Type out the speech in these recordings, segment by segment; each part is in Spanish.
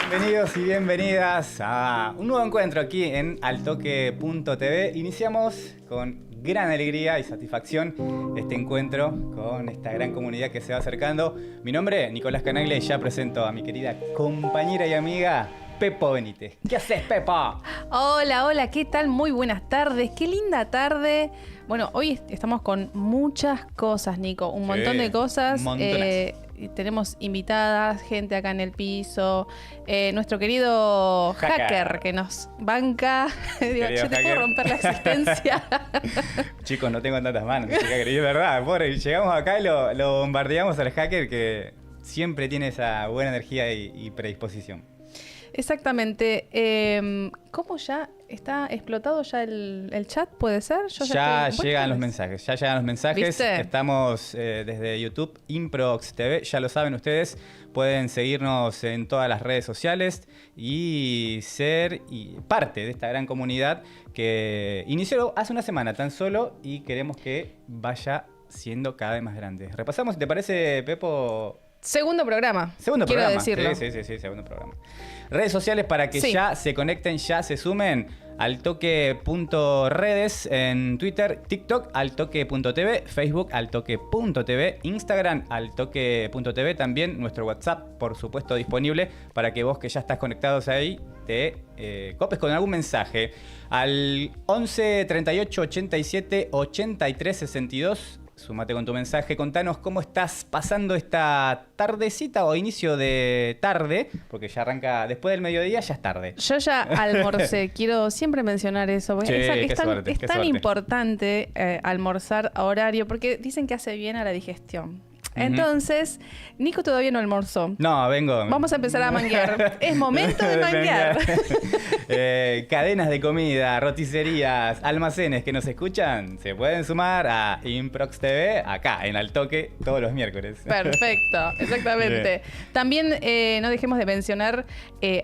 Bienvenidos y bienvenidas a un nuevo encuentro aquí en altoque.tv. Iniciamos con gran alegría y satisfacción este encuentro con esta gran comunidad que se va acercando. Mi nombre es Nicolás Canaglia y ya presento a mi querida compañera y amiga Pepo Benítez. ¿Qué haces, Pepo? Hola, ¿qué tal? Muy buenas tardes, qué linda tarde. Bueno, hoy estamos con muchas cosas, Nico, un montón de cosas. Tenemos invitadas, gente acá en el piso, nuestro querido hacker que nos banca. Digo, yo te puedo romper la existencia. Chicos, no tengo tantas manos, es verdad. Pobre, llegamos acá y lo bombardeamos al hacker que siempre tiene esa buena energía y predisposición. Exactamente. ¿Cómo ya está explotado ya el chat? ¿Puede ser? Ya llegan los mensajes. ¿Viste? Estamos desde YouTube, Improx TV. Ya lo saben ustedes. Pueden seguirnos en todas las redes sociales y ser parte de esta gran comunidad que inició hace una semana tan solo y queremos que vaya siendo cada vez más grande. Repasamos, si te parece, Pepo. Segundo programa. Quiero decirlo. Sí, segundo programa. Redes sociales para que ya se conecten, ya se sumen. Altoque.redes en Twitter, TikTok, altoque.tv, Facebook, altoque.tv, Instagram, altoque.tv, también nuestro WhatsApp, por supuesto, disponible para que vos que ya estás conectados ahí te copes con algún mensaje. Al 11 38 87 83 62. Sumate con tu mensaje, contanos cómo estás pasando esta tardecita o inicio de tarde, porque ya arranca después del mediodía, ya es tarde. Yo ya almorcé, quiero siempre mencionar eso, porque es tan importante almorzar a horario, porque dicen que hace bien a la digestión. Entonces, Nico todavía no almorzó. No, vengo. Vamos a empezar a manguear. Es momento de manguear. Cadenas de comida, roticerías, almacenes que nos escuchan, se pueden sumar a Improx TV acá en Altoque todos los miércoles. Perfecto, exactamente. También no dejemos de mencionar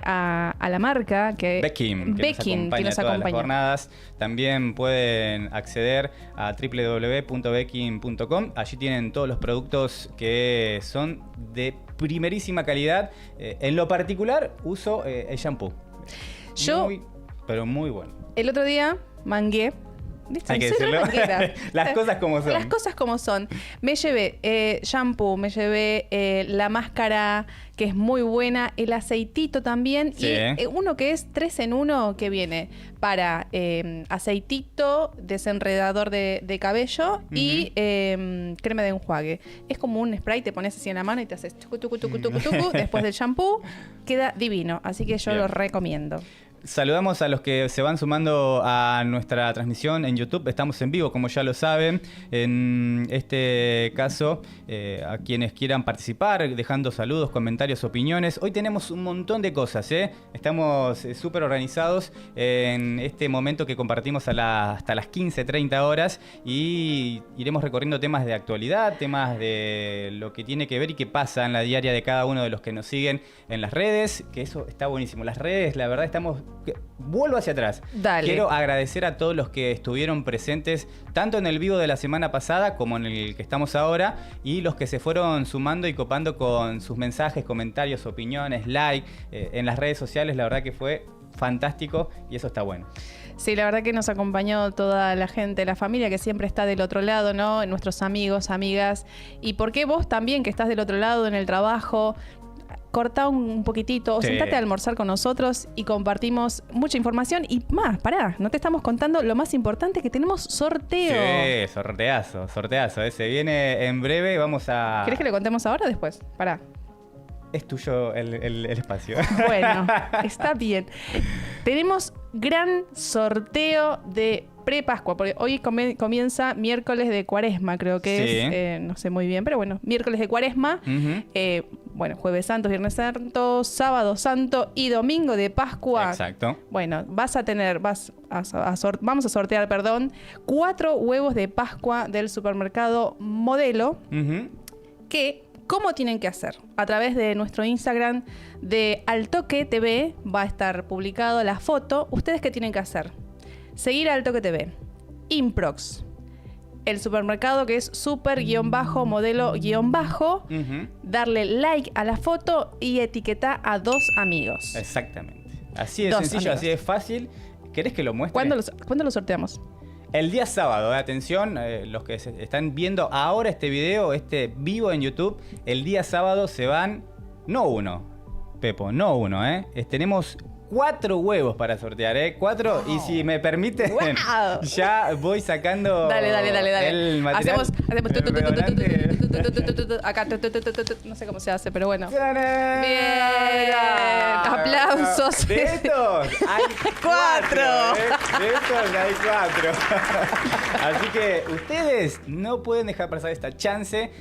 a la marca que Beckin, que nos acompaña todas las jornadas. También pueden acceder a www.beckin.com. Allí tienen todos los productos que son de primerísima calidad. En lo particular, uso el shampoo. Pero muy bueno. El otro día mangué. ¿Viste? Hay que decirlo. Las cosas como son. Las cosas como son. Me llevé shampoo, me llevé la máscara, que es muy buena, el aceitito también. Sí. Y uno que es 3 en 1, que viene para aceitito, desenredador de cabello y crema de enjuague. Es como un spray, te pones así en la mano y te haces tucu, tucu, tucu, tucu, tucu. Después del shampoo, queda divino. Así que yo lo recomiendo. Saludamos a los que se van sumando a nuestra transmisión en YouTube. Estamos en vivo, como ya lo saben. En este caso, a quienes quieran participar, dejando saludos, comentarios, opiniones. Hoy tenemos un montón de cosas, Estamos súper organizados en este momento que compartimos hasta las 15:30 horas y iremos recorriendo temas de actualidad, temas de lo que tiene que ver y qué pasa en la diaria de cada uno de los que nos siguen en las redes, que eso está buenísimo. Las redes, la verdad, vuelvo hacia atrás. Dale. Quiero agradecer a todos los que estuvieron presentes tanto en el vivo de la semana pasada como en el que estamos ahora y los que se fueron sumando y copando con sus mensajes, comentarios, opiniones, like en las redes sociales. La verdad que fue fantástico y eso está bueno. Sí, la verdad que nos acompañó toda la gente, la familia que siempre está del otro lado, ¿no? Nuestros amigos, amigas. ¿Y por qué vos también que estás del otro lado en el trabajo? Cortá un poquitito o sentate a almorzar con nosotros y compartimos mucha información. Y más, no te estamos contando lo más importante, que tenemos sorteo. Sí, sorteazo. Se viene en breve, vamos a... ¿Querés que le contemos ahora o después? Es tuyo el espacio. Bueno, está bien. Tenemos gran sorteo de pre-Pascua, porque hoy comienza miércoles de Cuaresma, creo que es, no sé muy bien, pero bueno, miércoles de Cuaresma, bueno, Jueves Santo, Viernes Santo, Sábado Santo y Domingo de Pascua. Exacto. Bueno, vamos a sortear, 4 huevos de Pascua del supermercado Modelo, que... ¿Cómo tienen que hacer? A través de nuestro Instagram de Altoque TV va a estar publicado la foto. ¿Ustedes qué tienen que hacer? Seguir a Altoque TV, Improx, el supermercado que es super-modelo-, darle like a la foto y etiquetar a 2 amigos. Exactamente. Así de sencillo, amigos. Así de fácil. ¿Querés que lo muestre? ¿Cuándo lo sorteamos? El día sábado, atención, los que están viendo ahora este video, este vivo en YouTube, el día sábado se van, no uno, Pepo, no uno, tenemos 4 huevos para sortear, 4, wow. Y si me permiten, wow. Ya voy sacando dale. el material. Hacemos acá, no sé cómo se hace, pero bueno. ¡Tarán! Bien, aplausos. De estos hay 4. De estos hay 4. Así que ustedes no pueden dejar pasar esta chance.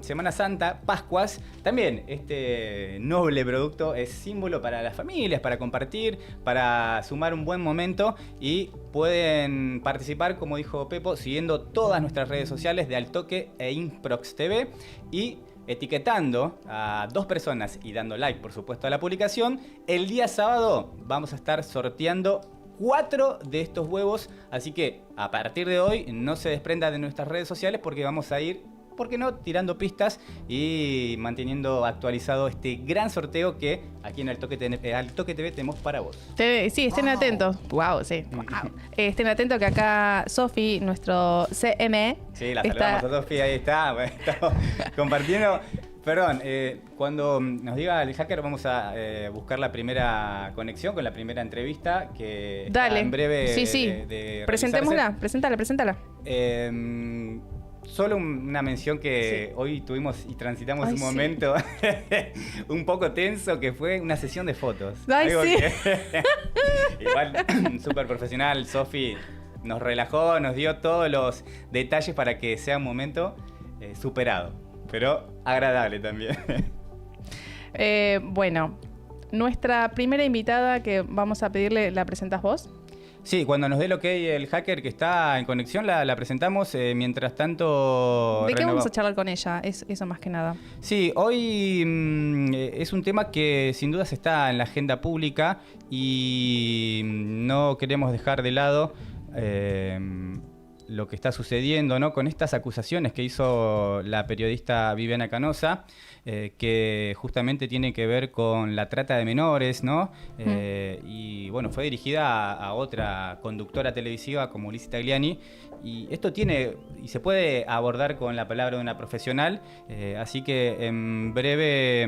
Semana Santa, Pascuas, también este noble producto es símbolo para las familias, para compartir, para sumar un buen momento, y pueden participar, como dijo Pepo, siguiendo todas nuestras redes sociales de Altoque e Improx TV y etiquetando a 2 personas y dando like, por supuesto, a la publicación. El día sábado vamos a estar sorteando 4 de estos huevos, así que a partir de hoy no se desprenda de nuestras redes sociales porque vamos a ir, ¿por qué no?, tirando pistas y manteniendo actualizado este gran sorteo que aquí en Altoque TV tenemos para vos. Sí, estén atentos. Wow, sí. Wow. Estén atentos que acá Sofi, nuestro CME. Sí, la saludamos a Sofi, ahí está. Bueno, estamos compartiendo. Perdón, cuando nos diga el hacker vamos a buscar la primera conexión con la primera entrevista que dale. En breve. Sí. Presentémosla, preséntala. Solo una mención que hoy tuvimos y transitamos un momento un poco tenso, que fue una sesión de fotos. Igual, súper profesional, Sofi nos relajó, nos dio todos los detalles para que sea un momento superado, pero agradable también. Bueno, nuestra primera invitada que vamos a pedirle, ¿la presentás vos? Sí, cuando nos dé el ok el hacker que está en conexión, la presentamos. Mientras tanto... ¿De qué vamos a charlar con ella? Eso más que nada. Sí, hoy es un tema que sin dudas está en la agenda pública y no queremos dejar de lado lo que está sucediendo, ¿no?, con estas acusaciones que hizo la periodista Viviana Canosa, que justamente tiene que ver con la trata de menores, ¿no? Y bueno, fue dirigida a otra conductora televisiva como Lizzie Tagliani, y esto tiene y se puede abordar con la palabra de una profesional, así que en breve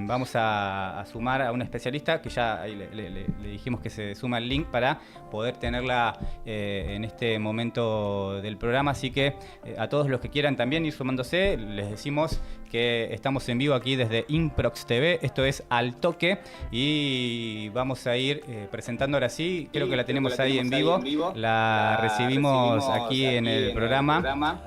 vamos a sumar a una especialista que ya le dijimos que se suma el link para poder tenerla en este momento del programa, así que a todos los que quieran también ir sumándose, les decimos que estamos en vivo aquí desde Improx TV, esto es Altoque, y vamos a ir presentando ahora sí, creo que la tenemos ahí en vivo, la recibimos aquí en el programa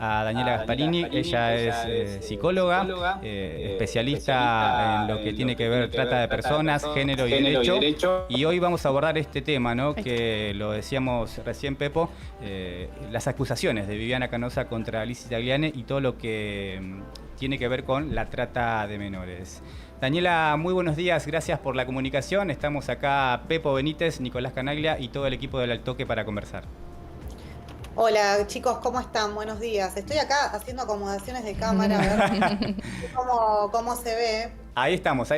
a Daniela Gasparini, ella es psicóloga, especialista en lo que tiene que ver trata de personas, género y derecho, y hoy vamos a abordar este tema, ¿no?, que lo decíamos recién, Pepo, las acusaciones de Viviana Canosa contra Lizzie Tagliani y todo lo que tiene que ver con la trata de menores. Daniela, muy buenos días, gracias por la comunicación. Estamos acá Pepo Benítez, Nicolás Canaglia y todo el equipo del Altoque para conversar. Hola chicos, ¿cómo están? Buenos días. Estoy acá haciendo acomodaciones de cámara, a ver cómo se ve. Ahí estamos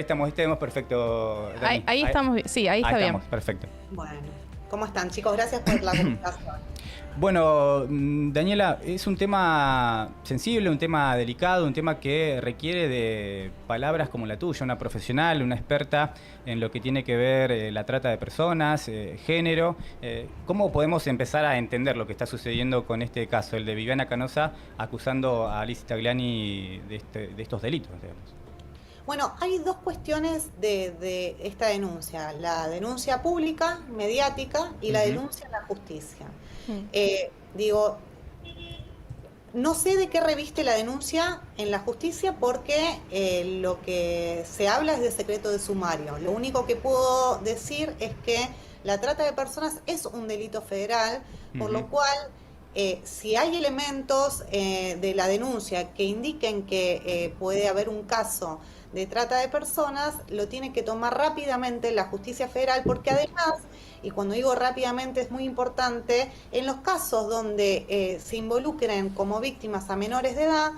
perfecto. Dani. Ahí estamos, sí, ahí está bien. Perfecto. Bueno, ¿cómo están chicos? Gracias por la comunicación. Bueno, Daniela, es un tema sensible, un tema delicado, un tema que requiere de palabras como la tuya, una profesional, una experta en lo que tiene que ver la trata de personas, género. ¿Cómo podemos empezar a entender lo que está sucediendo con este caso, el de Viviana Canosa acusando a Lizzie Tagliani de estos delitos, digamos? Bueno, hay 2 cuestiones de esta denuncia. La denuncia pública, mediática, y la denuncia en la justicia. No sé de qué reviste la denuncia en la justicia porque lo que se habla es de secreto de sumario. Lo único que puedo decir es que la trata de personas es un delito federal, por lo cual si hay elementos de la denuncia que indiquen que puede haber un caso de trata de personas, lo tiene que tomar rápidamente la justicia federal, porque además, y cuando digo rápidamente es muy importante, en los casos donde se involucren como víctimas a menores de edad,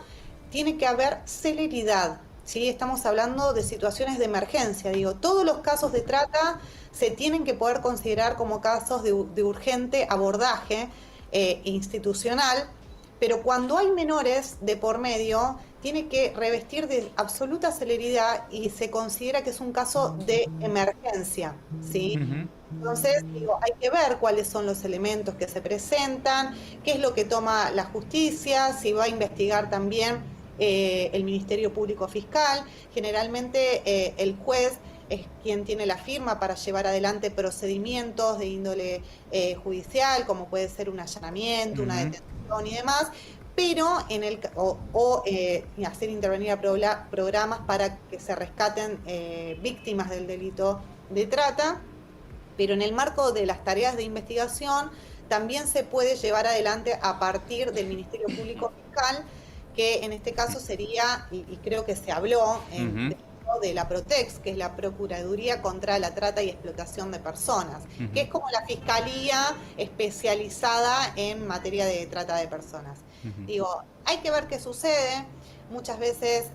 tiene que haber celeridad, ¿sí? Estamos hablando de situaciones de emergencia, digo, todos los casos de trata se tienen que poder considerar como casos de urgente abordaje institucional, pero cuando hay menores de por medio, tiene que revestir de absoluta celeridad y se considera que es un caso de emergencia, ¿sí? Entonces, digo, hay que ver cuáles son los elementos que se presentan, qué es lo que toma la justicia, si va a investigar también el Ministerio Público Fiscal. Generalmente el juez es quien tiene la firma para llevar adelante procedimientos de índole judicial, como puede ser un allanamiento, una detención y demás, pero hacer intervenir a programas para que se rescaten víctimas del delito de trata, pero en el marco de las tareas de investigación también se puede llevar adelante a partir del Ministerio Público Fiscal, que en este caso sería, y creo que se habló de la PROTEX, que es la Procuraduría contra la Trata y Explotación de Personas, que es como la fiscalía especializada en materia de trata de personas. Digo, hay que ver qué sucede. Muchas veces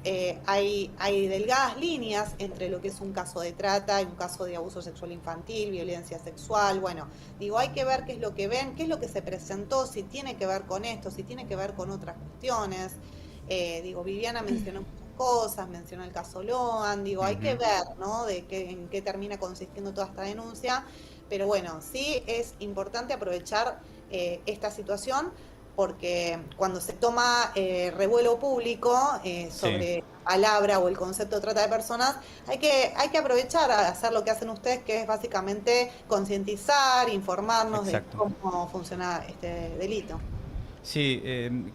hay delgadas líneas entre lo que es un caso de trata y un caso de abuso sexual infantil, violencia sexual. Bueno, digo, hay que ver qué es lo que ven, qué es lo que se presentó, si tiene que ver con esto, si tiene que ver con otras cuestiones. Digo, Viviana mencionó muchas cosas, mencionó el caso Loan, digo, hay que ver, ¿no?, en qué termina consistiendo toda esta denuncia. Pero bueno, sí es importante aprovechar esta situación, porque cuando se toma revuelo público sobre palabra o el concepto de trata de personas, hay que aprovechar a hacer lo que hacen ustedes, que es básicamente concientizar, informarnos de cómo funciona este delito. Sí,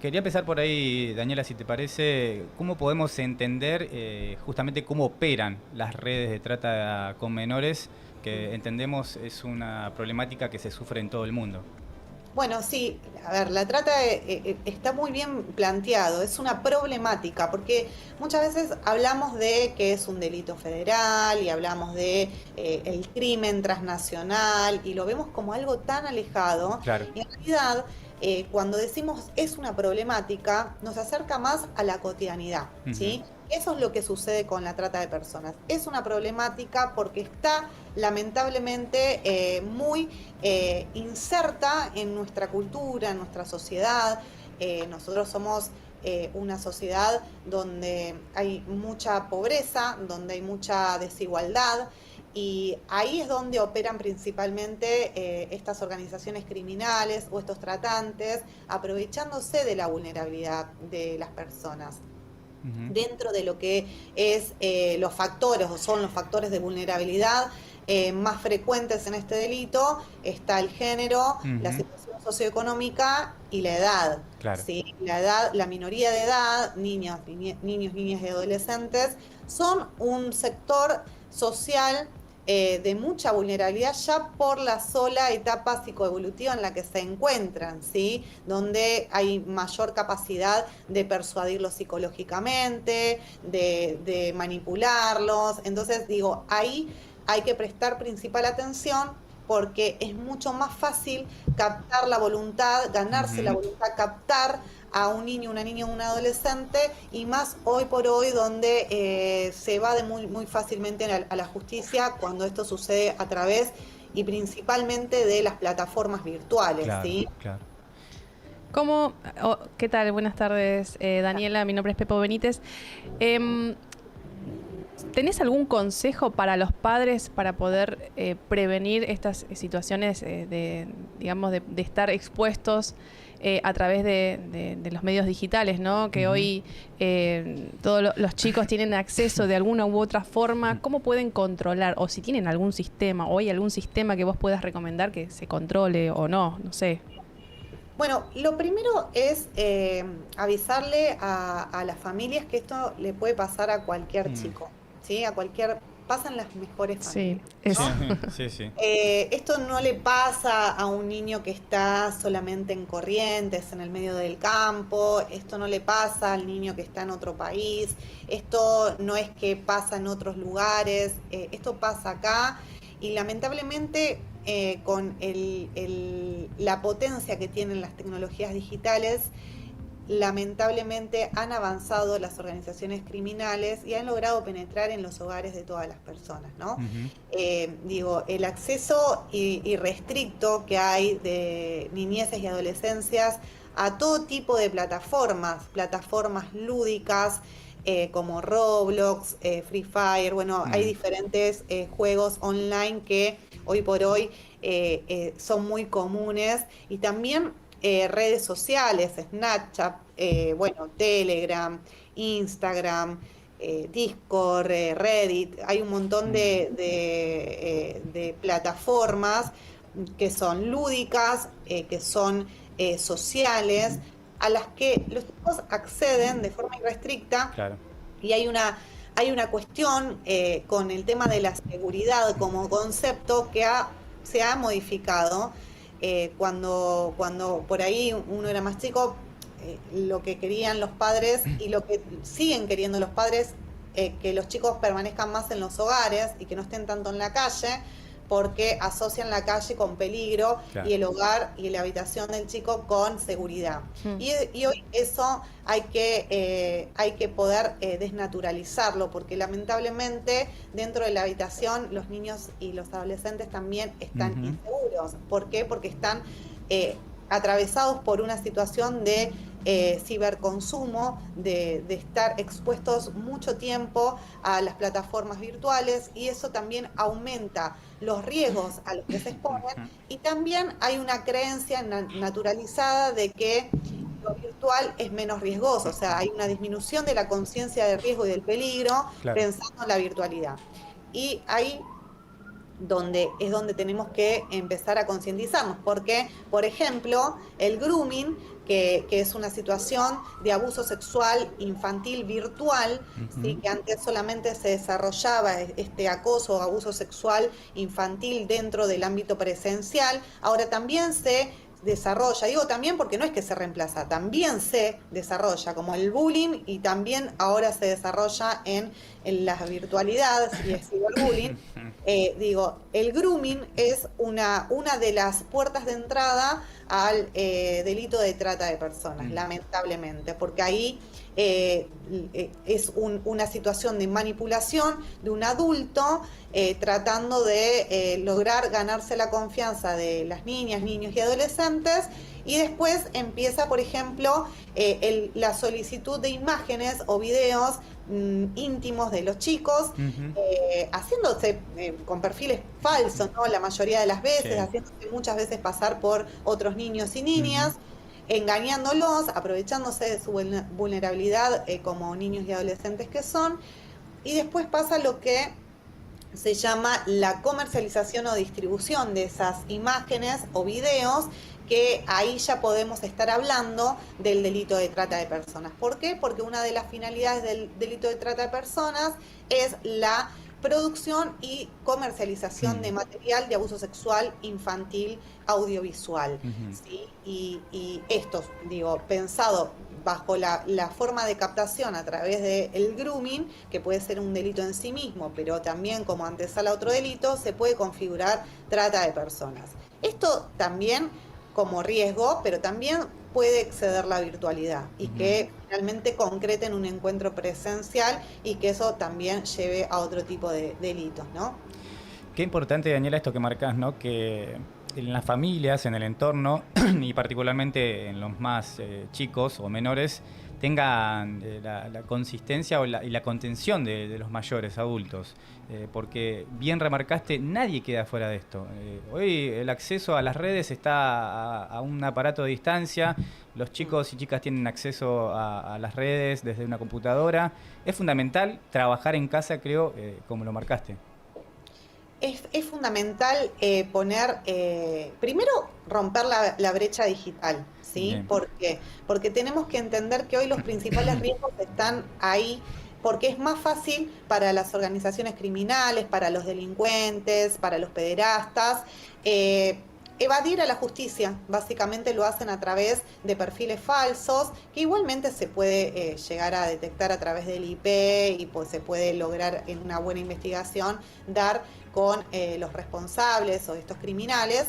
quería empezar por ahí, Daniela, si te parece, ¿cómo podemos entender justamente cómo operan las redes de trata con menores, que entendemos es una problemática que se sufre en todo el mundo? Bueno, sí, a ver, la trata está muy bien planteado, es una problemática, porque muchas veces hablamos de que es un delito federal y hablamos de el crimen transnacional y lo vemos como algo tan alejado. Claro. Y en realidad, cuando decimos es una problemática, nos acerca más a la cotidianidad, ¿sí? Eso es lo que sucede con la trata de personas. Es una problemática porque está lamentablemente muy inserta en nuestra cultura, en nuestra sociedad. Nosotros somos una sociedad donde hay mucha pobreza, donde hay mucha desigualdad, y ahí es donde operan principalmente estas organizaciones criminales o estos tratantes, aprovechándose de la vulnerabilidad de las personas. Dentro de lo que es los factores, o son los factores de vulnerabilidad más frecuentes en este delito, está el género, la situación socioeconómica y la edad. Claro. ¿Sí? La edad, la minoría de edad, niños, niñas y adolescentes, son un sector social de mucha vulnerabilidad ya por la sola etapa psicoevolutiva en la que se encuentran, ¿sí? Donde hay mayor capacidad de persuadirlos psicológicamente, de manipularlos. Entonces, digo, ahí hay que prestar principal atención, porque es mucho más fácil captar la voluntad, ganarse la voluntad, captar a un niño, una niña, un adolescente, y más hoy por hoy, donde se va muy fácilmente a la justicia cuando esto sucede a través y principalmente de las plataformas virtuales. Claro, ¿sí? Claro. ¿Qué tal? Buenas tardes, Daniela. Mi nombre es Pepo Benítez. ¿Tenés algún consejo para los padres para poder prevenir estas situaciones de estar expuestos a través de los medios digitales, ¿no? Que hoy todos los chicos tienen acceso de alguna u otra forma? ¿Cómo pueden controlar? O si tienen algún sistema, o hay algún sistema que vos puedas recomendar que se controle o no sé. Bueno, lo primero es avisarle a las familias que esto le puede pasar a cualquier chico, ¿sí? A cualquier pasa en las mejores Sí, familias, ¿no? Sí. Esto no le pasa a un niño que está solamente en Corrientes, en el medio del campo, esto no le pasa al niño que está en otro país, esto no es que pasa en otros lugares, esto pasa acá y lamentablemente con la potencia que tienen las tecnologías digitales, lamentablemente han avanzado las organizaciones criminales y han logrado penetrar en los hogares de todas las personas, ¿no? El acceso irrestricto que hay de niñeces y adolescencias a todo tipo de plataformas lúdicas, como Roblox, Free Fire, bueno, hay diferentes juegos online que hoy por hoy son muy comunes y también redes sociales, Snapchat, Telegram, Instagram, Discord, Reddit, hay un montón de plataformas que son lúdicas, que son sociales, a las que los chicos acceden de forma irrestricta. Claro. Y hay una cuestión con el tema de la seguridad como concepto que se ha modificado. Cuando por ahí uno era más chico, lo que querían los padres y lo que siguen queriendo los padres, que los chicos permanezcan más en los hogares y que no estén tanto en la calle, porque asocian la calle con peligro, claro, y el hogar y la habitación del chico con seguridad. Y hoy eso hay que poder desnaturalizarlo, porque lamentablemente dentro de la habitación los niños y los adolescentes también están inseguros. ¿Por qué? Porque están atravesados por una situación de ciberconsumo, de estar expuestos mucho tiempo a las plataformas virtuales, y eso también aumenta los riesgos a los que se exponen, y también hay una creencia naturalizada de que lo virtual es menos riesgoso, o sea, hay una disminución de la conciencia del riesgo y del peligro, claro, pensando en la virtualidad. Y ahí es donde tenemos que empezar a concientizarnos, porque, por ejemplo, el grooming, que es una situación de abuso sexual infantil virtual, ¿sí? Que antes solamente se desarrollaba este acoso o abuso sexual infantil dentro del ámbito presencial, ahora también se desarrolla, digo también porque no es que se reemplaza, también se desarrolla como el bullying, y también ahora se desarrolla en la virtualidad y el ciberbullying. El grooming es una de las puertas de entrada al delito de trata de personas, lamentablemente, porque ahí es una situación de manipulación de un adulto tratando de lograr ganarse la confianza de las niñas, niños y adolescentes, y después empieza, por ejemplo, la solicitud de imágenes o videos íntimos de los chicos, haciéndose con perfiles falsos, ¿no? La mayoría de las veces, sí, haciéndose muchas veces pasar por otros niños y niñas, engañándolos, aprovechándose de su vulnerabilidad como niños y adolescentes que son, y después pasa lo que se llama la comercialización o distribución de esas imágenes o videos, que ahí ya podemos estar hablando del delito de trata de personas. ¿Por qué? Porque una de las finalidades del delito de trata de personas es la producción y comercialización de material de abuso sexual infantil audiovisual, ¿sí? Y esto, pensado bajo la forma de captación a través del grooming, que puede ser un delito en sí mismo, pero también como antesala a otro delito, se puede configurar trata de personas. Esto también como riesgo, pero también puede exceder la virtualidad y que finalmente concreten un encuentro presencial, y que eso también lleve a otro tipo de delitos, ¿no? Qué importante, Daniela, esto que marcás, ¿no? Que en las familias, en el entorno, y particularmente en los más chicos o menores, tengan la consistencia y la contención de los mayores adultos. Porque bien remarcaste, nadie queda fuera de esto. Hoy el acceso a las redes está a un aparato de distancia, los chicos y chicas tienen acceso a las redes desde una computadora. Es fundamental trabajar en casa, creo, como lo marcaste. Es fundamental primero romper la brecha digital, ¿sí? ¿Por qué? Porque tenemos que entender que hoy los principales riesgos están ahí porque es más fácil para las organizaciones criminales, para los delincuentes, para los pederastas, evadir a la justicia. Básicamente lo hacen a través de perfiles falsos, que igualmente se puede llegar a detectar a través del IP y pues se puede lograr en una buena investigación dar con los responsables o estos criminales.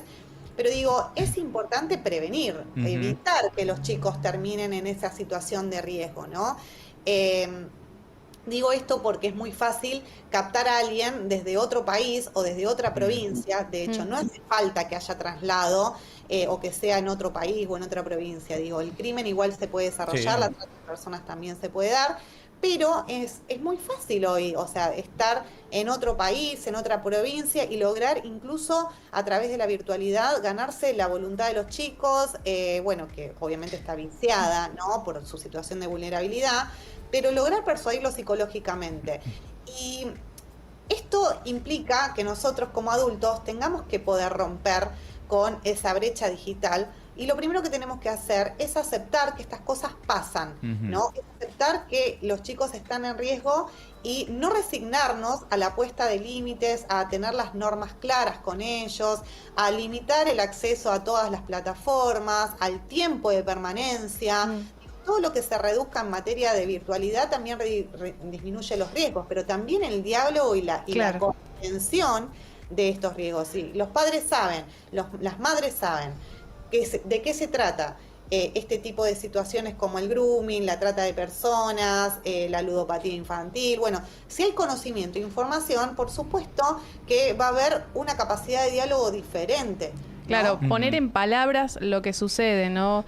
Pero digo, es importante prevenir, evitar que los chicos terminen en esa situación de riesgo, ¿no? Digo esto porque es muy fácil captar a alguien desde otro país o desde otra provincia. De hecho, no hace falta que haya traslado o que sea en otro país o en otra provincia. Digo, el crimen igual se puede desarrollar, la trata de personas también se puede dar, pero es muy fácil hoy, o sea, estar en otro país, en otra provincia y lograr incluso a través de la virtualidad ganarse la voluntad de los chicos, bueno, que obviamente está viciada, ¿no? Por su situación de vulnerabilidad, pero lograr persuadirlos psicológicamente. Y esto implica que nosotros como adultos tengamos que poder romper con esa brecha digital. Y lo primero que tenemos que hacer es aceptar que estas cosas pasan, ¿no? Es aceptar que los chicos están en riesgo y no resignarnos a la puesta de límites, a tener las normas claras con ellos, a limitar el acceso a todas las plataformas, al tiempo de permanencia. Todo lo que se reduzca en materia de virtualidad también disminuye los riesgos, pero también el diálogo y la comprensión de estos riesgos. Sí, los padres saben, las madres saben de qué se trata este tipo de situaciones como el grooming, la trata de personas, la ludopatía infantil. Bueno, si hay conocimiento e información, por supuesto que va a haber una capacidad de diálogo diferente. Claro, poner en palabras lo que sucede, ¿no?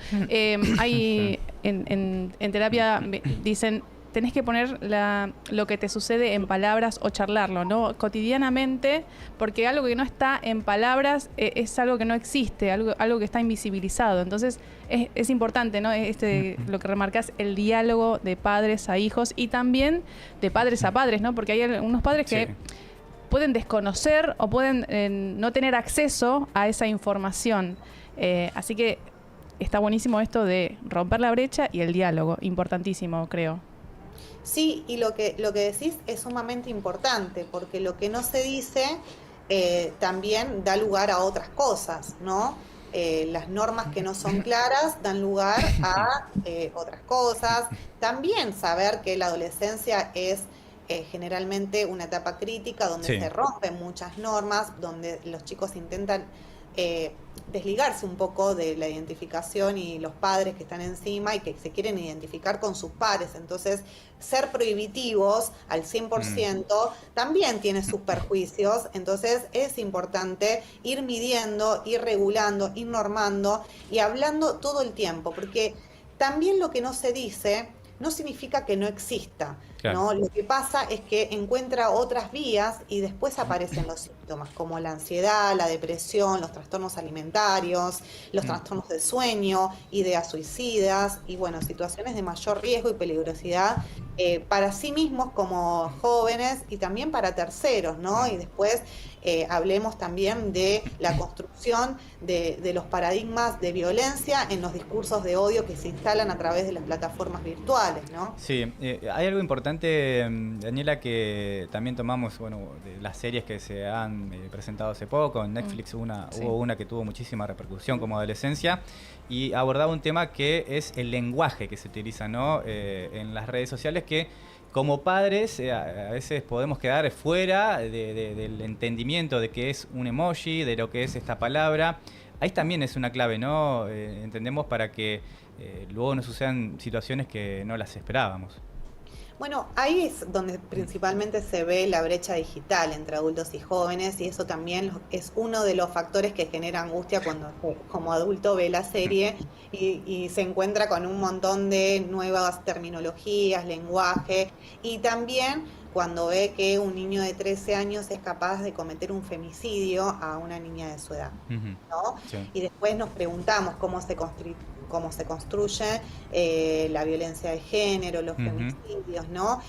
Hay en terapia dicen, tenés que poner lo que te sucede en palabras o charlarlo, ¿no? Cotidianamente, porque algo que no está en palabras es algo que no existe, algo que está invisibilizado. Entonces es importante, ¿no? Lo que remarcás, el diálogo de padres a hijos y también de padres a padres, ¿no? Porque hay algunos padres que pueden desconocer o pueden no tener acceso a esa información. Así que está buenísimo esto de romper la brecha y el diálogo, importantísimo, creo. Sí, y lo que decís es sumamente importante, porque lo que no se dice también da lugar a otras cosas, ¿no? Las normas que no son claras dan lugar a otras cosas. También saber que la adolescencia es generalmente una etapa crítica donde se rompen muchas normas, donde los chicos intentan desligarse un poco de la identificación y los padres que están encima y que se quieren identificar con sus pares. Entonces, ser prohibitivos al 100% también tiene sus perjuicios. Entonces, es importante ir midiendo, ir regulando, ir normando y hablando todo el tiempo, porque también lo que no se dice no significa que no exista, ¿no? Lo que pasa es que encuentra otras vías y después aparecen los síntomas, como la ansiedad, la depresión, los trastornos alimentarios, los trastornos de sueño, ideas suicidas y, bueno, situaciones de mayor riesgo y peligrosidad para sí mismos como jóvenes y también para terceros, ¿no? Y después hablemos también de la construcción de los paradigmas de violencia en los discursos de odio que se instalan a través de las plataformas virtuales, ¿no? Sí, hay algo importante, Daniela, que también tomamos, bueno, de las series que se han presentado hace poco. En Netflix hubo una que tuvo muchísima repercusión como adolescencia y abordaba un tema que es el lenguaje que se utiliza, ¿no? En las redes sociales, que como padres a veces podemos quedar fuera del entendimiento de qué es un emoji, de lo que es esta palabra. Ahí también es una clave, ¿no? Entendemos, para que luego no sucedan situaciones que no las esperábamos. Bueno, ahí es donde principalmente se ve la brecha digital entre adultos y jóvenes, y eso también es uno de los factores que genera angustia cuando como adulto ve la serie y se encuentra con un montón de nuevas terminologías, lenguaje, y también cuando ve que un niño de 13 años es capaz de cometer un femicidio a una niña de su edad, ¿no? Sí. Y después nos preguntamos cómo se construye la violencia de género, los femicidios, ¿no?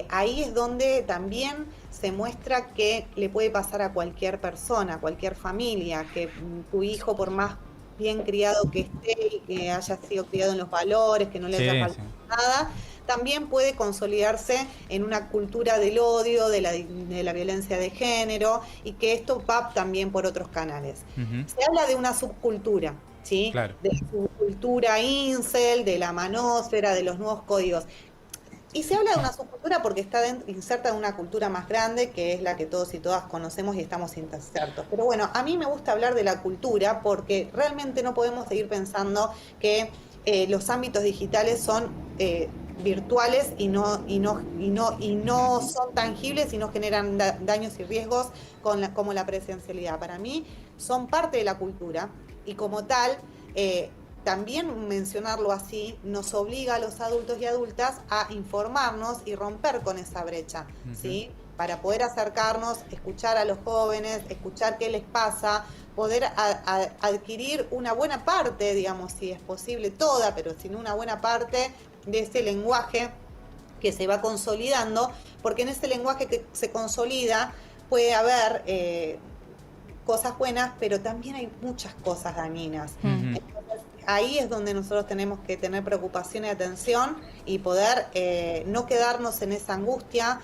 Ahí es donde también se muestra que le puede pasar a cualquier persona, a cualquier familia, que tu hijo, por más bien criado que esté y que haya sido criado en los valores, que no le haya faltado nada, también puede consolidarse en una cultura del odio, de la violencia de género, y que esto va también por otros canales. Se habla de una subcultura, ¿sí? Claro. De la subcultura incel, de la manósfera, de los nuevos códigos. Y se habla de una subcultura porque está inserta en una cultura más grande, que es la que todos y todas conocemos y estamos insertos. Pero bueno, a mí me gusta hablar de la cultura porque realmente no podemos seguir pensando que los ámbitos digitales son virtuales y no son tangibles y no generan daños y riesgos como la presencialidad. Para mí son parte de la cultura y como tal, también mencionarlo así nos obliga a los adultos y adultas a informarnos y romper con esa brecha, ¿sí? Para poder acercarnos, escuchar a los jóvenes, escuchar qué les pasa, poder adquirir una buena parte, digamos, si es posible toda, pero sin una buena parte de ese lenguaje que se va consolidando, porque en ese lenguaje que se consolida puede haber cosas buenas, pero también hay muchas cosas dañinas. Entonces, ahí es donde nosotros tenemos que tener preocupación y atención y poder no quedarnos en esa angustia,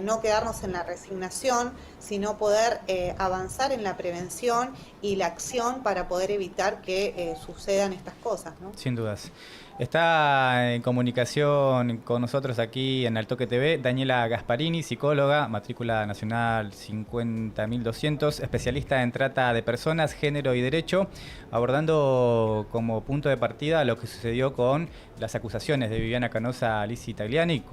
no quedarnos en la resignación, sino poder avanzar en la prevención y la acción para poder evitar que sucedan estas cosas, ¿no? Sin dudas. Está en comunicación con nosotros aquí en Altoque TV Daniela Gasparini, psicóloga, matrícula nacional 50.200, especialista en trata de personas, género y derecho, abordando como punto de partida lo que sucedió con las acusaciones de Viviana Canosa, Lizzy Tagliani,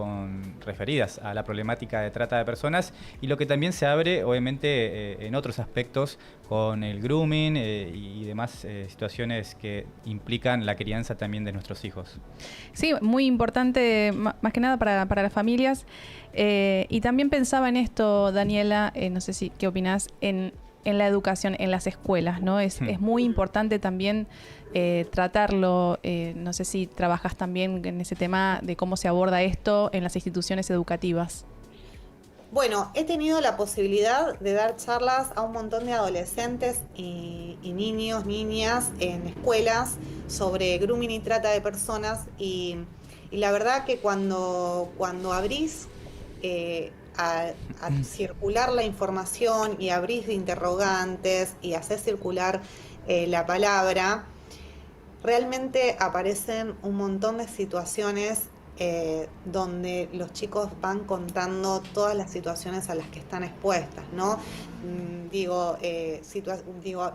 referidas a la problemática de trata de personas, y lo que también se abre, obviamente, en otros aspectos con el grooming y demás situaciones que implican la crianza también de nuestros hijos. Sí, muy importante, más que nada para las familias. Y también pensaba en esto, Daniela, no sé si qué opinás, en la educación, en las escuelas, ¿no? Es muy importante también tratarlo. No sé si trabajas también en ese tema de cómo se aborda esto en las instituciones educativas. Bueno, he tenido la posibilidad de dar charlas a un montón de adolescentes y niños, niñas en escuelas sobre grooming y trata de personas y la verdad que cuando abrís a circular la información y abrís de interrogantes y haces circular la palabra, realmente aparecen un montón de situaciones donde los chicos van contando todas las situaciones a las que están expuestas, ¿no? Digo,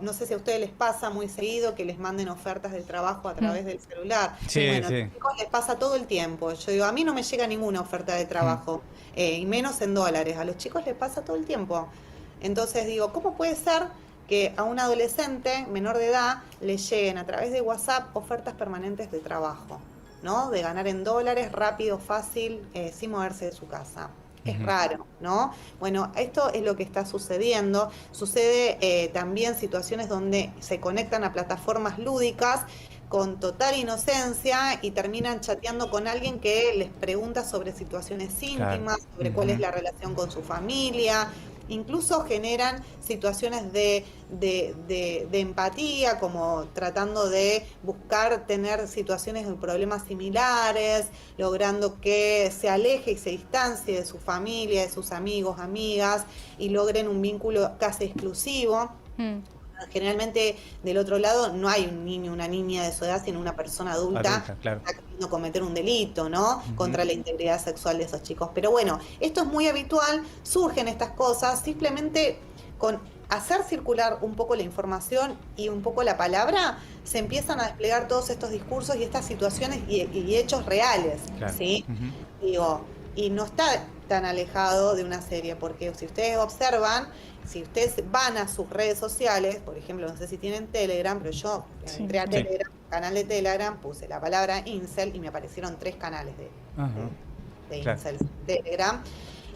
no sé si a ustedes les pasa muy seguido que les manden ofertas del trabajo a través del celular. Sí, bueno, sí. a los chicos les pasa todo el tiempo. Yo digo, a mí no me llega ninguna oferta de trabajo, y menos en dólares. A los chicos les pasa todo el tiempo. Entonces digo, ¿cómo puede ser que a un adolescente menor de edad le lleguen a través de WhatsApp ofertas permanentes de trabajo, ¿no? De ganar en dólares, rápido, fácil, sin moverse de su casa? Es raro, ¿no? Bueno, esto es lo que está sucediendo. Sucede también situaciones donde se conectan a plataformas lúdicas con total inocencia y terminan chateando con alguien que les pregunta sobre situaciones íntimas, sobre cuál es la relación con su familia. Incluso generan situaciones de empatía, como tratando de buscar tener situaciones de problemas similares, logrando que se aleje y se distancie de su familia, de sus amigos, amigas, y logren un vínculo casi exclusivo. Generalmente del otro lado no hay un niño, una niña de su edad, sino una persona adulta claro, que está queriendo cometer un delito, ¿no? Contra la integridad sexual de esos chicos. Pero bueno, esto es muy habitual, surgen estas cosas, simplemente con hacer circular un poco la información y un poco la palabra, se empiezan a desplegar todos estos discursos y estas situaciones y hechos reales, ¿sí? Digo, y no está tan alejado de una serie, porque si ustedes observan, si ustedes van a sus redes sociales, por ejemplo, no sé si tienen Telegram, pero yo entré a Telegram, canal de Telegram, puse la palabra incel y me aparecieron 3 canales de incel Telegram.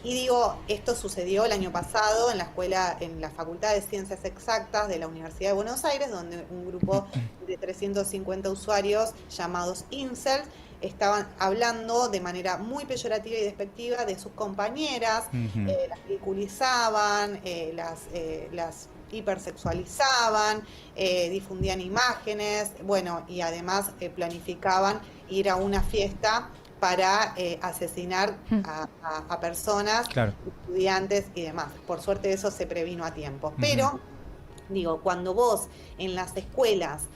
Y digo, esto sucedió el año pasado en la escuela, en la Facultad de Ciencias Exactas de la Universidad de Buenos Aires, donde un grupo de 350 usuarios llamados incels estaban hablando de manera muy peyorativa y despectiva de sus compañeras, las ridiculizaban, las hipersexualizaban, difundían imágenes, bueno, y además planificaban ir a una fiesta para asesinar a personas, claro, estudiantes y demás. Por suerte eso se previno a tiempo. Pero, digo, cuando vos en las escuelas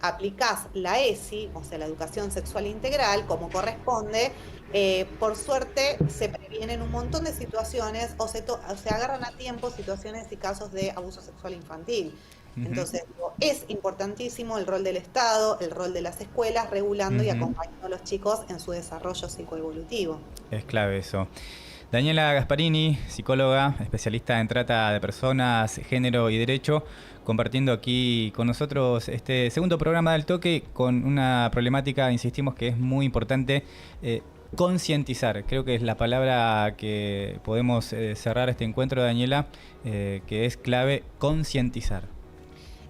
aplicás la ESI, o sea, la educación sexual integral, como corresponde, por suerte se previenen un montón de situaciones o se agarran a tiempo situaciones y casos de abuso sexual infantil. Entonces, es importantísimo el rol del Estado, el rol de las escuelas, regulando y acompañando a los chicos en su desarrollo psicoevolutivo. Es clave eso. Daniela Gasparini, psicóloga, especialista en trata de personas, género y derecho, compartiendo aquí con nosotros este segundo programa del Toque con una problemática, insistimos, que es muy importante, concientizar. Creo que es la palabra que podemos cerrar este encuentro, Daniela, que es clave, concientizar.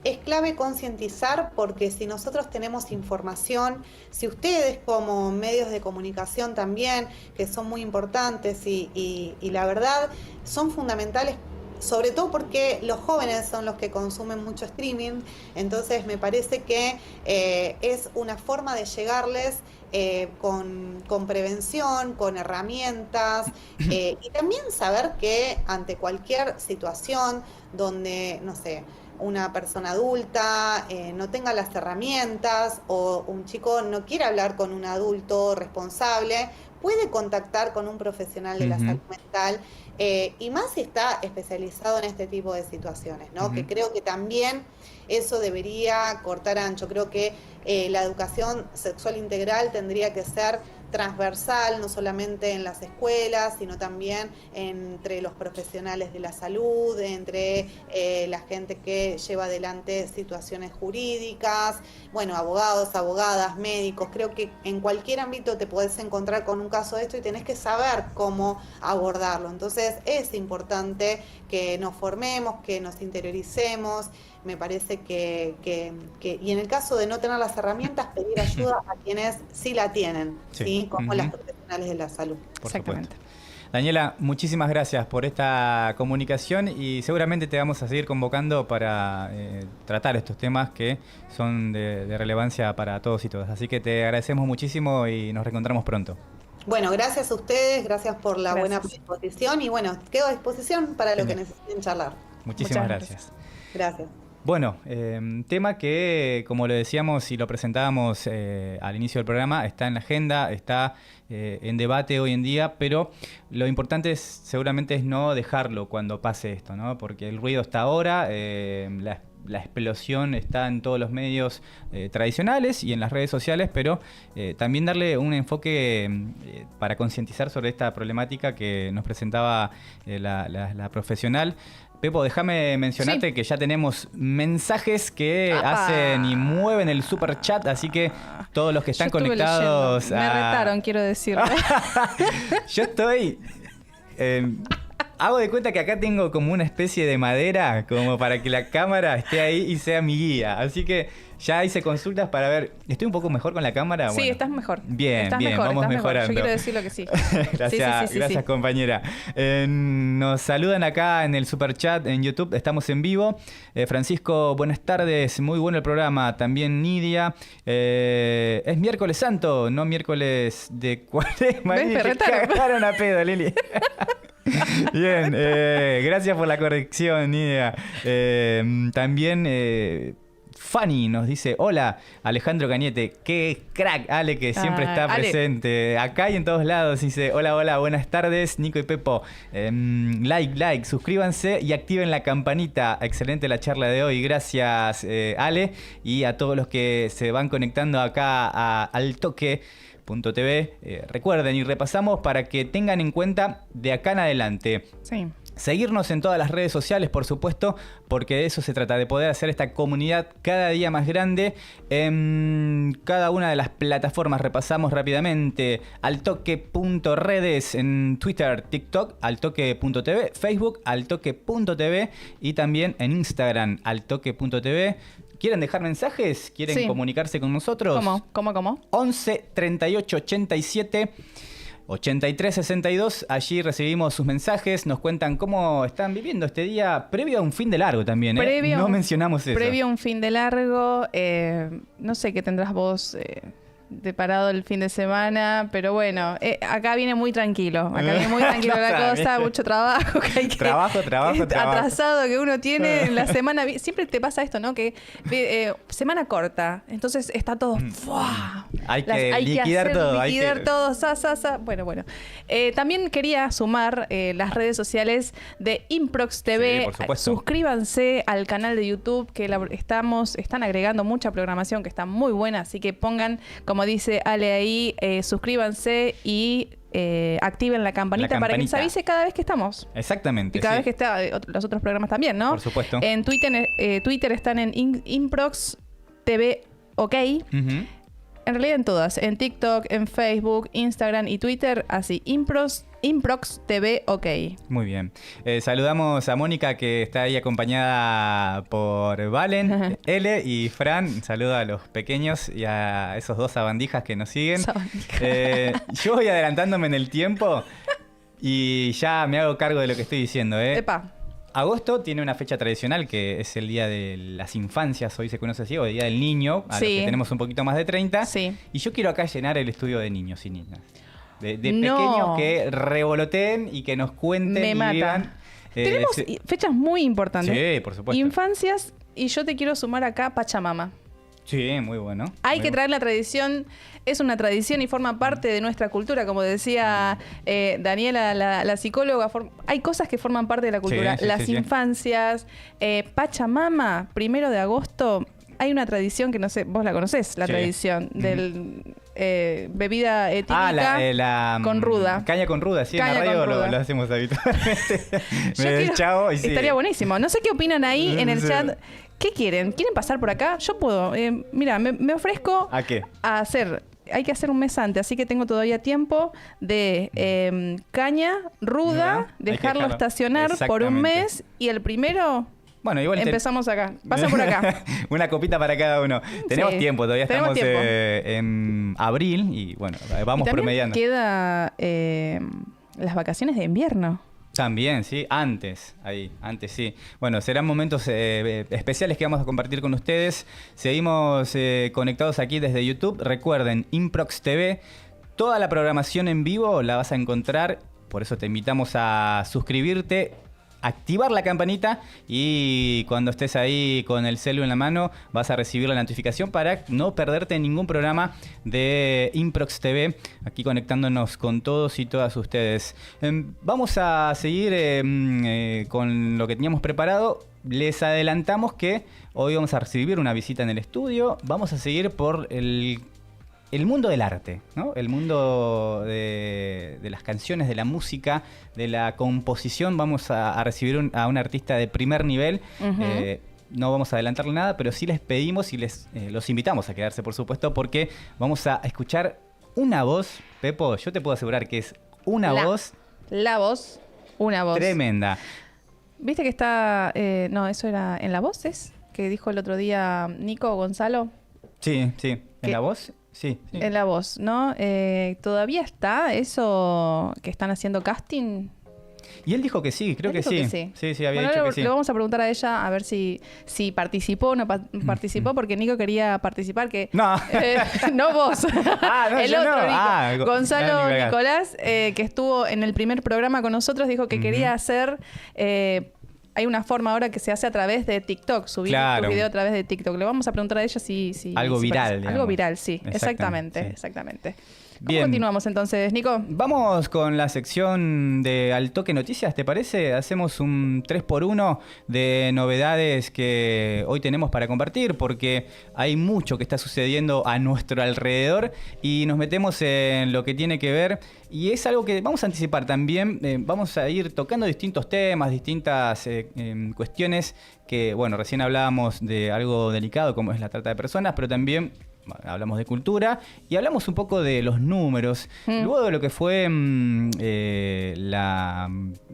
Es clave concientizar porque si nosotros tenemos información, si ustedes como medios de comunicación también, que son muy importantes y la verdad son fundamentales, sobre todo porque los jóvenes son los que consumen mucho streaming, entonces me parece que es una forma de llegarles con prevención, con herramientas y también saber que ante cualquier situación donde, no sé, una persona adulta no tenga las herramientas o un chico no quiera hablar con un adulto responsable, puede contactar con un profesional de la salud mental y más si está especializado en este tipo de situaciones, ¿no? Que creo que también eso debería cortar ancho. Creo que la educación sexual integral tendría que ser transversal, no solamente en las escuelas, sino también entre los profesionales de la salud, entre la gente que lleva adelante situaciones jurídicas, bueno, abogados, abogadas, médicos. Creo que en cualquier ámbito te podés encontrar con un caso de esto y tenés que saber cómo abordarlo. Entonces es importante que nos formemos, que nos interioricemos. Me parece que y en el caso de no tener las herramientas, pedir ayuda a quienes sí la tienen, ¿sí? Como las profesionales de la salud. Por supuesto. Daniela, muchísimas gracias por esta comunicación y seguramente te vamos a seguir convocando para tratar estos temas que son de relevancia para todos y todas. Así que te agradecemos muchísimo y nos reencontramos pronto. Bueno, gracias a ustedes, gracias por la buena predisposición y bueno, quedo a disposición para lo que necesiten charlar. Muchísimas gracias. Gracias. Bueno, tema que, como lo decíamos y lo presentábamos al inicio del programa, está en la agenda, está en debate hoy en día, pero lo importante seguramente es no dejarlo cuando pase esto, ¿no? Porque el ruido está ahora, la explosión está en todos los medios tradicionales y en las redes sociales, pero también darle un enfoque para concientizar sobre esta problemática que nos presentaba la profesional. Pepo, déjame mencionarte que ya tenemos mensajes que hacen y mueven el super chat, así que todos los que están conectados... Me retaron, quiero decirlo. Yo estoy... hago de cuenta que acá tengo como una especie de madera como para que la cámara esté ahí y sea mi guía. Así que ya hice consultas para ver... ¿Estoy un poco mejor con la cámara? Sí, bueno, estás mejor. Bien, vamos mejorando. Yo quiero decirlo que sí. Gracias, compañera. Nos saludan acá en el superchat en YouTube. Estamos en vivo. Francisco, buenas tardes. Muy bueno el programa. También Nidia. Es miércoles santo, no miércoles de cuaresma. ¿Ves? Cagaron a pedo, Lili. Bien, gracias por la corrección, Nidia. También... Fanny nos dice, hola, Alejandro Cañete, qué crack, Ale, que siempre está presente acá y en todos lados. Dice, hola, buenas tardes, Nico y Pepo. Like, suscríbanse y activen la campanita. Excelente la charla de hoy, gracias, Ale, y a todos los que se van conectando acá a altoque.tv. Recuerden y repasamos para que tengan en cuenta de acá en adelante. Sí. Seguirnos en todas las redes sociales, por supuesto, porque de eso se trata, de poder hacer esta comunidad cada día más grande. En cada una de las plataformas repasamos rápidamente: altoque.redes en Twitter, TikTok, altoque.tv, Facebook, altoque.tv y también en Instagram, altoque.tv. ¿Quieren dejar mensajes? ¿Quieren comunicarse con nosotros? ¿Cómo? 11 38 87 8362, allí recibimos sus mensajes, nos cuentan cómo están viviendo este día previo a un fin de largo también, no mencionamos eso. Previo a un fin de largo, no sé qué tendrás vos parado el fin de semana, pero bueno, acá viene muy tranquilo. Acá viene muy tranquilo la cosa, mucho trabajo. Que hay que, trabajo. Atrasado que uno tiene en la semana. Siempre te pasa esto, ¿no? Que semana corta, entonces está todo... Hay que liquidar todo. Liquidar todo, Bueno. También quería sumar las redes sociales de Improx TV. Sí, por supuesto. Suscríbanse al canal de YouTube, que están agregando mucha programación que está muy buena, así que pongan, como dice Ale ahí, suscríbanse y activen la campanita para que les avise cada vez que estamos. Exactamente. Y cada vez que está los otros programas también, ¿no? Por supuesto. En Twitter están en Improx TV OK. En realidad en todas, en TikTok, en Facebook, Instagram y Twitter, así, Improx TV OK. Muy bien. Saludamos a Mónica, que está ahí acompañada por Valen, L y Fran. Saludo a los pequeños y a esos dos sabandijas que nos siguen. Yo voy adelantándome en el tiempo y ya me hago cargo de lo que estoy diciendo. Epa. Agosto tiene una fecha tradicional que es el Día de las Infancias, hoy se conoce así, o el Día del Niño, a los que tenemos un poquito más de 30. Sí. Y yo quiero acá llenar el estudio de niños y niñas. De pequeños que revoloteen y que nos cuenten Me mata. Vivan. Tenemos fechas muy importantes. Sí, por supuesto. Infancias, y yo te quiero sumar acá Pachamama. Sí, muy bueno. Hay que traer la tradición, es una tradición y forma parte de nuestra cultura, como decía Daniela, la psicóloga. Hay cosas que forman parte de la cultura. Las infancias, Pachamama, 1 de agosto, hay una tradición que no sé, vos la conocés, la tradición del bebida típica con ruda. Caña con ruda, sí, caña en la radio lo hacemos habitualmente. Estaría buenísimo. No sé qué opinan ahí en el chat. ¿Qué quieren? ¿Quieren pasar por acá? Yo puedo. Mira, me ofrezco ¿a qué? A hacer. Hay que hacer un mes antes, así que tengo todavía tiempo de caña ruda, dejarlo estacionar por un mes y el primero... Bueno, igual empezamos acá. Pasa por acá. Una copita para cada uno. Tenemos tiempo, todavía estamos en abril y bueno, vamos promediando. Queda las vacaciones de invierno. También, sí, antes sí. Bueno, serán momentos especiales que vamos a compartir con ustedes. Seguimos conectados aquí desde YouTube. Recuerden, Improx TV, toda la programación en vivo la vas a encontrar, por eso te invitamos a suscribirte, activar la campanita y cuando estés ahí con el celu en la mano vas a recibir la notificación para no perderte ningún programa de Improx TV, aquí conectándonos con todos y todas ustedes. Vamos a seguir con lo que teníamos preparado. Les adelantamos que hoy vamos a recibir una visita en el estudio. Vamos a seguir por el mundo del arte, ¿no? El mundo de las canciones, de la música, de la composición. Vamos a recibir a un artista de primer nivel. No vamos a adelantarle nada, pero sí les pedimos y los invitamos a quedarse, por supuesto, porque vamos a escuchar una voz, Pepo, yo te puedo asegurar que es una voz tremenda. ¿Viste que está... no, eso era en La Voz, ¿es? Que dijo el otro día Nico Gonzalo. Sí. ¿En La Voz? Sí. En La Voz, ¿no? ¿Todavía está eso que están haciendo casting? Y él dijo que sí, creo que sí. Sí, había dicho que sí. Le vamos a preguntar a ella a ver si participó o no participó, porque Nico quería participar. No. No vos. No, el otro Nico. Gonzalo Nicolás, que estuvo en el primer programa con nosotros, dijo que quería hacer... hay una forma ahora que se hace a través de TikTok, subir tu video a través de TikTok. Le vamos a preguntar a ella si algo viral. Algo viral, sí. Exactamente. ¿Cómo continuamos entonces, Nico? Vamos con la sección de Al Toque Noticias, ¿te parece? Hacemos un 3x1 de novedades que hoy tenemos para compartir, porque hay mucho que está sucediendo a nuestro alrededor y nos metemos en lo que tiene que ver. Y es algo que vamos a anticipar también. Vamos a ir tocando distintos temas, distintas cuestiones que, bueno, recién hablábamos de algo delicado como es la trata de personas, pero también hablamos de cultura y hablamos un poco de los números. Luego de lo que fue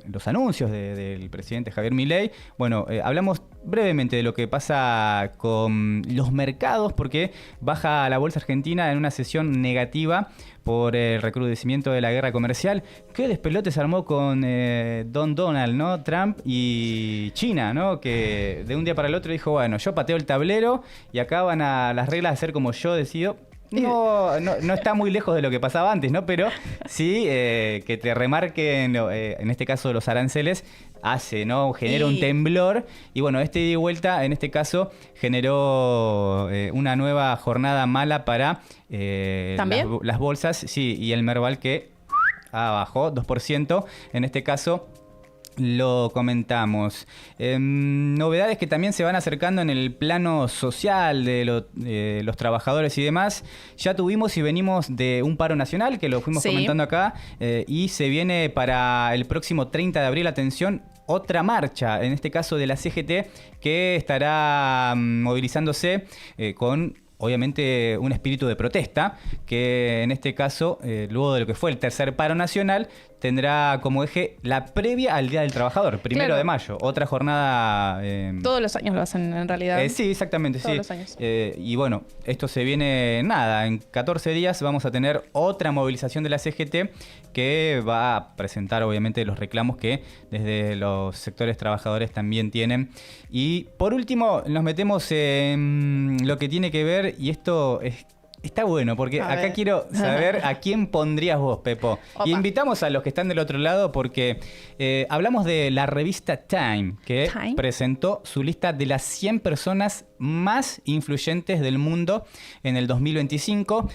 los anuncios del presidente Javier Milei, bueno, hablamos brevemente de lo que pasa con los mercados, porque baja la bolsa argentina en una sesión negativa por el recrudecimiento de la guerra comercial. ¿Qué despelote se armó con Don Donald, ¿no? Trump y China, ¿no? Que de un día para el otro dijo, bueno, yo pateo el tablero y acá van a las reglas de ser como yo decido. no está muy lejos de lo que pasaba antes, ¿no? Pero sí que te remarquen, en este caso los aranceles, hace, ¿no? Genera un temblor. Y bueno, este ida y vuelta, en este caso, generó una nueva jornada mala para las bolsas. Sí, y el Merval que bajó 2%. En este caso lo comentamos. Novedades que también se van acercando en el plano social de los trabajadores y demás. Ya tuvimos y venimos de un paro nacional que lo fuimos comentando acá, y se viene para el próximo 30 de abril, atención, otra marcha, en este caso de la CGT, que estará movilizándose con obviamente un espíritu de protesta, que en este caso, luego de lo que fue el tercer paro nacional, tendrá como eje la previa al Día del Trabajador, 1 de mayo, otra jornada... Todos los años lo hacen en realidad. Sí, exactamente, Todos los años. Y bueno, esto se viene, en 14 días vamos a tener otra movilización de la CGT que va a presentar obviamente los reclamos que desde los sectores trabajadores también tienen. Y por último nos metemos en lo que tiene que ver, y esto está bueno, porque acá quiero saber a quién pondrías vos, Pepo. Opa. Y invitamos a los que están del otro lado porque hablamos de la revista Time, que presentó su lista de las 100 personas más influyentes del mundo en el 2025.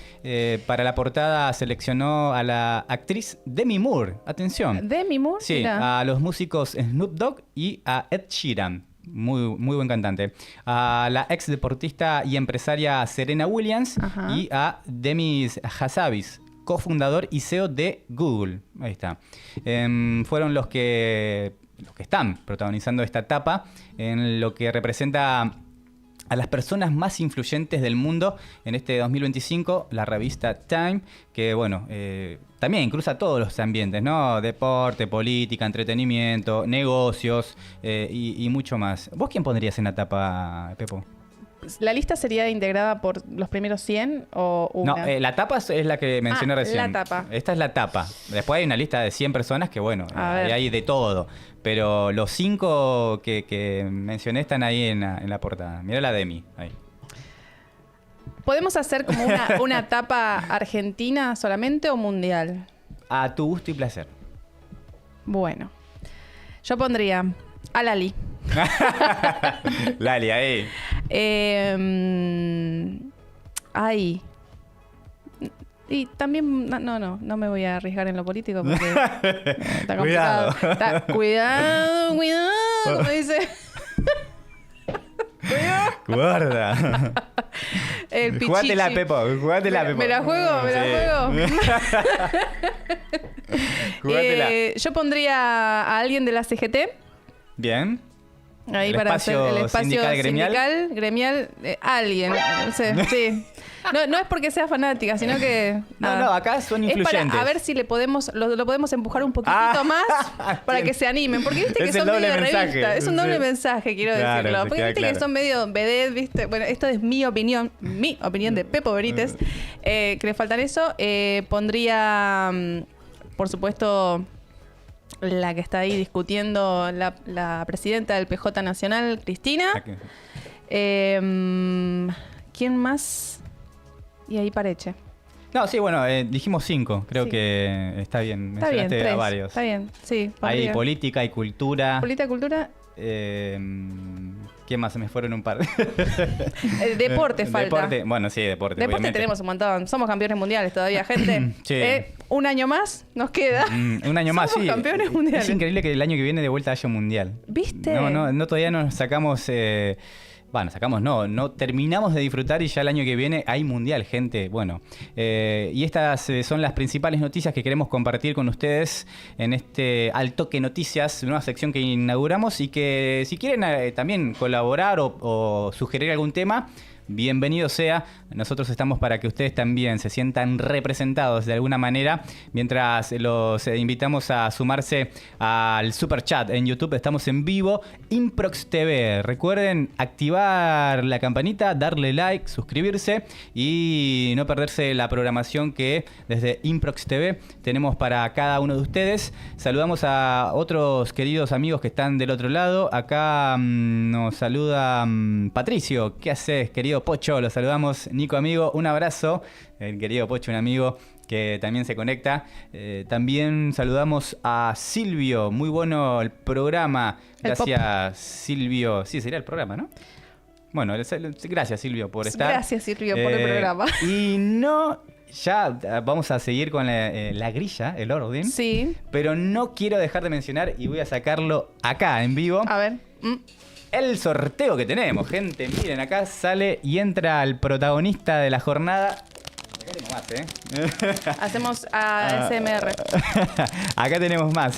Para la portada seleccionó a la actriz Demi Moore. Atención. ¿Demi Moore? Sí, a los músicos Snoop Dogg y a Ed Sheeran. Muy, muy buen cantante. A la ex deportista y empresaria Serena Williams. Ajá. Y a Demis Hassabis, cofundador y CEO de Google. Ahí está. Fueron los que están protagonizando esta etapa en lo que representa a las personas más influyentes del mundo en este 2025, la revista Time, que bueno, también cruza todos los ambientes, ¿no? Deporte, política, entretenimiento, negocios y mucho más. ¿Vos quién pondrías en la tapa, Pepo? ¿La lista sería integrada por los primeros 100 o una? No, la tapa es la que mencioné recién. La tapa. Esta es la tapa. Después hay una lista de 100 personas que, bueno, hay de todo. Pero los 5 que mencioné están ahí en la portada. Mirá la Demi, ahí. ¿Podemos hacer como una tapa argentina solamente o mundial? A tu gusto y placer. Bueno, yo pondría a Lali. Lali, ahí. Ahí. Y también, no me voy a arriesgar en lo político porque está complicado. Cuidado, como dice. Guarda. Jugátela, Pepo, jugátela, Pepo. Me la juego. Jugátela. Yo pondría a alguien de la CGT. Bien. Ahí para hacer el espacio gremial, alguien. No sé, sí. No es porque sea fanática, sino que... No, acá son influyentes. Es para a ver si lo podemos empujar un poquitito más para que se animen. Porque viste que son medio de revista. Es un doble mensaje, quiero decirlo. Porque viste que son medio vedette, viste. Bueno, esto es mi opinión de Pepo Benítez. Que le faltan eso. Pondría, por supuesto... la que está ahí discutiendo la presidenta del PJ Nacional, Cristina. ¿Quién más? Y ahí Pareche. No, sí, bueno, dijimos 5. Creo que está bien. Mencionaste 3, a varios. Está bien, sí. Hay política, hay cultura. Política, cultura. ¿Quién más? Se me fueron un par. Deporte falta. Bueno, sí, deporte. Deporte obviamente. tenemos un montón. Somos campeones mundiales todavía, gente. Sí. Un año más nos queda. Un año más, Somos campeones mundiales. Es increíble que el año que viene de vuelta haya un mundial. ¿Viste? No, todavía no nos sacamos... no terminamos de disfrutar y ya el año que viene hay mundial, gente. Bueno, y estas son las principales noticias que queremos compartir con ustedes en este Al Toque Noticias, nueva sección que inauguramos y que si quieren también colaborar o sugerir algún tema, bienvenido sea. Nosotros estamos para que ustedes también se sientan representados de alguna manera, mientras los invitamos a sumarse al Super Chat en YouTube. Estamos en vivo, Improx TV. Recuerden activar la campanita, darle like, suscribirse y no perderse la programación que desde Improx TV tenemos para cada uno de ustedes. Saludamos a otros queridos amigos que están del otro lado. Acá nos saluda Patricio. ¿Qué haces, querido querido Pocho, lo saludamos. Nico, amigo, un abrazo. El querido Pocho, un amigo que también se conecta. También saludamos a Silvio, muy bueno el programa. Gracias, Silvio. Sí, sería el programa, ¿no? Bueno, gracias, Silvio, por estar. Gracias, Silvio, por el programa. Y no, ya vamos a seguir con la grilla, el orden. Sí. Pero no quiero dejar de mencionar, y voy a sacarlo acá en vivo. A ver. El sorteo que tenemos, gente. Miren, acá sale y entra el protagonista de la jornada. Acá tenemos más, Hacemos ASMR. Acá tenemos más,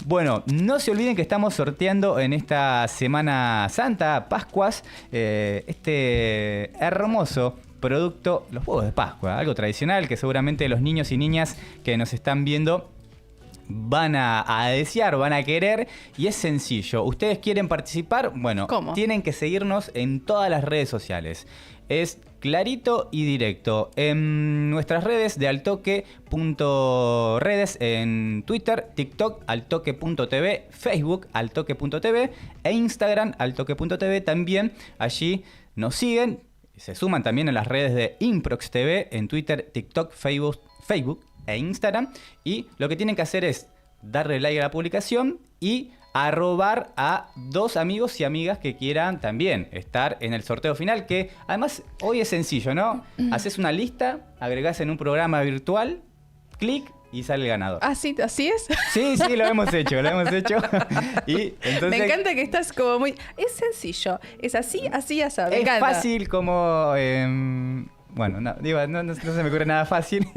Bueno, no se olviden que estamos sorteando en esta Semana Santa, Pascuas, este hermoso producto, los huevos de Pascua, algo tradicional que seguramente los niños y niñas que nos están viendo van a desear, van a querer, y es sencillo. ¿Ustedes quieren participar? Bueno, ¿cómo? Tienen que seguirnos en todas las redes sociales. Es clarito y directo. En nuestras redes de altoque.redes, en Twitter, TikTok, altoque.tv, Facebook, altoque.tv e Instagram, altoque.tv. También allí nos siguen. Se suman también a las redes de Improx TV en Twitter, TikTok, Facebook e Instagram. Y lo que tienen que hacer es darle like a la publicación y arrobar a 2 amigos y amigas que quieran también estar en el sorteo final, que además hoy es sencillo, ¿no? Haces una lista, agregás en un programa virtual, clic y sale el ganador. ¿Así es? Sí, lo hemos hecho. Y entonces, me encanta que estás como muy... Es sencillo, es así, ya sabes. Es fácil como... bueno, no se me ocurre nada fácil,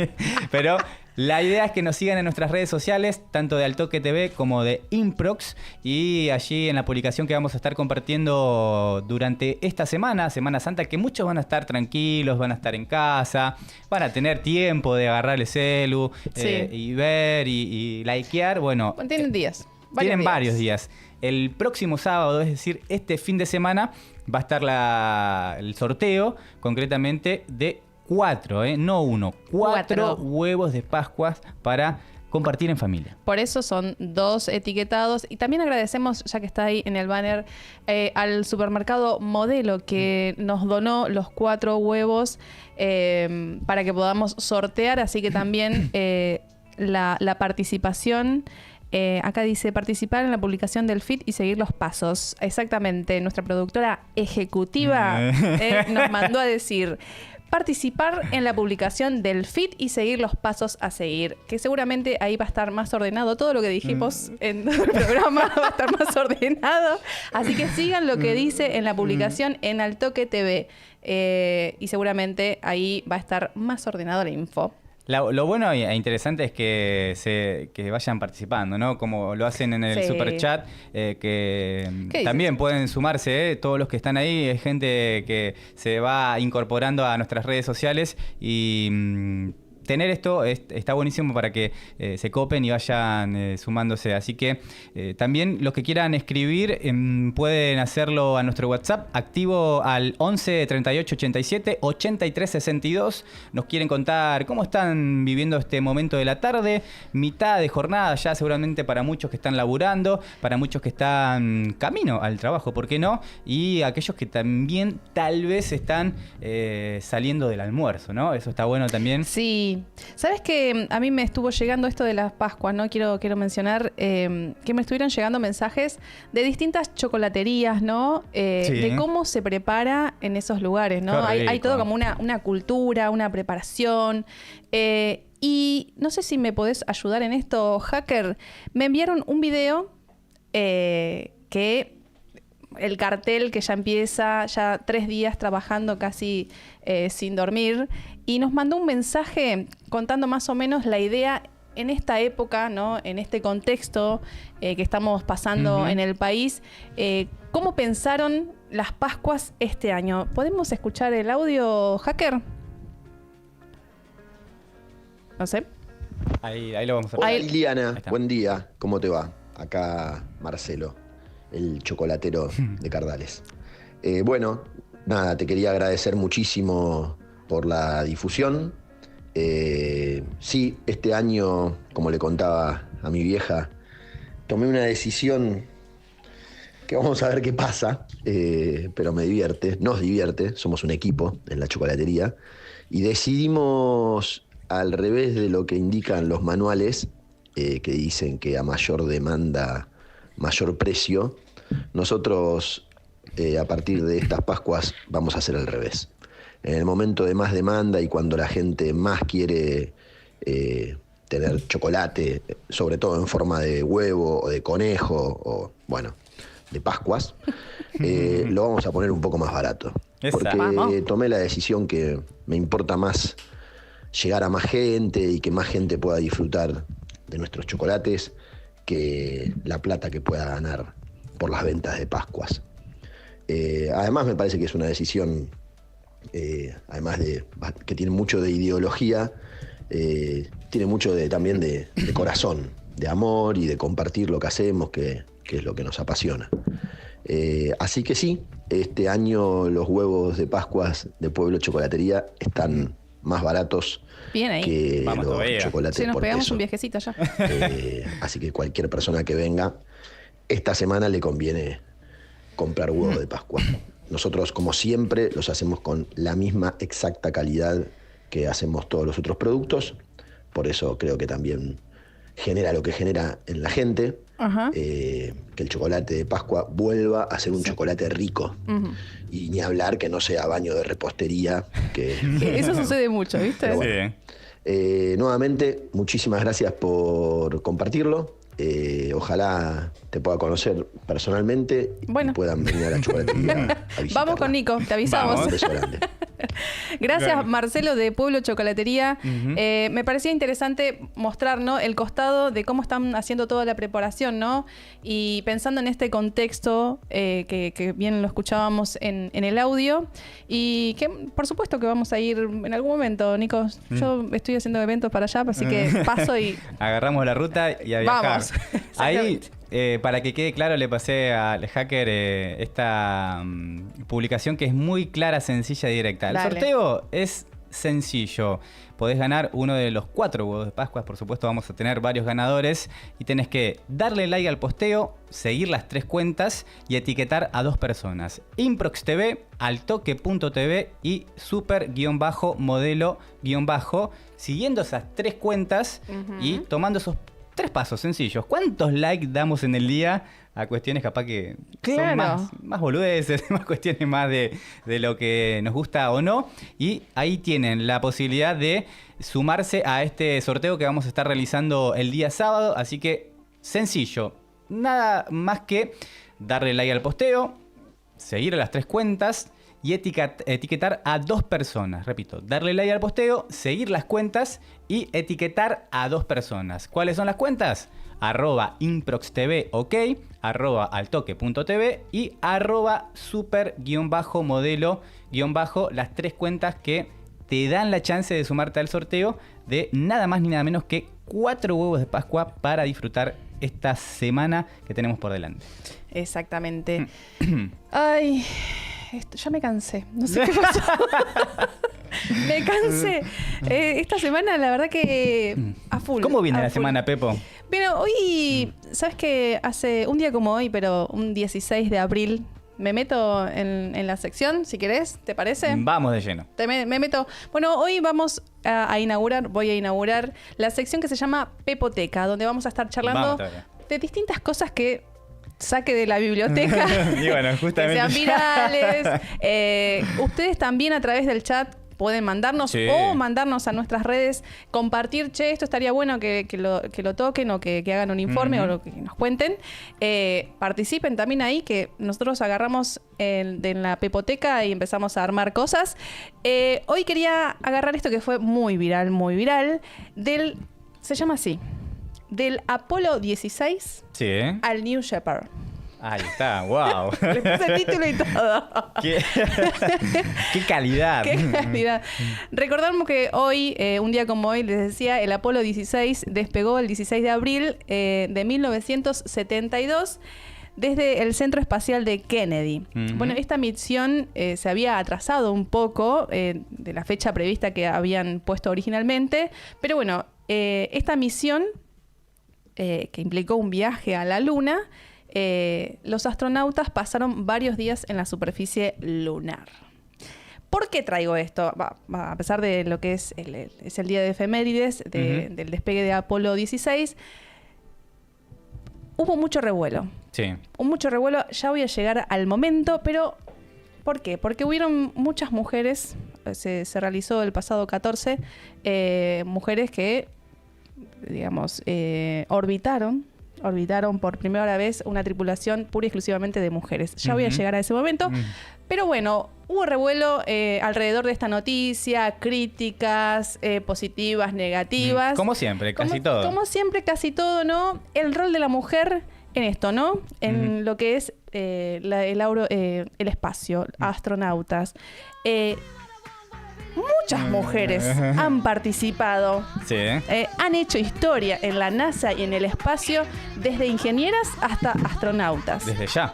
pero la idea es que nos sigan en nuestras redes sociales, tanto de Altoque TV como de Improx, y allí en la publicación que vamos a estar compartiendo durante esta Semana Santa, que muchos van a estar tranquilos, van a estar en casa, van a tener tiempo de agarrar el celu, y ver y likear. Bueno, tienen días. Tienen varios días. El próximo sábado, es decir, este fin de semana, va a estar el sorteo, concretamente de 4, no 1, 4 huevos de Pascuas para compartir en familia. Por eso son 2 etiquetados. Y también agradecemos, ya que está ahí en el banner, al supermercado Modelo, que nos donó los 4 huevos para que podamos sortear. Así que también la participación... acá dice participar en la publicación del feed y seguir los pasos. Exactamente, nuestra productora ejecutiva nos mandó a decir participar en la publicación del feed y seguir los pasos a seguir, que seguramente ahí va a estar más ordenado. Todo lo que dijimos en el programa va a estar más ordenado, así que sigan lo que dice en la publicación en Altoque TV, y seguramente ahí va a estar más ordenado la info. Lo bueno e interesante es que vayan participando, ¿no? Como lo hacen en el super chat, que también pueden sumarse, todos los que están ahí, es gente que se va incorporando a nuestras redes sociales y tener esto está buenísimo para que se copen y vayan sumándose. Así que también los que quieran escribir pueden hacerlo a nuestro WhatsApp, activo al 11 38 87 83 62. Nos quieren contar cómo están viviendo este momento de la tarde, mitad de jornada ya seguramente para muchos que están laburando, para muchos que están camino al trabajo, ¿por qué no? Y aquellos que también tal vez están saliendo del almuerzo, ¿no? Eso está bueno también. Sí. ¿Sabes que a mí me estuvo llegando esto de las Pascuas, ¿no? Quiero mencionar que me estuvieron llegando mensajes de distintas chocolaterías, ¿no? De cómo se prepara en esos lugares, ¿no? Hay todo como una cultura, una preparación. Y no sé si me podés ayudar en esto, Hacker. Me enviaron un video que... el cartel que ya empieza, ya 3 días trabajando casi sin dormir, y nos mandó un mensaje contando más o menos la idea en esta época, ¿no? En este contexto que estamos pasando en el país, cómo pensaron las Pascuas este año. ¿Podemos escuchar el audio, Hacker? No sé. Ahí lo vamos a ver. Hola Liliana, buen día, ¿cómo te va? Acá Marcelo, el chocolatero de Cardales. Bueno, nada, te quería agradecer muchísimo por la difusión. Sí, este año, como le contaba a mi vieja, tomé una decisión que vamos a ver qué pasa, pero me divierte, nos divierte, somos un equipo en la chocolatería y decidimos, al revés de lo que indican los manuales, que dicen que a mayor demanda, mayor precio, nosotros a partir de estas Pascuas vamos a hacer al revés. En el momento de más demanda y cuando la gente más quiere tener chocolate, sobre todo en forma de huevo o de conejo o, bueno, de Pascuas, lo vamos a poner un poco más barato. Porque tomé la decisión que me importa más llegar a más gente y que más gente pueda disfrutar de nuestros chocolates que la plata que pueda ganar por las ventas de Pascuas. Además me parece que es una decisión, además de que tiene mucho de ideología, tiene mucho también de corazón, de amor y de compartir lo que hacemos, que es lo que nos apasiona. Así que sí, este año los huevos de Pascuas de Pueblo Chocolatería están más baratos que los chocolates nos por pegamos peso. Un viajecito ya. Así que cualquier persona que venga, esta semana le conviene comprar huevos de Pascua. Nosotros, como siempre, los hacemos con la misma exacta calidad que hacemos todos los otros productos. Por eso creo que también genera lo que genera en la gente. Que el chocolate de Pascua vuelva a ser un chocolate rico. Y ni hablar que no sea baño de repostería. Eso sucede mucho, ¿viste? Bueno, nuevamente, muchísimas gracias por compartirlo. Ojalá te pueda conocer personalmente y puedan venir a la chocolatería a visitarla. Vamos con Nico, te avisamos. Un beso grande. Gracias, Marcelo, de Pueblo Chocolatería. Me parecía interesante mostrar, ¿no?, el costado de cómo están haciendo toda la preparación, ¿no? Y pensando en este contexto que bien lo escuchábamos en el audio. Y que, por supuesto, que vamos a ir en algún momento, Nico. Yo estoy haciendo eventos para allá, así que paso y... Agarramos la ruta y a viajar. Vamos. Ahí, para que quede claro, le pasé al hacker esta publicación que es muy clara, sencilla y directa. El sorteo es sencillo. Podés ganar uno de los 4 huevos de Pascua. Por supuesto, vamos a tener varios ganadores. Y tenés que darle like al posteo, seguir las 3 cuentas y etiquetar a 2 personas. ImproxTV, altoque.tv y super-modelo-. Siguiendo esas 3 cuentas y tomando esos 3 pasos sencillos. ¿Cuántos likes damos en el día a cuestiones capaz que son más boludeces, más cuestiones más de lo que nos gusta o no? Y ahí tienen la posibilidad de sumarse a este sorteo que vamos a estar realizando el día sábado. Así que sencillo, nada más que darle like al posteo, seguir a las 3 cuentas y etiquetar a 2 personas. Repito, darle like al posteo, seguir las cuentas y etiquetar a 2 personas. ¿Cuáles son las cuentas? @improxtv, ok, @altoque.tv y @super-modelo-. Las 3 cuentas que te dan la chance de sumarte al sorteo de nada más ni nada menos que 4 huevos de Pascua para disfrutar esta semana que tenemos por delante. Exactamente. Ay... ya me cansé, no sé qué pasó. Me cansé. Esta semana, la verdad que a full. ¿Cómo viene la semana, Pepo? Bueno, hoy, ¿sabes qué? Hace un día como hoy, pero un 16 de abril, me meto en la sección, si querés, ¿te parece? Vamos de lleno. Me meto. Bueno, hoy voy a inaugurar la sección que se llama Pepoteca, donde vamos a estar charlando de distintas cosas que saque de la biblioteca. Y bueno, justamente. Que sean virales. Ustedes también a través del chat pueden mandarnos o mandarnos a nuestras redes, compartir, esto estaría bueno que lo toquen o que hagan un informe o lo que nos cuenten. Participen también ahí, que nosotros agarramos en la Pepoteca y empezamos a armar cosas. Hoy quería agarrar esto que fue muy viral, se llama así, del Apolo 16 al New Shepard. Ahí está, wow. Le puse el título y todo. Qué calidad. Qué calidad. Recordamos que hoy, un día como hoy, les decía, el Apolo 16 despegó el 16 de abril de 1972 desde el Centro Espacial de Kennedy. Bueno, esta misión se había atrasado un poco de la fecha prevista que habían puesto originalmente, pero bueno, esta misión que implicó un viaje a la Luna los astronautas pasaron varios días en la superficie lunar. ¿Por qué traigo esto? A pesar de lo que es el día de efemérides del despegue de Apolo 16, hubo mucho revuelo. Sí. Hubo mucho revuelo, ya voy a llegar al momento, pero ¿por qué? Porque hubieron muchas mujeres, se realizó el pasado 14, mujeres que, digamos, orbitaron por primera vez una tripulación pura y exclusivamente de mujeres. Ya voy a llegar a ese momento. Pero bueno, hubo revuelo alrededor de esta noticia, críticas positivas, negativas. Como siempre, casi todo. Como siempre, casi todo, ¿no? El rol de la mujer en esto, ¿no? En lo que es el espacio, astronautas. Muchas mujeres han participado, Sí. Han hecho historia en la NASA y en el espacio, desde ingenieras hasta astronautas. Desde ya.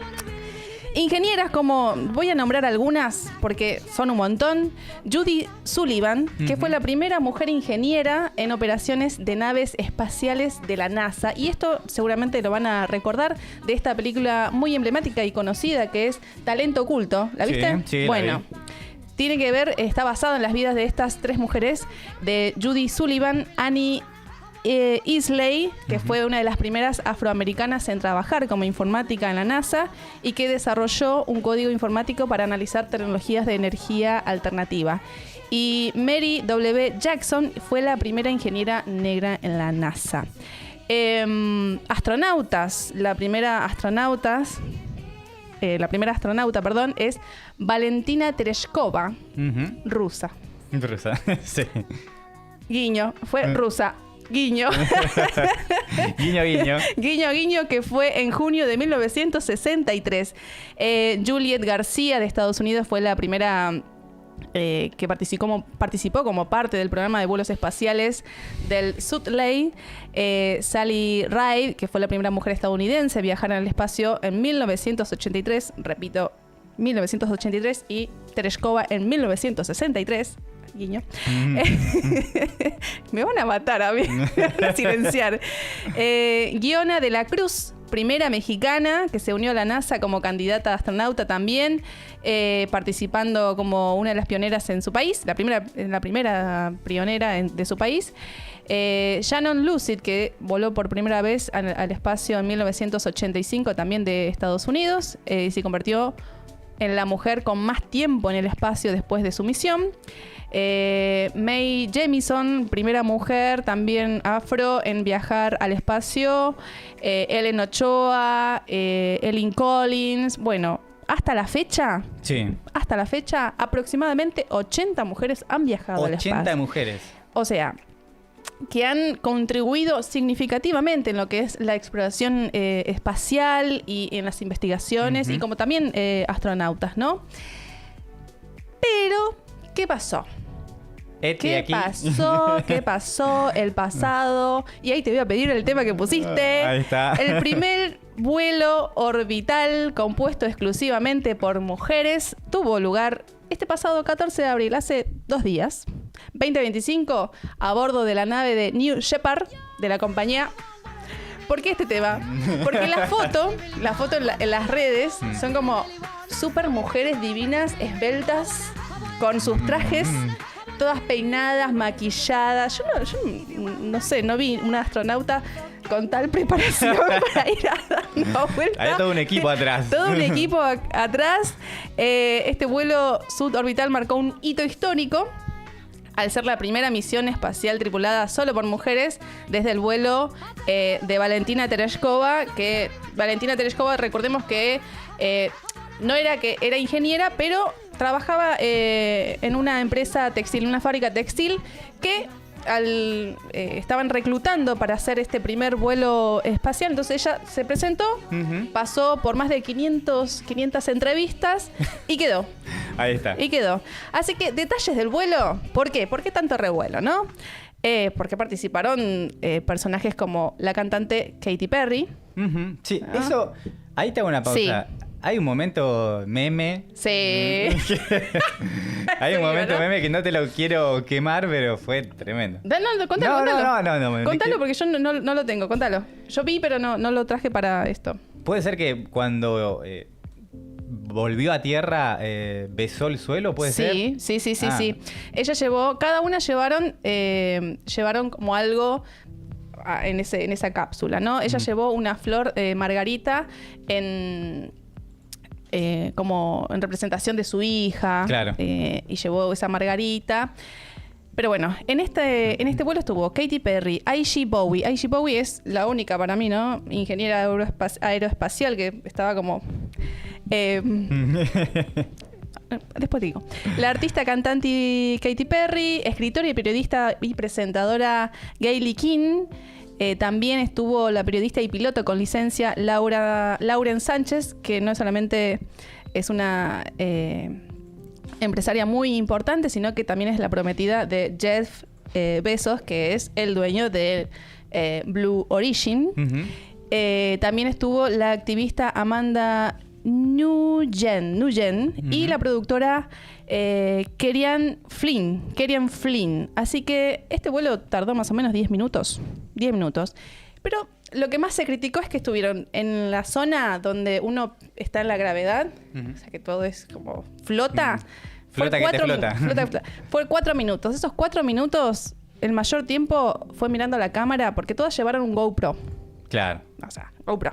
Ingenieras como, voy a nombrar algunas porque son un montón. Judy Sullivan, que fue la primera mujer ingeniera en operaciones de naves espaciales de la NASA. Y esto seguramente lo van a recordar de esta película muy emblemática y conocida que es Talento Oculto. ¿La viste? Sí, bueno. la vi. Tiene que ver, está basado en las vidas de estas tres mujeres, de Judy Sullivan, Annie Isley, que fue una de las primeras afroamericanas en trabajar como informática en la NASA y que desarrolló un código informático para analizar tecnologías de energía alternativa. Y Mary W. Jackson fue la primera ingeniera negra en la NASA. Astronautas, la primera astronauta, es Valentina Tereshkova, rusa. Rusa, sí. Guiño, fue rusa. Guiño. Guiño, guiño. Guiño, guiño, que fue en junio de 1963. Juliet García de Estados Unidos fue la primera que participó como parte del programa de vuelos espaciales del Sutley. Sally Ride, que fue la primera mujer estadounidense a viajar al espacio en 1983. Repito, 1983. Y Tereshkova en 1963. Guiño. Me van a matar a mí. A silenciar. Guiona de la Cruz, primera mexicana que se unió a la NASA como candidata a astronauta también, participando como una de las pioneras en su país, la primera pionera de su país. Shannon Lucid, que voló por primera vez al espacio en 1985, también de Estados Unidos, y se convirtió en la mujer con más tiempo en el espacio después de su misión. Mae Jemison, primera mujer también afro en viajar al espacio. Ellen Ochoa, Ellen Collins. Bueno, hasta la fecha, aproximadamente 80 mujeres han viajado al espacio. 80 mujeres. O sea, que han contribuido significativamente en lo que es la exploración espacial y en las investigaciones, y como también astronautas, ¿no? Pero, ¿qué pasó? ¿Qué pasó el pasado? Y ahí te voy a pedir el tema que pusiste. Ahí está. El primer vuelo orbital compuesto exclusivamente por mujeres tuvo lugar este pasado 14 de abril, hace 2 días, 2025, a bordo de la nave de New Shepard, de la compañía. ¿Por qué este tema? Porque la foto en las redes son como súper mujeres divinas, esbeltas, con sus trajes, todas peinadas, maquilladas. Yo no sé, no vi una astronauta con tal preparación para ir a dar una vuelta. Hay todo un equipo atrás. Todo un equipo atrás. Este vuelo suborbital marcó un hito histórico al ser la primera misión espacial tripulada solo por mujeres desde el vuelo de Valentina Tereshkova, que Valentina Tereshkova, recordemos que era ingeniera, pero trabajaba en una empresa textil, una fábrica textil, que estaban reclutando para hacer este primer vuelo espacial. Entonces ella se presentó, pasó por más de 500 entrevistas y quedó. Ahí está. Y quedó. Así que detalles del vuelo. ¿Por qué? ¿Por qué tanto revuelo, no? Porque participaron personajes como la cantante Katy Perry. Sí, eso... Ahí te hago una pausa. Sí. Hay un momento meme. Sí. Hay un momento meme que no te lo quiero quemar, pero fue tremendo. Contalo. No. Contalo porque yo no lo tengo. Contalo. Yo vi, pero no lo traje para esto. Puede ser que cuando volvió a tierra besó el suelo, ¿puede ser? Sí. Ella llevó, cada una llevaron como algo en esa cápsula, ¿no? Ella llevó una flor margarita como en representación de su hija. Claro. Y llevó esa margarita. Pero bueno, en este vuelo estuvo Katy Perry, Aishi Bowie. Aishi Bowie es la única para mí, ¿no? Ingeniera aeroespacial que estaba como... después digo. La artista cantante Katy Perry, escritora y periodista y presentadora Gayle King. También estuvo la periodista y piloto con licencia Lauren Sánchez, que no solamente es una empresaria muy importante, sino que también es la prometida de Jeff Bezos, que es el dueño de Blue Origin. Uh-huh. También estuvo la activista Amanda Nguyen uh-huh. y la productora Kerian Flynn. Así que este vuelo tardó más o menos 10 minutos. Pero lo que más se criticó es que estuvieron en la zona donde uno está en la gravedad, uh-huh. O sea que todo es como flota. Flota que te flota. Fue 4 minutos. Esos 4 minutos, el mayor tiempo fue mirando a la cámara porque todas llevaron un GoPro. Claro. O sea, GoPro.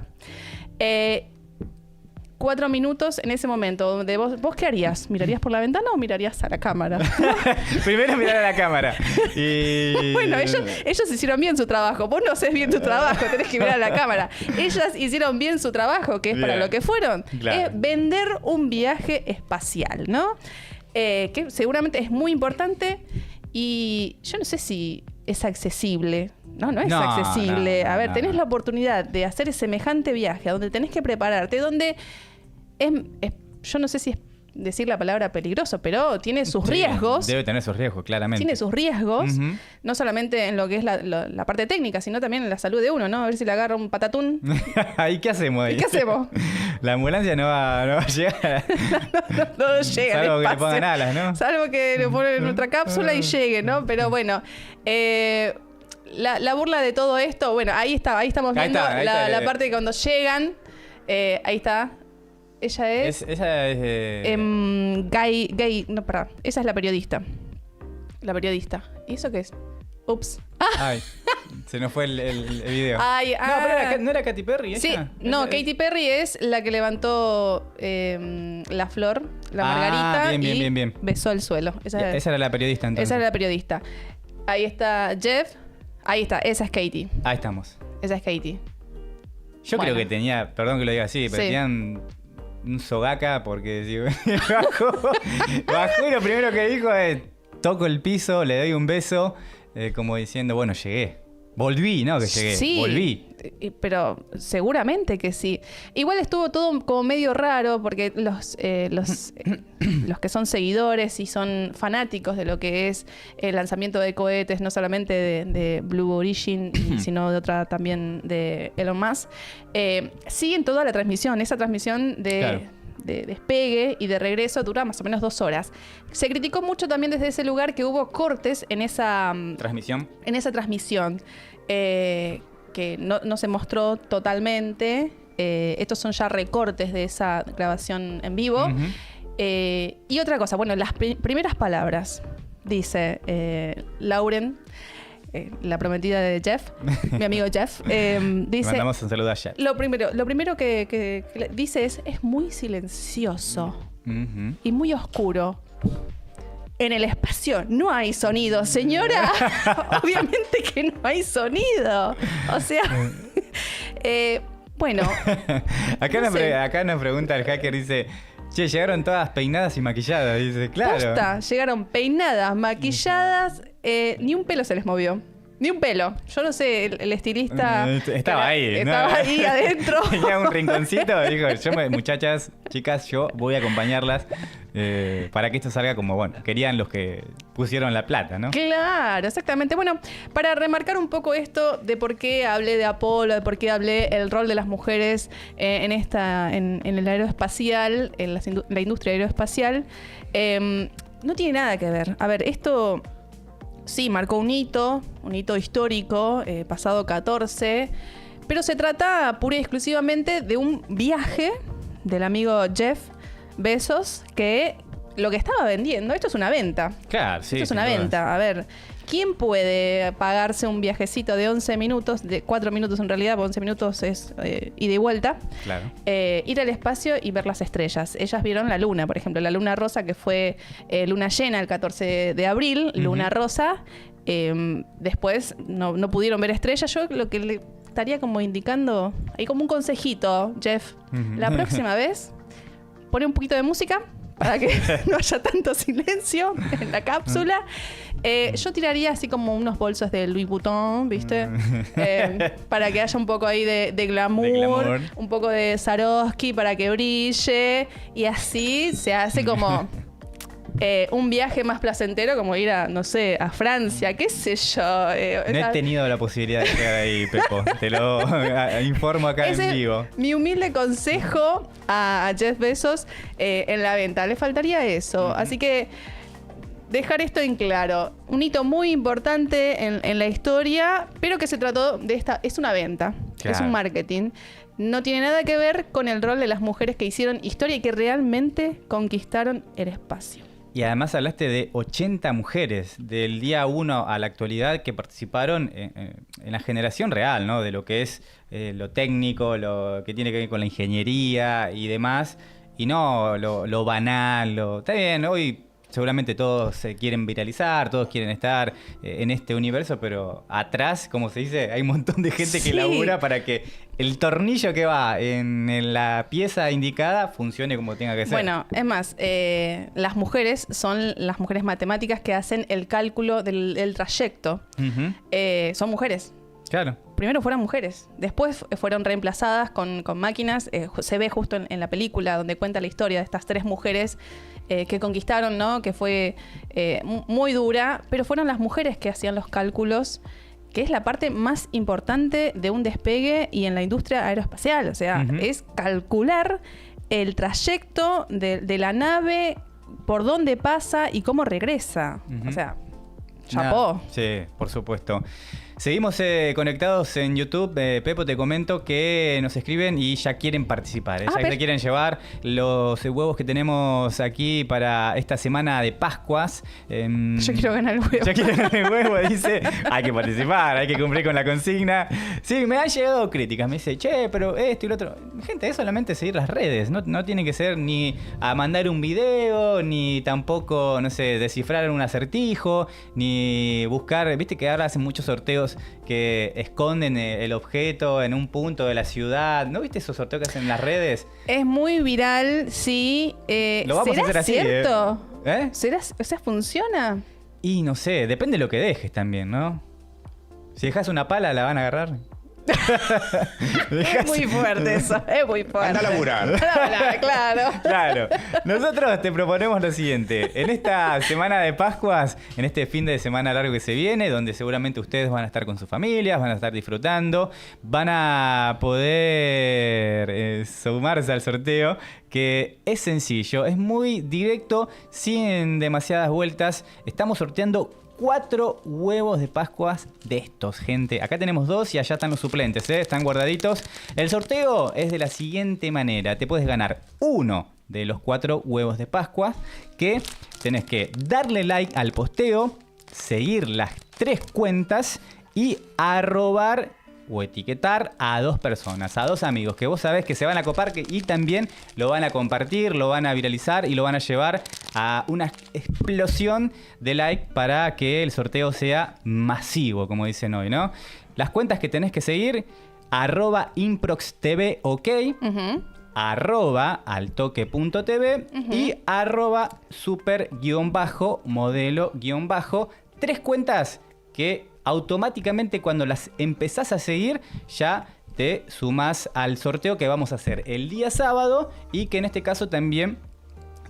4 minutos en ese momento, donde vos ¿qué harías? ¿Mirarías por la ventana o mirarías a la cámara? Primero mirar a la cámara. Y... Bueno, ellos hicieron bien su trabajo. Vos no haces bien tu trabajo, tenés que mirar a la cámara. Ellas hicieron bien su trabajo, que es para lo que fueron. Claro. Es vender un viaje espacial, ¿no? Que seguramente es muy importante y yo no sé si es accesible. No es accesible. A ver, tenés la oportunidad de hacer semejante viaje, a donde tenés que prepararte, donde yo no sé si es decir la palabra peligroso, pero tiene sus riesgos. Debe tener sus riesgos, claramente. Tiene sus riesgos, uh-huh. No solamente en lo que es la parte técnica, sino también en la salud de uno, ¿no? A ver si le agarra un patatún. ¿Y qué hacemos ahí? ¿Y qué hacemos? La ambulancia no va a llegar. no llega. Salvo que le pongan alas, ¿no? Salvo que le ponen en otra cápsula y llegue, ¿no? Pero bueno, la burla de todo esto, bueno, ahí estamos viendo la parte de cuando llegan. Ahí está. Ella es... Ella es... no, perdón. Esa es la periodista. La periodista. ¿Y eso qué es? Ups. Ay, se nos fue el video. Ay, ¿No era Katy Perry esa? Sí, no, Katy Perry es la que levantó la flor, la margarita, bien. Besó el suelo. Esa era la periodista entonces. Esa era la periodista. Ahí está Jeff. Ahí está, esa es Katy. Ahí estamos. Esa es Katy. Yo creo que tenía, perdón que lo diga así, pero tenían un sogaca porque si bajó y lo primero que dijo es toco el piso, le doy un beso, como diciendo, bueno, llegué. Volví, ¿no? Que llegué. Sí, volví. Pero seguramente que sí. Igual estuvo todo como medio raro porque los que son seguidores y son fanáticos de lo que es el lanzamiento de cohetes, no solamente de Blue Origin, sino de otra también de Elon Musk, siguen toda la transmisión. Esa transmisión de despegue y de regreso dura más o menos 2 horas. Se criticó mucho también desde ese lugar que hubo cortes en esa transmisión. En esa transmisión. Que no se mostró totalmente. Estos son ya recortes de esa grabación en vivo. Uh-huh. Y otra cosa, bueno, las primeras palabras, dice Lauren, la prometida de Jeff, mi amigo Jeff, dice... Mandamos un saludo a Jeff. Lo primero que dice es muy silencioso uh-huh. y muy oscuro. En el espacio no hay sonido, señora. Obviamente que no hay sonido. O sea, bueno. Acá nos pregunta el hacker, dice, che, llegaron todas peinadas y maquilladas. Dice, claro. Posta, llegaron peinadas, maquilladas, ni un pelo se les movió. Ni un pelo. Yo no sé, el estilista... Estaba ahí. Estaba ahí adentro. Tenía un rinconcito. Dijo, muchachas, chicas, yo voy a acompañarlas para que esto salga como, bueno, querían los que pusieron la plata, ¿no? Claro, exactamente. Bueno, para remarcar un poco esto de por qué hablé de Apolo, de por qué hablé el rol de las mujeres en el aeroespacial, en la industria aeroespacial, no tiene nada que ver. A ver, esto... Sí, marcó un hito histórico, pasado 14, Pero se trata pura y exclusivamente de un viaje del amigo Jeff Bezos, que lo que estaba vendiendo, esto es una venta. Claro, sí. Esto es una venta. A ver, ¿quién puede pagarse un viajecito de 11 minutos, de 4 minutos en realidad, 11 minutos es ida y vuelta? Claro. Ir al espacio y ver las estrellas. Ellas vieron la luna, por ejemplo, la luna rosa, que fue luna llena el 14 de abril, luna rosa. Después no pudieron ver estrellas. Yo lo que le estaría como indicando, hay como un consejito, Jeff. La próxima vez, pone un poquito de música para que no haya tanto silencio en la cápsula. Yo tiraría así como unos bolsos de Louis Vuitton, ¿viste? Para que haya un poco ahí de glamour, un poco de Swarovski para que brille. Y así se hace como un viaje más placentero, como ir a, no sé, a Francia, qué sé yo. No he tenido la posibilidad de llegar ahí, Pepo. Te lo informo acá en vivo. Mi humilde consejo a Jeff Bezos en la venta. Le faltaría eso. Así que dejar esto en claro. Un hito muy importante en la historia, pero que se trató de esta... Es una venta, claro. Es un marketing. No tiene nada que ver con el rol de las mujeres que hicieron historia y que realmente conquistaron el espacio. Y además hablaste de 80 mujeres del día 1 a la actualidad que participaron en la generación real, ¿no? De lo que es lo técnico, lo que tiene que ver con la ingeniería y demás. Y no lo banal. Está bien, hoy seguramente todos se quieren viralizar, todos quieren estar en este universo, pero atrás, como se dice, hay un montón de gente que labura para que el tornillo que va en la pieza indicada funcione como tenga que ser. Bueno, es más, las mujeres son las mujeres matemáticas que hacen el cálculo del trayecto. Son mujeres. Claro. Primero fueron mujeres, después fueron reemplazadas con máquinas. Se ve justo en la película donde cuenta la historia de estas 3 mujeres que conquistaron, ¿no? Que fue muy dura, pero fueron las mujeres que hacían los cálculos, que es la parte más importante de un despegue y en la industria aeroespacial. O sea, es calcular el trayecto de la nave, por dónde pasa y cómo regresa. O sea, chapó. Sí, por supuesto. Seguimos conectados en YouTube. Pepo, te comento que nos escriben y ya quieren participar. Ya te quieren llevar los huevos que tenemos aquí para esta semana de Pascuas. Yo quiero ganar el huevo. Ya quiero ganar el huevo, dice. Hay que participar, hay que cumplir con la consigna. Sí, me han llegado críticas. Me dice, che, pero esto y lo otro. Gente, es solamente seguir las redes. No tiene que ser ni a mandar un video, ni tampoco, no sé, descifrar un acertijo, ni buscar. Viste que ahora hacen muchos sorteos que esconden el objeto en un punto de la ciudad. ¿No viste esos sorteos que hacen en las redes? Es muy viral, sí. Lo vamos a hacer así. ¿Cierto? ¿Será, o sea, funciona? Y no sé, depende de lo que dejes también, ¿no? Si dejas una pala, ¿la van a agarrar? Es muy fuerte eso, es muy fuerte. Anda a laburar. Claro. Nosotros te proponemos lo siguiente. En esta semana de Pascuas, en este fin de semana largo que se viene, donde seguramente ustedes van a estar con sus familias, van a estar disfrutando, van a poder sumarse al sorteo, que es sencillo, es muy directo, sin demasiadas vueltas. Estamos sorteando 4 huevos de Pascuas de estos, gente. Acá tenemos 2 y allá están los suplentes, están guardaditos. El sorteo es de la siguiente manera. Te puedes ganar uno de los 4 huevos de Pascua, que tenés que darle like al posteo, seguir las 3 cuentas y arrobar o etiquetar a 2 personas, a 2 amigos que vos sabés que se van a copar y también lo van a compartir, lo van a viralizar y lo van a llevar a una explosión de like para que el sorteo sea masivo, como dicen hoy, ¿no? Las cuentas que tenés que seguir, @improxtv, ok, @altoque.tv y @super_modelo_. 3 cuentas que automáticamente cuando las empezás a seguir ya te sumás al sorteo que vamos a hacer el día sábado y que en este caso también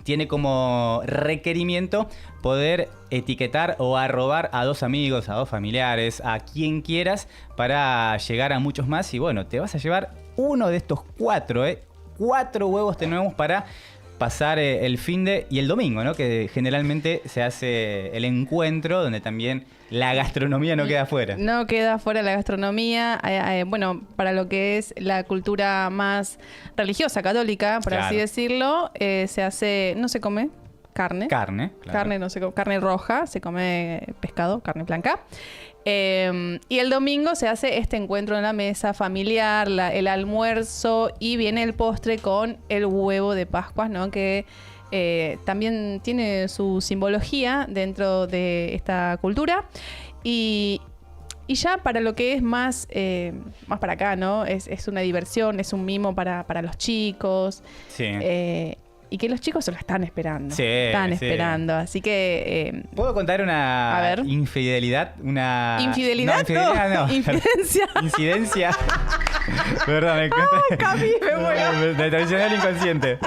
tiene como requerimiento poder etiquetar o arrobar a 2 amigos, a 2 familiares, a quien quieras para llegar a muchos más. Y bueno, te vas a llevar uno de estos 4, 4 huevos tenemos para pasar el finde y el domingo, ¿no? Que generalmente se hace el encuentro donde también la gastronomía no queda fuera. No queda fuera la gastronomía. Bueno, para lo que es la cultura más religiosa, católica, por así decirlo, se hace, no se come carne. Carne, claro. Carne, no se come, carne roja, se come pescado, carne blanca. Y el domingo se hace este encuentro en la mesa familiar, el almuerzo, y viene el postre con el huevo de Pascuas, ¿no? Que también tiene su simbología dentro de esta cultura. Y ya para lo que es más para acá, ¿no? Es una diversión, es un mimo para los chicos. Sí. Y que los chicos se lo están esperando. Sí, están esperando. Así que... ¿Puedo contar una infidelidad? ¿Infidelidad? No. Infidencia. Incidencia. Perdón, me cuento. Cami, me muero. De tradicional inconsciente.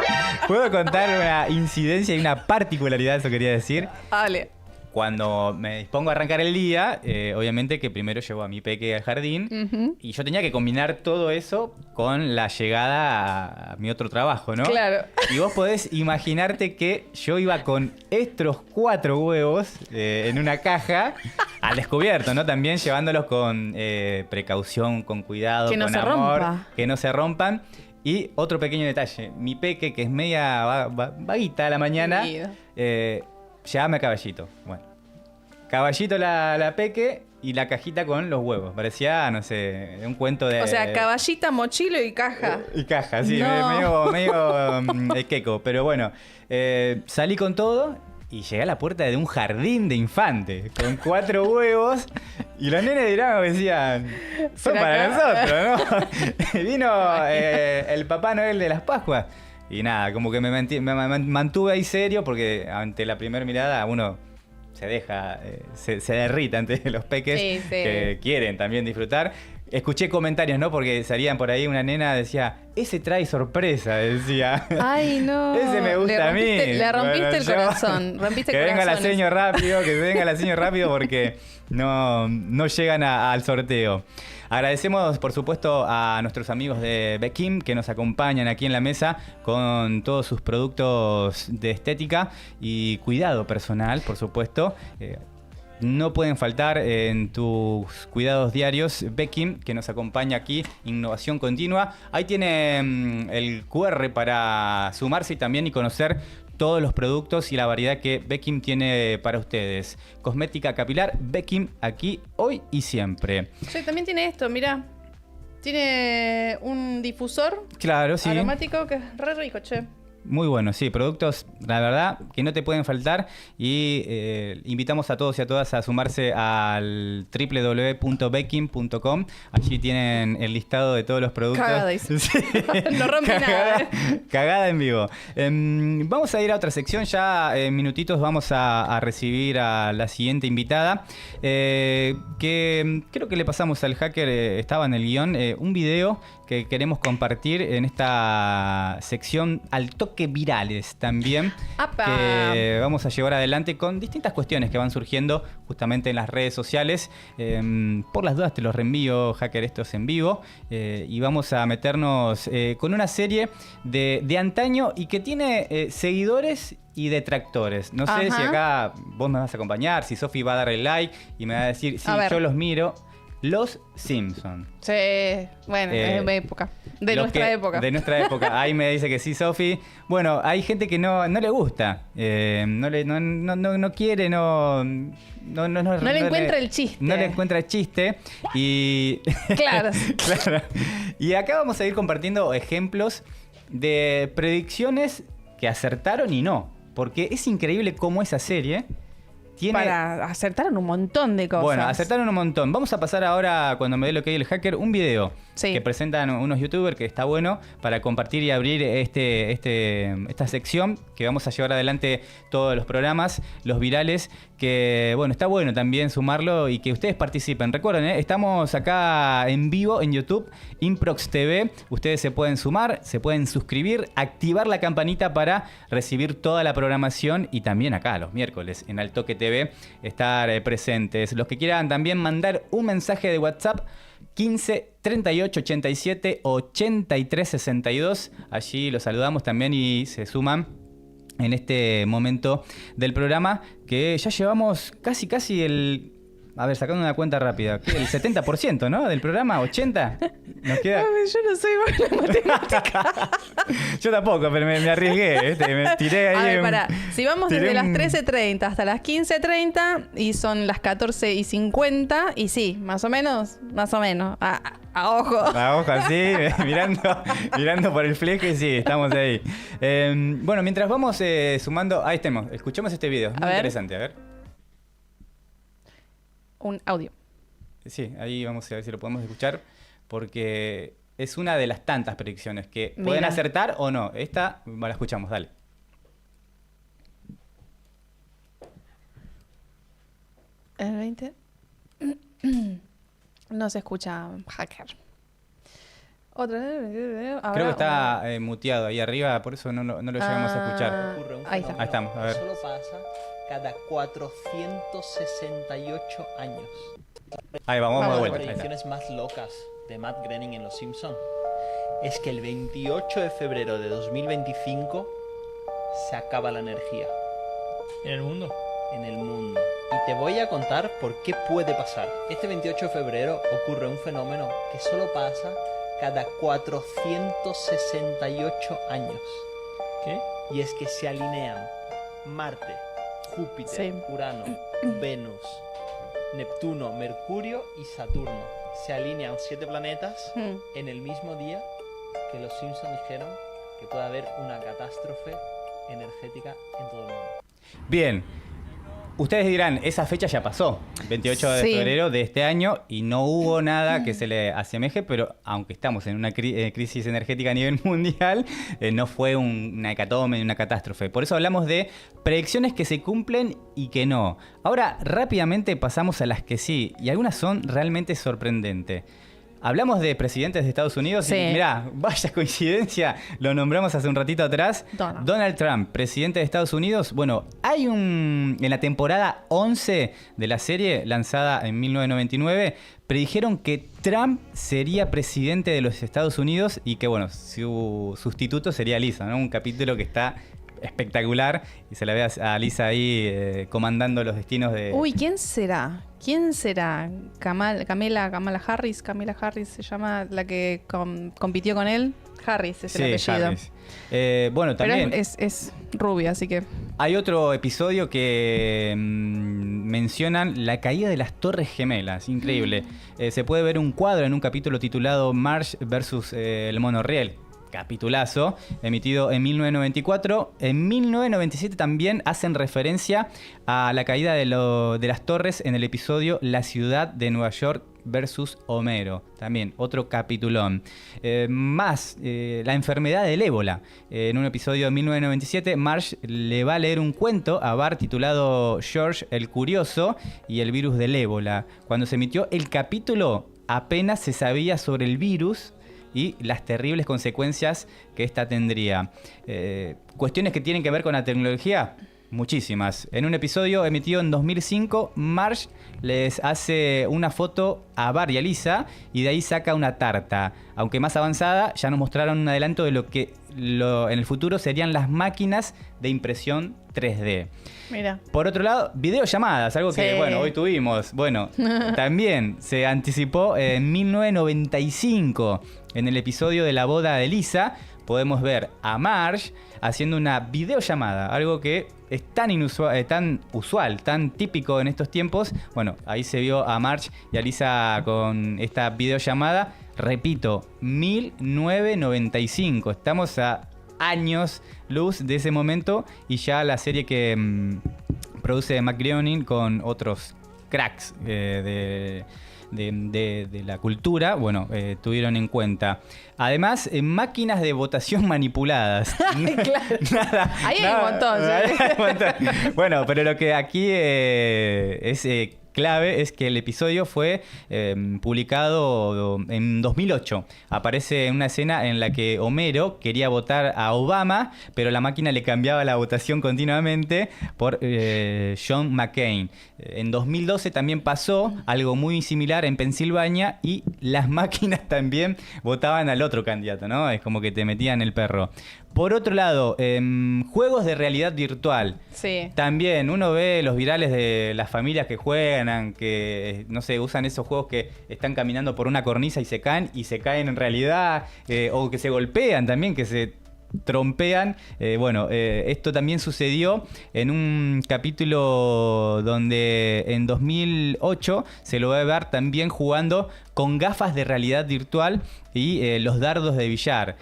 ¿Puedo contar una incidencia y una particularidad, eso quería decir? Dale. Cuando me dispongo a arrancar el día, obviamente que primero llevo a mi peque al jardín y yo tenía que combinar todo eso con la llegada a mi otro trabajo, ¿no? Claro. Y vos podés imaginarte que yo iba con estos 4 huevos en una caja al descubierto, ¿no? También llevándolos con precaución, con cuidado, que no con se amor, rompa. que no se rompan. Y otro pequeño detalle, mi peque, que es media vaguita a la mañana, llévame a Caballito. Bueno, Caballito la peque y la cajita con los huevos. Parecía, no sé, un cuento de... O sea, caballita, mochilo y caja. Y caja, sí, No. medio queco. Pero bueno, salí con todo y llegué a la puerta de un jardín de infantes con 4 huevos. Y los nenes dirán, decían, son para nosotros, ¿no? Vino el Papá Noel de las Pascuas. Y nada, como que me mantuve ahí serio porque ante la primera mirada uno se deja, se derrita ante los peques que quieren también disfrutar. Escuché comentarios, ¿no? Porque salían por ahí, una nena decía, ese trae sorpresa, decía. Ay, no. Ese me gusta a mí. Le rompiste el corazón. Que venga la seño rápido, porque no llegan al sorteo. Agradecemos, por supuesto, a nuestros amigos de Beckim que nos acompañan aquí en la mesa con todos sus productos de estética y cuidado personal, por supuesto. No pueden faltar en tus cuidados diarios Beckim, que nos acompaña aquí, innovación continua. Ahí tiene el QR para sumarse y también y conocer todos los productos y la variedad que Beckim tiene para ustedes. Cosmética capilar, Beckim, aquí, hoy y siempre. Sí, también tiene esto, mirá. Tiene un difusor aromático que es re rico, che. Muy bueno, sí, productos, la verdad, que no te pueden faltar y invitamos a todos y a todas a sumarse al www.beckim.com. Allí tienen el listado de todos los productos. Cagada, dice. Sí. No rompe nada. Cagada en vivo. Vamos a ir a otra sección, ya en minutitos vamos a recibir a la siguiente invitada, que creo que le pasamos al hacker, estaba en el guión, un video que queremos compartir en esta sección al toque virales también. ¡Apa! Que vamos a llevar adelante con distintas cuestiones que van surgiendo justamente en las redes sociales. Por las dudas te los reenvío, hacker, esto es en vivo. Y vamos a meternos con una serie de antaño y que tiene seguidores y detractores. No sé si acá vos me vas a acompañar, si Sofi va a dar el like y me va a decir, sí, yo los miro. Los Simpsons. Sí, bueno, es de época. De nuestra época. De nuestra época. Ahí me dice que sí, Sofi. Bueno, hay gente que no le gusta. No quiere, no le encuentra el chiste. No le encuentra el chiste. Y. Claro. Claro. Y acá vamos a ir compartiendo ejemplos de predicciones que acertaron y no. Porque es increíble cómo esa serie. Para acertaron un montón de cosas. Bueno, acertaron un montón. Vamos a pasar ahora, cuando me dé lo que hay el hacker, un video que presentan unos youtubers que está bueno para compartir y abrir esta sección que vamos a llevar adelante todos los programas, los virales, que bueno, está bueno también sumarlo y que ustedes participen. Recuerden, estamos acá en vivo en YouTube, Improx TV. Ustedes se pueden sumar, se pueden suscribir, activar la campanita para recibir toda la programación y también acá los miércoles en Al Toque TV estar presentes. Los que quieran también mandar un mensaje de WhatsApp 15 38 87 83 62. Allí los saludamos también y se suman en este momento del programa, que ya llevamos casi el... A ver, sacando una cuenta rápida, el 70%, ¿no? Del programa, 80%. Nos queda... Yo no soy buena en matemática. Yo tampoco, pero me arriesgué, me tiré ahí. A ver, pará. Si vamos desde las 13:30 hasta las 15:30 y son las 14:50, y sí, más o menos, a ojo. A ojo, sí, mirando por el fleje, sí, estamos ahí. Bueno, mientras vamos sumando, ahí estemos, escuchemos este video, es muy interesante, a ver. Un audio. Sí, ahí vamos a ver si lo podemos escuchar, porque es una de las tantas predicciones que pueden acertar o no. Esta, la escuchamos, dale. El 20. No se escucha, hacker. Otra vez. Creo que está muteado ahí arriba, por eso no lo llegamos a escuchar. Ahí está. Ahí estamos, a ver. Solo pasa cada 468 años. Ahí vamos de vuelta. Las predicciones más locas de Matt Groening en Los Simpson es que el 28 de febrero de 2025 se acaba la energía. ¿En el mundo? En el mundo. Y te voy a contar por qué puede pasar. Este 28 de febrero ocurre un fenómeno que solo pasa cada 468 años. ¿Qué? Y es que se alinean Marte, Júpiter, Urano, Venus, Neptuno, Mercurio y Saturno. Se alinean 7 planetas en el mismo día que los Simpsons dijeron que puede haber una catástrofe energética en todo el mundo. Bien. Ustedes dirán, esa fecha ya pasó, 28 de febrero de este año, y no hubo nada que se le asemeje, pero aunque estamos en una crisis energética a nivel mundial, no fue una hecatombe, una catástrofe. Por eso hablamos de predicciones que se cumplen y que no. Ahora, rápidamente pasamos a las que sí, y algunas son realmente sorprendentes. Hablamos de presidentes de Estados Unidos y mirá, vaya coincidencia, lo nombramos hace un ratito atrás. Donald Trump, presidente de Estados Unidos. Bueno, hay en la temporada 11 de la serie, lanzada en 1999, predijeron que Trump sería presidente de los Estados Unidos y que, bueno, su sustituto sería Lisa, ¿no? Un capítulo que está espectacular y se la ve a Lisa ahí comandando los destinos de... Uy, ¿quién será? ¿Quién será? Kamala Harris se llama, la que compitió con él. Harris es el apellido. Harris. Bueno, también... Pero es rubia, así que... Hay otro episodio que mencionan la caída de las Torres Gemelas. Increíble. Se puede ver un cuadro en un capítulo titulado Marge versus el monorriel. Capitulazo, emitido en 1994. En 1997 también hacen referencia a la caída de las torres en el episodio La ciudad de Nueva York versus Homero. También otro capitulón. La enfermedad del ébola. En un episodio de 1997, Marge le va a leer un cuento a Bart titulado George el Curioso y el virus del ébola. Cuando se emitió el capítulo, apenas se sabía sobre el virus y las terribles consecuencias que esta tendría. Cuestiones que tienen que ver con la tecnología, muchísimas. En un episodio emitido en 2005, Marge les hace una foto a Bart y a Lisa y de ahí saca una tarta. Aunque más avanzada, ya nos mostraron un adelanto de lo que en el futuro serían las máquinas de impresión 3D. Mira. Por otro lado, videollamadas, algo que, bueno, hoy tuvimos. Bueno, también se anticipó en 1995. En el episodio de la boda de Lisa, podemos ver a Marge haciendo una videollamada, algo que es tan usual, tan típico en estos tiempos. Bueno, ahí se vio a Marge y a Lisa con esta videollamada. Repito, 1995. Estamos a años luz de ese momento y ya la serie que produce Matt Groening con otros cracks de la cultura, bueno, tuvieron en cuenta. Además, máquinas de votación manipuladas. Claro. Ahí hay un montón. Bueno, pero lo que aquí es clave es que el episodio fue publicado en 2008. Aparece una escena en la que Homero quería votar a Obama, pero la máquina le cambiaba la votación continuamente por John McCain. En 2012 también pasó algo muy similar en Pensilvania y las máquinas también votaban al otro candidato, ¿no? Es como que te metían el perro. Por otro lado, juegos de realidad virtual. Sí. También uno ve los virales de las familias que juegan, que no sé, usan esos juegos que están caminando por una cornisa y se caen en realidad, o que se golpean también, que se trompean. Esto también sucedió en un capítulo donde en 2008 se lo va a ver también jugando con gafas de realidad virtual y los dardos de billar.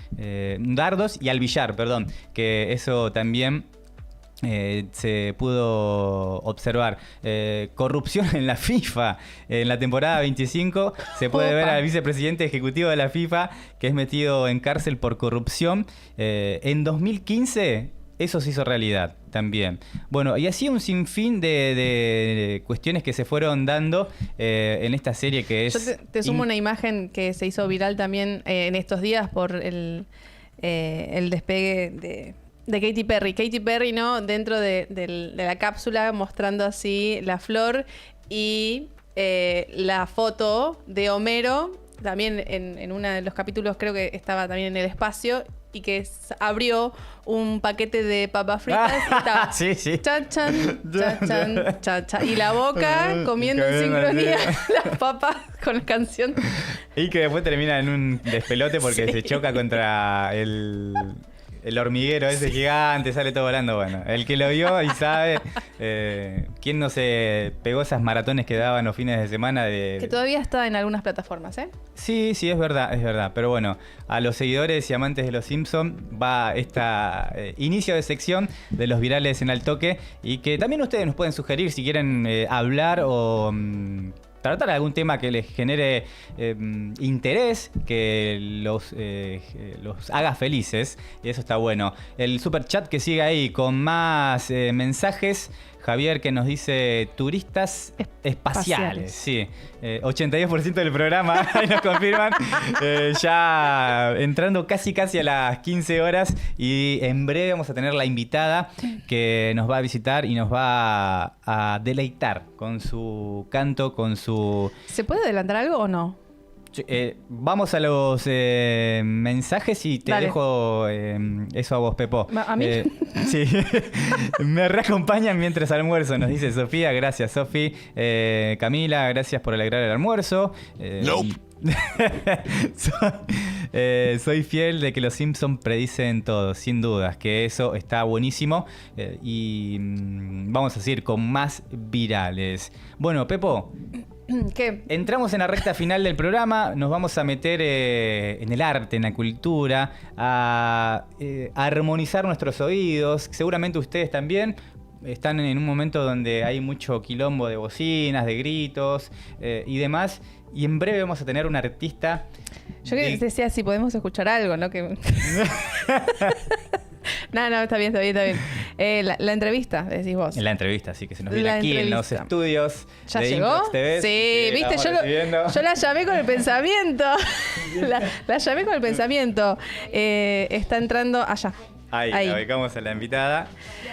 Dardos y al billar, perdón. Que eso también se pudo observar. Corrupción en la FIFA. En la temporada 25 se puede ver al vicepresidente ejecutivo de la FIFA que es metido en cárcel por corrupción. En 2015 eso se hizo realidad también. Bueno, y así un sinfín de cuestiones que se fueron dando en esta serie que es... Yo te sumo una imagen que se hizo viral también en estos días por el despegue de Katy Perry. Katy Perry, ¿no? Dentro de la cápsula, mostrando así la flor y la foto de Homero, también en uno de los capítulos creo que estaba también en el espacio, y que abrió un paquete de papas fritas y estaba sí. chan, chan, chan, chan, chan, chan, y la boca comiendo en sincronía las papas con la canción. Y que después termina en un despelote porque se choca contra el hormiguero ese gigante, sale todo volando. Bueno, el que lo vio y sabe, ¿quién no se pegó esas maratones que daban los fines de semana? Que todavía está en algunas plataformas, ¿eh? Sí, es verdad. Pero bueno, a los seguidores y amantes de los Simpsons va esta inicio de sección de los virales en Al Toque, y que también ustedes nos pueden sugerir si quieren hablar o... tratar algún tema que les genere interés, que los haga felices, y eso está bueno. El super chat que sigue ahí con más mensajes. Javier, que nos dice turistas espaciales. Sí, 82% del programa, ahí nos confirman. Ya entrando casi a las 15 horas, y en breve vamos a tener la invitada que nos va a visitar y nos va a deleitar con su canto, con su... ¿Se puede adelantar algo o no? Vamos a los mensajes y te dejo eso a vos, Pepo. ¿A mí? Sí. Me reacompañan mientras almuerzo, nos dice Sofía. Gracias, Sofi. Camila, gracias por alegrar el almuerzo. Nope. Soy fiel de que los Simpsons predicen todo, sin dudas, que eso está buenísimo. Y vamos a seguir con más virales. Bueno, Pepo, ¿qué? Entramos en la recta final del programa, nos vamos a meter en el arte, en la cultura, a armonizar nuestros oídos. Seguramente ustedes también están en un momento donde hay mucho quilombo de bocinas, de gritos y demás. Y en breve vamos a tener un artista... Yo que decía si podemos escuchar algo, ¿no? Que... No, está bien. La entrevista, decís vos. En la entrevista, sí, que se nos viene aquí en los estudios. ¿Ya de llegó? Inbox TV. Sí, viste, yo la llamé con el pensamiento. la llamé con el pensamiento. Está entrando allá. Ahí. La ubicamos a la invitada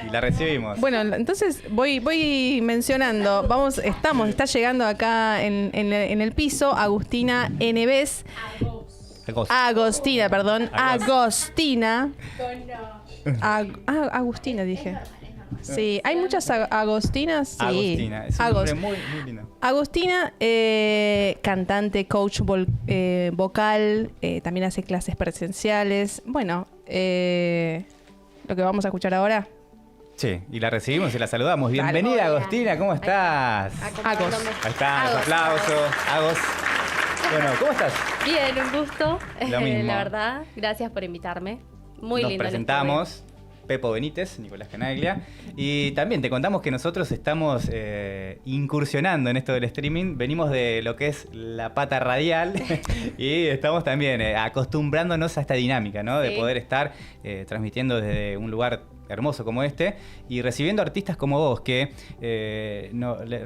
y la recibimos. Bueno, entonces voy mencionando. Está llegando acá en el piso Agustina Eneves. Agostina. Agustina dije. Sí, hay muchas Agostinas. Sí. Agostina, es un nombre muy lindo. Agustina, cantante, coach vocal, también hace clases presenciales. Bueno, lo que vamos a escuchar ahora. Sí, y la recibimos y la saludamos. Bienvenida, hola. Agostina, ¿cómo estás? Agos. Ahí están, los aplausos. Agos. Bueno, ¿cómo estás? Bien, un gusto. Lo mismo. La verdad, gracias por invitarme. Muy lindo. Nos presentamos. Pepo Benítez, Nicolás Canaglia, y también te contamos que nosotros estamos incursionando en esto del streaming. Venimos de lo que es la pata radial y estamos también acostumbrándonos a esta dinámica, ¿no? Sí. De poder estar transmitiendo desde un lugar hermoso como este y recibiendo artistas como vos que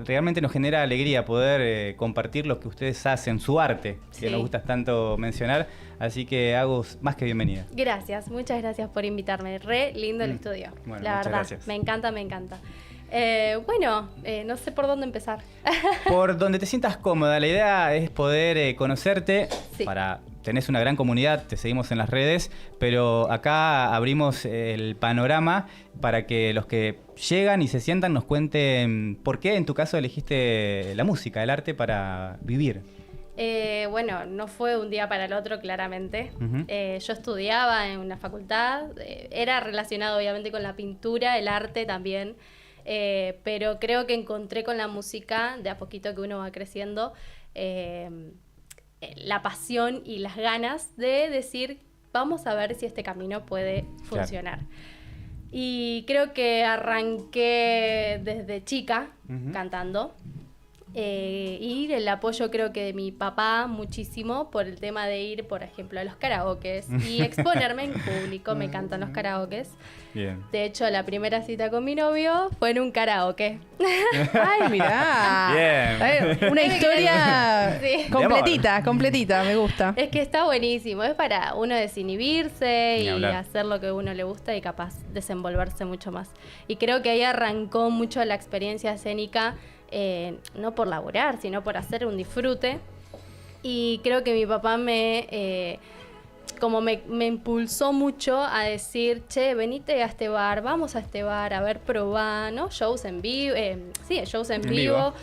realmente nos genera alegría poder compartir lo que ustedes hacen, su arte, que nos gusta tanto mencionar. Así que Agus, más que bienvenida. Gracias, muchas gracias por invitarme. Re lindo el estudio. Bueno, la verdad, gracias. Me encanta. No sé por dónde empezar. Por donde te sientas cómoda. La idea es poder conocerte Sí. para tenés una gran comunidad, te seguimos en las redes, pero acá abrimos el panorama para que los que llegan y se sientan nos cuenten por qué en tu caso elegiste la música, el arte para vivir. Bueno, no fue un día para el otro, claramente. Yo estudiaba en una facultad, era relacionado obviamente con la pintura, el arte también, pero creo que encontré con la música, de a poquito que uno va creciendo, la pasión y las ganas de decir, vamos a ver si este camino puede funcionar. Claro. Y creo que arranqué desde chica cantando. Y el apoyo creo que de mi papá muchísimo por el tema de ir, por ejemplo, a los karaokes y exponerme en público. Me encantan los karaokes. Bien. De hecho, la primera cita con mi novio fue en un karaoke. ¡Ay, mirá! Bien. Una historia sí. completita, me gusta. Es que está buenísimo. Es para uno desinhibirse y hacer lo que uno le gusta y capaz desenvolverse mucho más. Y creo que ahí arrancó mucho la experiencia escénica. No por laburar, sino por hacer un disfrute. Y creo que mi papá me impulsó mucho a decir, che, venite a este bar, vamos a este bar, a ver, probá, ¿no? Shows en vivo, shows en vivo.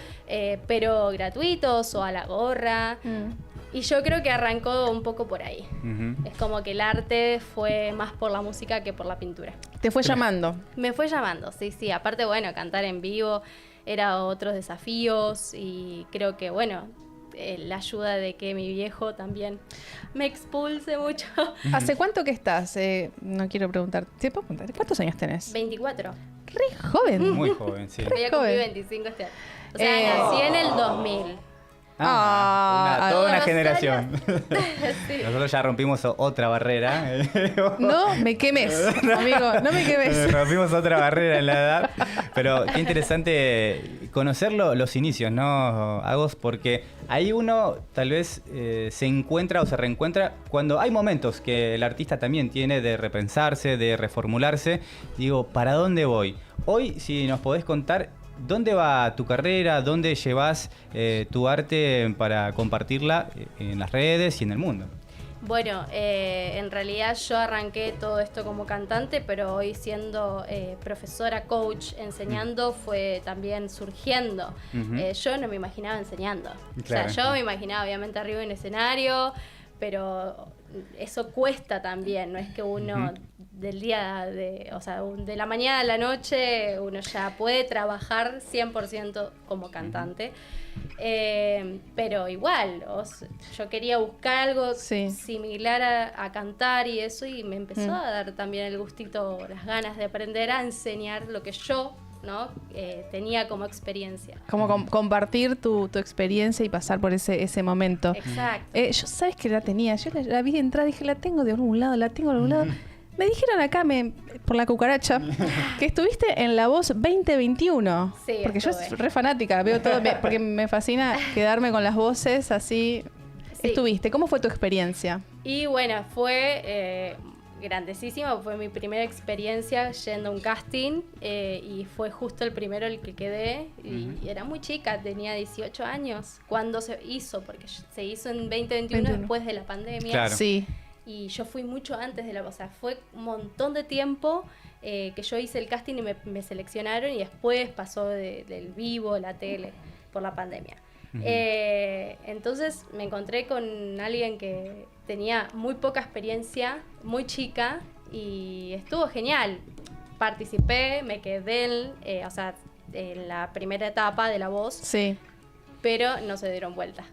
Pero gratuitos o a la gorra. Y yo creo que arrancó un poco por ahí. Es como que el arte fue más por la música que por la pintura. ¿Te fue llamando? Me fue llamando, sí. Aparte, bueno, cantar en vivo era otros desafíos y creo que, bueno, la ayuda de que mi viejo también me expulse mucho. ¿Hace cuánto que estás? No quiero preguntar. ¿Te puedo preguntar? ¿Cuántos años tenés? 24. Re joven. Muy joven, sí. Voy a cumplir 25 este año. O sea, nací en el 2000. Toda una generación. Sí. Nosotros ya rompimos otra barrera. No me quemes, amigo, no me quemes. Rompimos otra barrera en la edad. Pero qué interesante conocer los inicios, ¿no, Agos? Porque ahí uno tal vez se encuentra o se reencuentra cuando hay momentos que el artista también tiene de repensarse, de reformularse. Digo, ¿para dónde voy? Hoy, si nos podés contar, ¿dónde va tu carrera? ¿Dónde llevas tu arte para compartirla en las redes y en el mundo? Bueno, en realidad yo arranqué todo esto como cantante, pero hoy siendo profesora, coach, enseñando, fue también surgiendo. Yo no me imaginaba enseñando. Claro. O sea, yo me imaginaba obviamente arriba en escenario, pero eso cuesta también, no es que uno del día de la mañana a la noche uno ya puede trabajar 100% como cantante, pero igual, yo quería buscar algo similar a cantar y eso, y me empezó a dar también el gustito, las ganas de aprender a enseñar lo que yo tenía como experiencia. Como compartir tu experiencia y pasar por ese momento. Exacto. Yo, ¿sabes que la tenía? Yo la vi entrar, dije, la tengo de algún lado. Me dijeron acá, por la cucaracha, que estuviste en La Voz 2021. Sí, porque yo soy re fanática, veo todo, porque me fascina quedarme con las voces así. Sí. Estuviste, ¿cómo fue tu experiencia? Y bueno, fue grandísima, fue mi primera experiencia yendo a un casting y fue justo el primero el que quedé y era muy chica, tenía 18 años cuando se hizo, porque se hizo en 2021 después de la pandemia. Claro. Sí. Y yo fui mucho antes de o sea, fue un montón de tiempo que yo hice el casting y me seleccionaron, y después pasó del vivo, la tele, por la pandemia. Entonces me encontré con alguien que tenía muy poca experiencia, muy chica, y estuvo genial. Participé, me quedé en la primera etapa de La Voz, sí, pero no se dieron vuelta.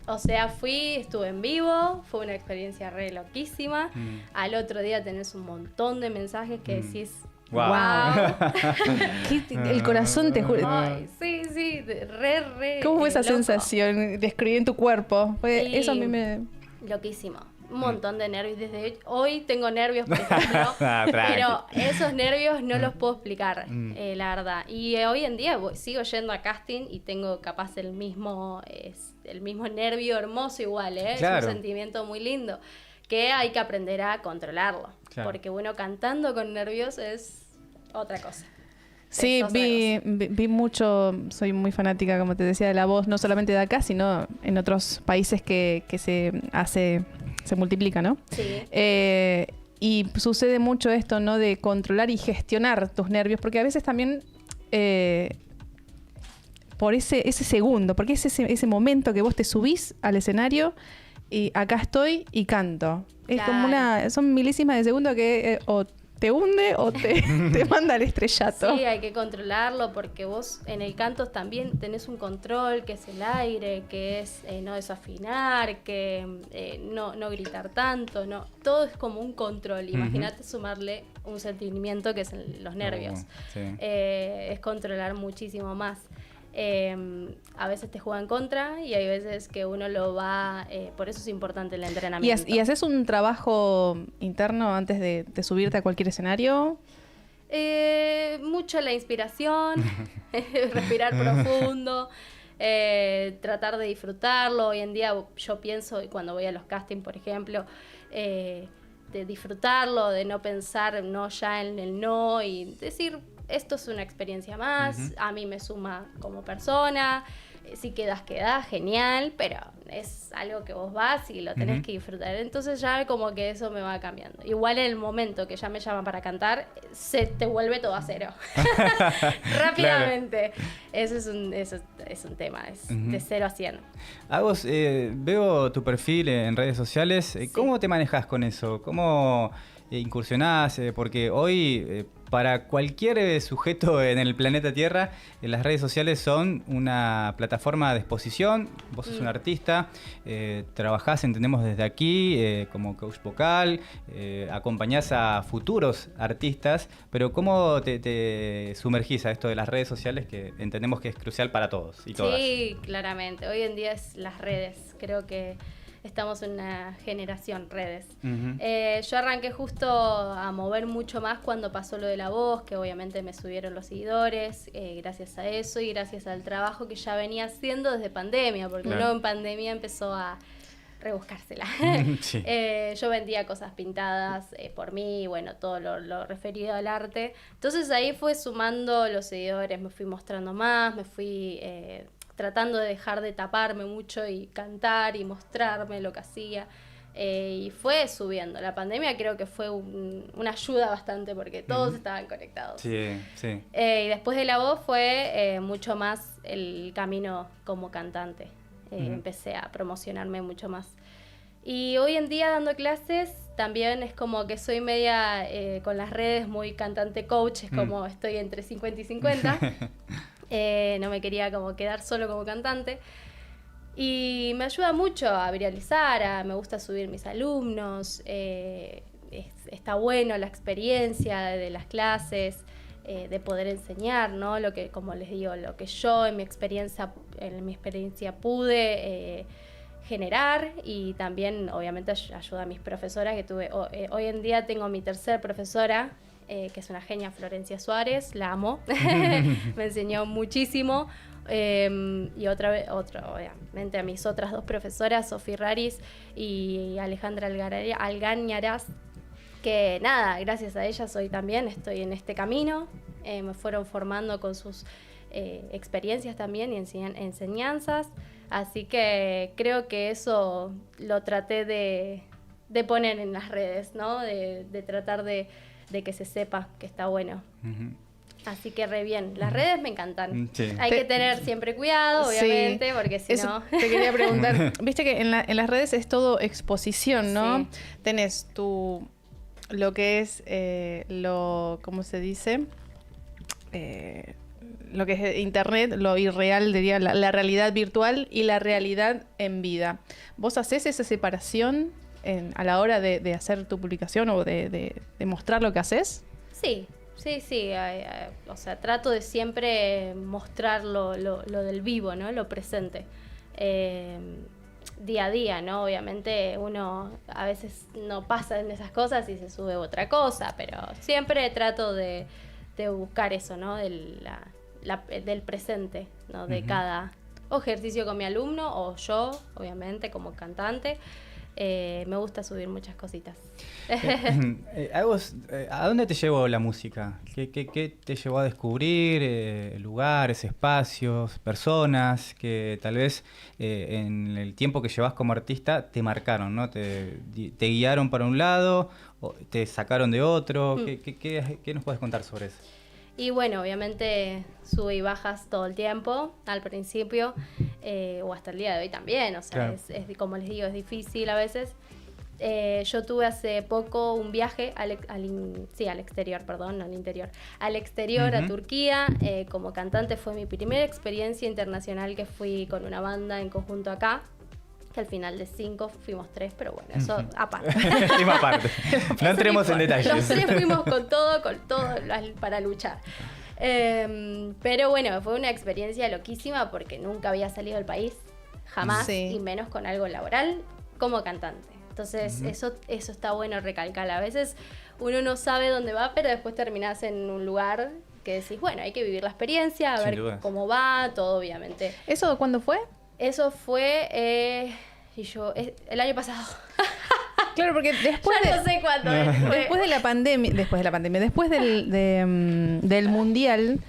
O sea, estuve en vivo, fue una experiencia re loquísima. Al otro día tenés un montón de mensajes que decís, ¡wow! El corazón te juro. Ay, sí, re. ¿Cómo fue esa loco. sensación de escribir en tu cuerpo? Eso a mí me... Loquísimo. Un montón de nervios. Desde hoy tengo nervios, por ejemplo, pero esos nervios no los puedo explicar, la verdad. Y hoy en día sigo yendo a casting y tengo capaz el mismo nervio hermoso igual, Claro. Es un sentimiento muy lindo que hay que aprender a controlarlo. Claro. Porque uno cantando con nervios es otra cosa. Sí, vi mucho, soy muy fanática, como te decía, de La Voz, no solamente de acá, sino en otros países que se hace se multiplica, ¿no? Sí. Y sucede mucho esto, ¿no? De controlar y gestionar tus nervios, porque a veces también por ese segundo, porque es ese momento que vos te subís al escenario y acá estoy y canto. Es como son milísimas de segundo que o te hunde o te manda al estrellato. Sí, hay que controlarlo porque vos en el canto también tenés un control, que es el aire, que es no desafinar, que no gritar tanto, no, todo es como un control. Imagínate sumarle un sentimiento que es los nervios. Sí. Es controlar muchísimo más. A veces te juega en contra y hay veces que uno lo va... por eso es importante el entrenamiento. ¿Y haces un trabajo interno antes de subirte a cualquier escenario? Mucho la inspiración, respirar profundo, tratar de disfrutarlo. Hoy en día yo pienso, cuando voy a los castings, por ejemplo, de disfrutarlo, de no pensar no ya en el no y decir... Esto es una experiencia más, a mí me suma como persona, si quedás, genial, pero es algo que vos vas y lo tenés que disfrutar. Entonces ya como que eso me va cambiando. Igual en el momento que ya me llaman para cantar, se te vuelve todo a cero. Rápidamente. Claro. Eso es un tema, es de 0 a 100. Agos, veo tu perfil en redes sociales. Sí. ¿Cómo te manejas con eso? ¿Cómo incursionás? Porque hoy... para cualquier sujeto en el planeta Tierra, las redes sociales son una plataforma de exposición. Vos sos un artista, trabajás, entendemos desde aquí, como coach vocal, acompañás a futuros artistas, pero ¿cómo te sumergís a esto de las redes sociales que entendemos que es crucial para todos y todas? Sí, claramente. Hoy en día es las redes. Creo que estamos en una generación redes. Yo arranqué justo a mover mucho más cuando pasó lo de La Voz, que obviamente me subieron los seguidores, gracias a eso y gracias al trabajo que ya venía haciendo desde pandemia, porque uno en pandemia empezó a rebuscársela. Sí. Yo vendía cosas pintadas por mí, bueno, todo lo referido al arte. Entonces ahí fue sumando los seguidores, me fui mostrando más, me fui... tratando de dejar de taparme mucho y cantar y mostrarme lo que hacía. Y fue subiendo. La pandemia creo que fue una ayuda bastante porque todos estaban conectados. Sí, sí. Y después de La Voz fue mucho más el camino como cantante. Empecé a promocionarme mucho más. Y hoy en día dando clases también es como que soy media con las redes muy cantante coach, es como estoy entre 50 y 50. No me quería como quedar solo como cantante y me ayuda mucho a viralizar, me gusta subir mis alumnos, está bueno la experiencia de las clases, de poder enseñar, ¿no? Lo que, como les digo, lo que yo en mi experiencia pude generar y también obviamente ayuda a mis profesoras que tuve. Hoy en día tengo mi tercer profesora, que es una genia, Florencia Suárez, la amo, me enseñó muchísimo, y obviamente a mis otras dos profesoras, Sofía Raris y Alejandra Algañarás, que nada, gracias a ellas hoy también estoy en este camino, me fueron formando con sus experiencias también y enseñanzas, así que creo que eso lo traté de poner en las redes, ¿no? De tratar de que se sepa que está bueno. Así que re bien. Las redes me encantan. Sí. Hay que tener siempre cuidado, obviamente, porque si no... Te quería preguntar. Viste que en las redes es todo exposición, ¿no? Sí. Tenés lo que es ¿cómo se dice? Lo que es internet, lo irreal, diría, la realidad virtual y la realidad en vida. ¿Vos hacés esa separación a la hora de hacer tu publicación o de mostrar lo que haces? Sí. O sea, trato de siempre mostrar lo del vivo, ¿no? Lo presente. Día a día, ¿no? Obviamente uno a veces no pasa en esas cosas y se sube otra cosa, pero siempre trato de buscar eso, ¿no? Del presente, ¿no? De cada ejercicio con mi alumno o yo, obviamente, como cantante. Me gusta subir muchas cositas. ¿A dónde te llevó la música? ¿Qué te llevó a descubrir lugares, espacios, personas que tal vez en el tiempo que llevas como artista te marcaron, ¿no? Te guiaron para un lado, o te sacaron de otro. ¿Qué nos puedes contar sobre eso? Y bueno, obviamente sube y bajas todo el tiempo, al principio, o hasta el día de hoy también. O sea, claro. es como les digo, es difícil a veces. Yo tuve hace poco un viaje al exterior, perdón, no al interior. Al exterior, a Turquía, como cantante. Fue mi primera experiencia internacional que fui con una banda en conjunto acá. Que al final de 5 fuimos 3, pero bueno, eso aparte. Tema aparte. No entremos en detalles. Los 3 fuimos con todo para luchar. Pero bueno, fue una experiencia loquísima porque nunca había salido del país, jamás, y menos con algo laboral como cantante. Entonces eso está bueno recalcar. A veces uno no sabe dónde va, pero después terminás en un lugar que decís, bueno, hay que vivir la experiencia, a ver cómo va, todo obviamente. ¿Eso cuándo fue? Eso fue el año pasado. Claro, porque después ya no sé cuándo después de la pandemia, después del mundial,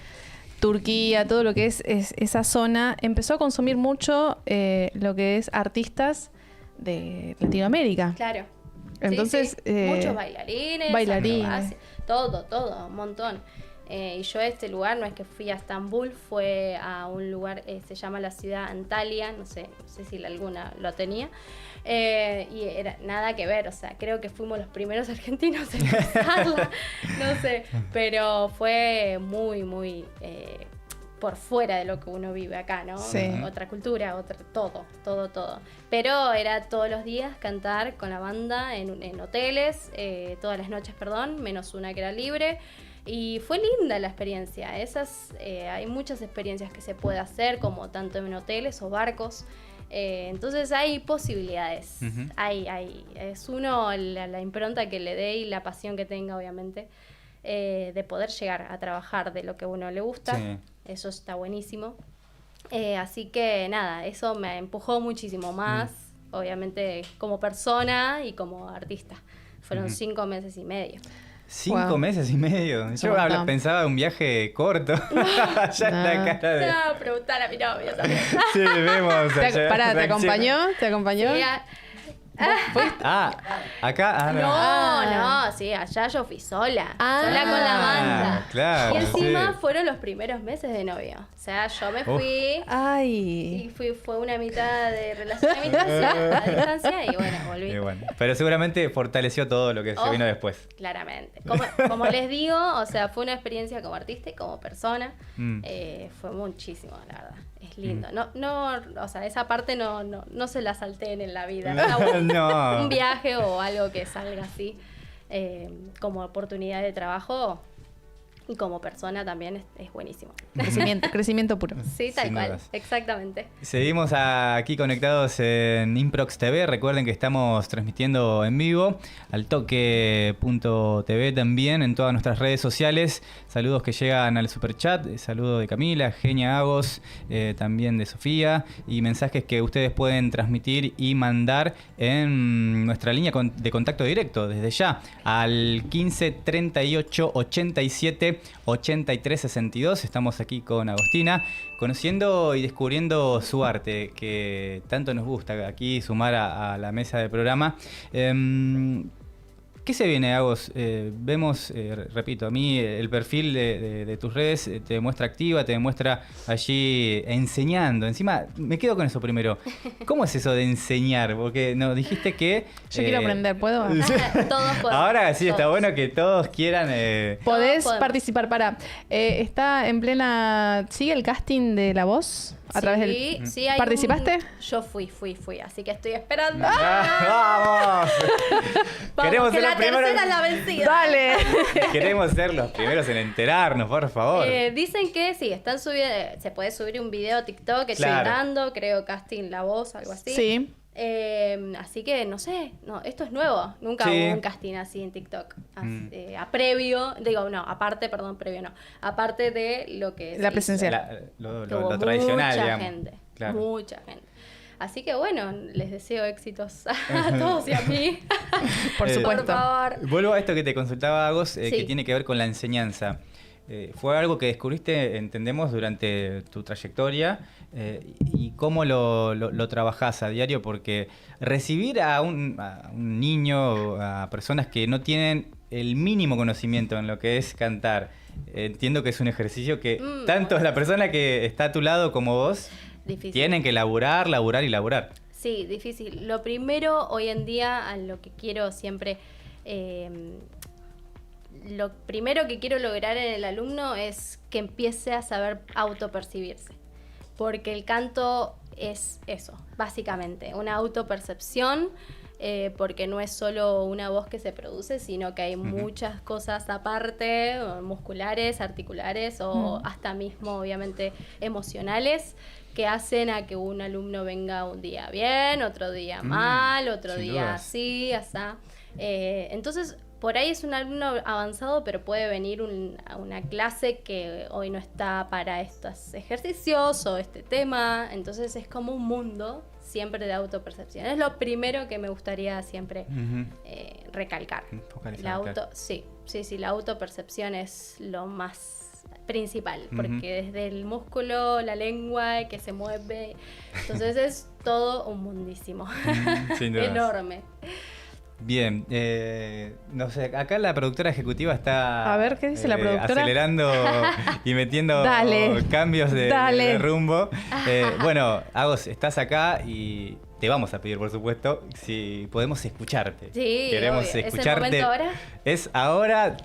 Turquía, todo lo que es esa zona, empezó a consumir mucho lo que es artistas de Latinoamérica. Claro. Entonces, muchos bailarines, todo, un montón. Y yo a este lugar, no es que fui a Estambul, fue a un lugar, se llama la ciudad Antalya, no sé si alguna lo tenía, y era nada que ver, o sea, creo que fuimos los primeros argentinos en usarla, no sé, pero fue muy, muy por fuera de lo que uno vive acá, ¿no? Sí. Otra cultura, todo. Pero era todos los días cantar con la banda en hoteles, todas las noches, menos una que era libre. Y fue linda la experiencia. Hay muchas experiencias que se puede hacer, como tanto en hoteles o barcos. Entonces hay posibilidades. Es uno la impronta que le dé y la pasión que tenga, obviamente, de poder llegar a trabajar de lo que a uno le gusta. Sí. Eso está buenísimo. Así que nada, eso me empujó muchísimo más, obviamente como persona y como artista. Fueron 5 meses y medio. 5 meses y medio. Yo pensaba un viaje corto. Ya la cara de... No, preguntar a mi novio también. Sí, vemos. ¿te acompañó? Sí, acá. No, sí, allá yo fui sola con la banda. Claro, y encima fueron los primeros meses de novio. O sea, yo me fui. Ay. Y fue una mitad de relación a distancia y bueno, volví. Y bueno, pero seguramente fortaleció todo lo que se vino después. Claramente. Como les digo, o sea, fue una experiencia como artista y como persona. Fue muchísimo, la verdad. Es lindo. No, o sea, esa parte no se la salteen en la vida. No. Un viaje o algo que salga así como oportunidad de trabajo y como persona también es buenísimo. Crecimiento puro. Sí, tal cual, exactamente. Seguimos aquí conectados en Improx TV. Recuerden que estamos transmitiendo en vivo al toque.tv también en todas nuestras redes sociales. Saludos que llegan al superchat, saludo de Camila, Genia Agos, también de Sofía, y mensajes que ustedes pueden transmitir y mandar en nuestra línea de contacto directo desde ya al 15 38 87 83 62. Estamos aquí con Agostina, conociendo y descubriendo su arte, que tanto nos gusta aquí sumar a la mesa de programa. ¿Qué se viene, Agos? Vemos, repito, a mí el perfil de tus redes te muestra activa, te muestra allí enseñando. Encima, me quedo con eso primero. ¿Cómo es eso de enseñar? Porque nos dijiste que... Yo quiero aprender, ¿puedo? Todos podemos. Ahora sí, está bueno que todos quieran... Podés participar, está en plena... ¿Sigue el casting de La Voz? A través del... Sí, ¿Participaste? Yo fui, así que estoy esperando. ¡Vamos! Queremos ser la tercera es la vencida. Dale. Queremos ser los primeros en enterarnos, por favor. Dicen que sí, están subiendo, se puede subir un video a TikTok entrando, creo casting La Voz, algo así. Sí. Así que no sé, esto es nuevo, nunca hubo un casting así en TikTok, aparte de lo que la presencia, lo tradicional, mucha digamos. gente, claro. mucha gente. Así que bueno, les deseo éxitos a todos y a mí. Por supuesto. Por favor. Vuelvo a esto que te consultaba, Agos, Sí. que tiene que ver con la enseñanza. Fue algo que descubriste, entendemos, durante tu trayectoria y cómo lo trabajás a diario, porque recibir a un niño, a personas que no tienen el mínimo conocimiento en lo que es cantar, entiendo que es un ejercicio que tanto la persona que está a tu lado como vos Difícil. tienen que laburar y laburar. Sí, difícil. Lo primero, hoy en día, a lo que quiero siempre... lo primero que quiero lograr en el alumno es que empiece a saber autopercibirse. Porque el canto es eso, básicamente, una autopercepción, porque no es solo una voz que se produce, sino que hay muchas cosas aparte, musculares, articulares o hasta mismo, obviamente, emocionales, que hacen a que un alumno venga un día bien, otro día mal, otro día dudas. así, asá. Entonces, por ahí es un alumno avanzado, pero puede venir a una clase que hoy no está para estos ejercicios o este tema. Entonces es como un mundo siempre de autopercepción. Es lo primero que me gustaría siempre recalcar. Focalizar, Sí, la autopercepción es lo más principal, porque desde el músculo, la lengua que se mueve, entonces es todo un mundísimo. Sin dudas. Enorme. Bien, no sé, acá la productora ejecutiva está A ver, ¿qué dice la productora? acelerando y metiendo Dale. cambios de Dale. rumbo. Bueno, Agos, estás acá y te vamos a pedir, por supuesto, si podemos escucharte. Sí, queremos obvio. ¿Es el escucharte. momento ahora? Es ahora.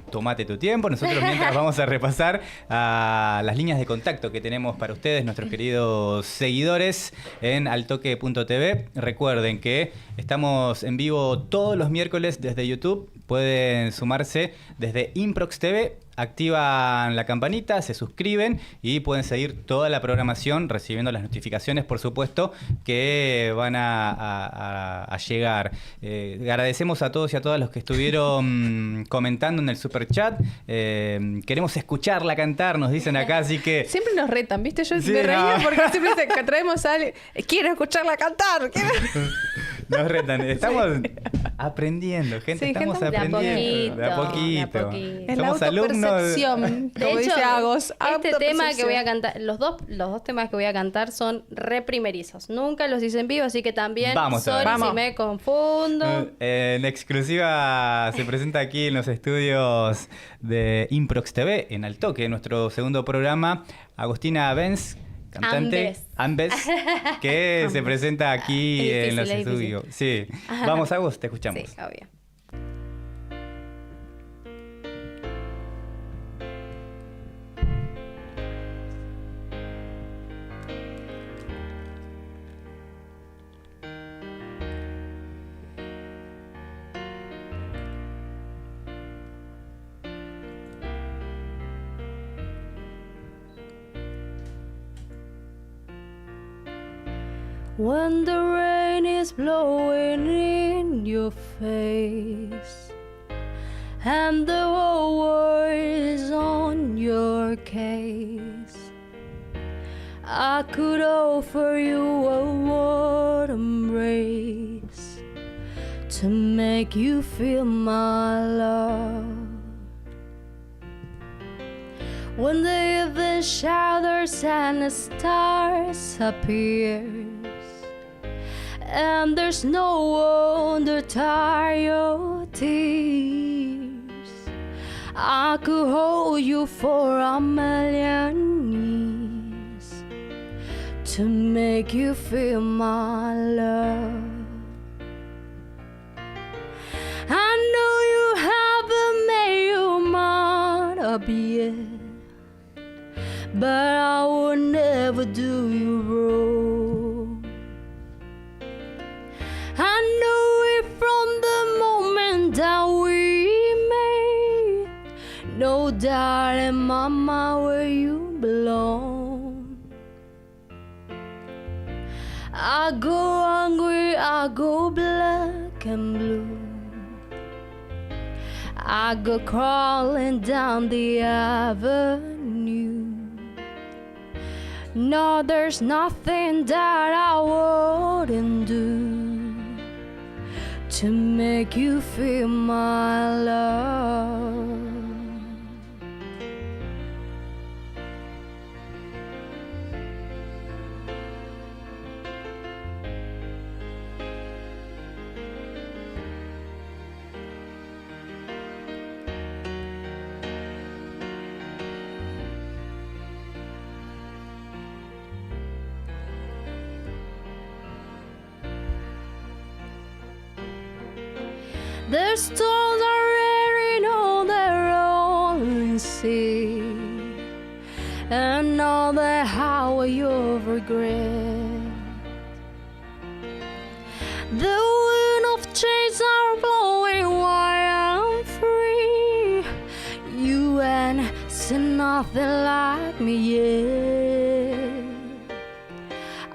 Tómate tu tiempo. Nosotros mientras vamos a repasar a las líneas de contacto que tenemos para ustedes, nuestros queridos seguidores en altoque.tv. Recuerden que estamos en vivo todos los miércoles desde YouTube. Pueden sumarse desde Improx TV. Activan la campanita, se suscriben y pueden seguir toda la programación recibiendo las notificaciones, por supuesto, que van a llegar. Agradecemos a todos y a todas los que estuvieron comentando en el superchat. Queremos escucharla cantar, nos dicen acá, así que... Siempre nos retan, ¿viste? Yo Sí, me reía no. porque siempre que traemos a alguien. Quiero escucharla cantar. Nos retan. Estamos aprendiendo, gente. Sí, estamos gente, aprendiendo. de a poquito. Es la Somos alumnos. autopercepción, De como hecho, dice Agos. este tema que voy a Autopercepción. cantar, los dos temas que voy a cantar son re primerizos. Nunca los hice en vivo, así que también, Vamos a ver. sorry Vamos. si me confundo. En exclusiva se presenta aquí en los estudios de Improx TV, en Altoque, nuestro segundo programa, Agostina Benz, cantante Ambes, que se presenta aquí Es en los difícil, es estudios. Sí. Vamos, Agos, te escuchamos. Sí, obvio. When the rain is blowing in your face and the whole world is on your case, I could offer you a warm embrace to make you feel my love. When the evening shadows and the stars appears, and there's no one to dry your tears, I could hold you for a million years to make you feel my love. I know you haven't made your mind up yet, but I would never do you wrong. I knew it from the moment that we met. No doubt in my mind where you belong. I go hungry, I go black and blue. I go crawling down the avenue. No, there's nothing that I wouldn't do to make you feel my love. The stars are rearing on their rolling sea, and all the highway of regret. The wind of change are blowing while I'm free. You ain't seen nothing like me yet.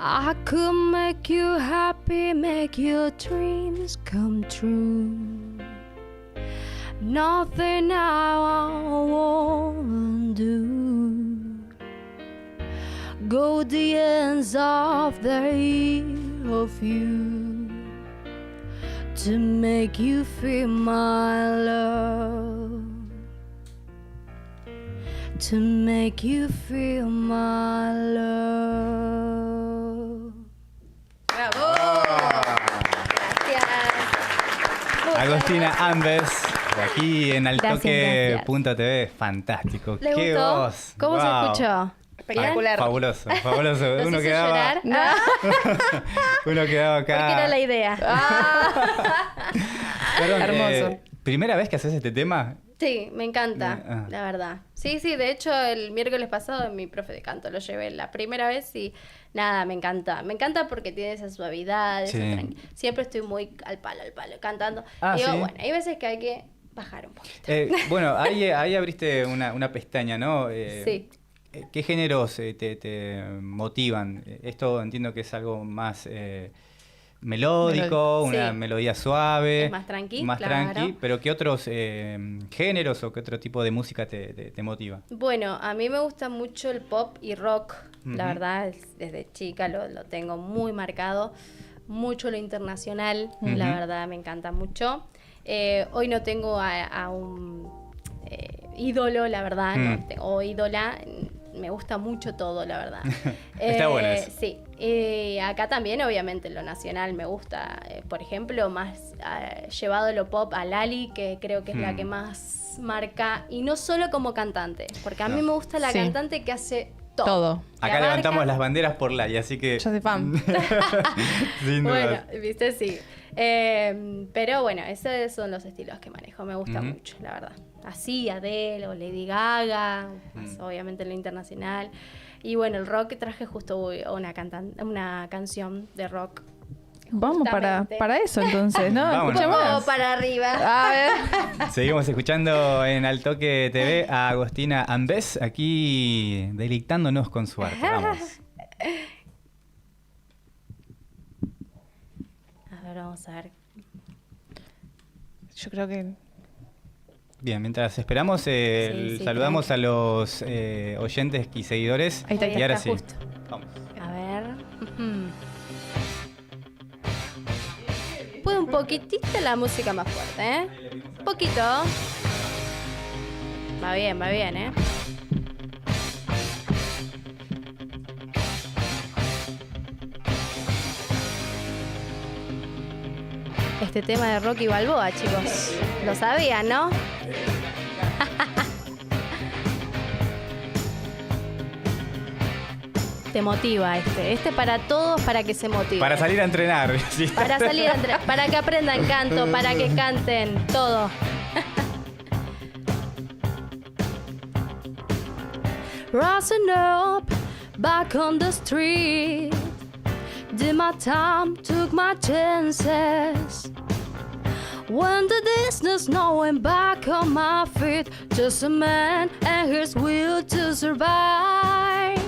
I could make you happy, make your dreams come true. Nothing I won't do. Go the ends of the earth of you to make you feel my love. To make you feel my love. ¡Bravo! Gracias. Agostina Ambes, de aquí en Gracias. altoque.tv, fantástico. ¿Le ¡Qué gustó? voz! ¿Cómo se Wow. escuchó? Espectacular. Fabuloso, fabuloso. ¿Nos Uno hizo quedaba, llorar? uno quedaba acá. Porque era la idea. Perdón, Hermoso. ¿primera vez que haces este tema? Sí, me encanta, Ah. la verdad. Sí, de hecho el miércoles pasado mi profe de canto lo llevé la primera vez y nada, me encanta. Me encanta porque tiene esa suavidad, Sí. siempre estoy muy al palo, cantando. Ah, y digo, ¿sí? bueno, hay veces que hay que bajar un poquito. Bueno, ahí abriste una pestaña, ¿no? Sí. ¿Qué géneros te motivan? Esto entiendo que es algo más melódico, una Sí. melodía suave. Es más tranqui, Más claro. tranqui, pero ¿qué otros géneros o qué otro tipo de música te motiva? Bueno, a mí me gusta mucho el pop y rock, la Ujú. verdad, desde chica lo tengo muy marcado. Mucho lo internacional, la Ujú. verdad me encanta mucho. Hoy no tengo a un ídolo, la verdad, no tengo, o ídola, me gusta mucho todo, la verdad. Está bueno eso. Sí, acá también obviamente lo nacional me gusta, por ejemplo, más llevado lo pop a Lali, que creo que es la que más marca, y no solo como cantante, porque a mí No. me gusta la Sí. cantante que hace todo. Todo. Que Acá abarca- levantamos las banderas por Lali, así que... Yo soy fan. Sin Bueno, dudas. viste, sí. Pero bueno, esos son los estilos que manejo. Me gusta Ujú. mucho, la verdad. Así, Adele o Lady Gaga, más obviamente lo internacional. Y bueno, el rock traje justo una canción de rock. Vamos Justamente. para eso entonces, ¿no? Vámonos. Escuchémosla. Oh, para arriba. A ver. Seguimos escuchando en Altoque TV a Agostina Ambes, aquí deleitándonos con su arte. Vamos. A ver, vamos a ver. Yo creo que Bien, mientras esperamos, Sí, saludamos tranqui. a los oyentes y seguidores. Ahí está, y ahora está sí. justo. Vamos. A ver. Puede un poquitito la música más fuerte, ¿eh? Un poquito. Va bien, ¿eh? Este tema de Rocky Balboa, chicos. Lo sabían, ¿no? Te motiva este. Este para todos, para que se motiven. Para salir a entrenar. ¿sí? Para salir a para que aprendan canto, para que canten, todo. Rising up, back on the street. Did my time, took my chances. When the distance, knowing back on my feet. Just a man and his will to survive.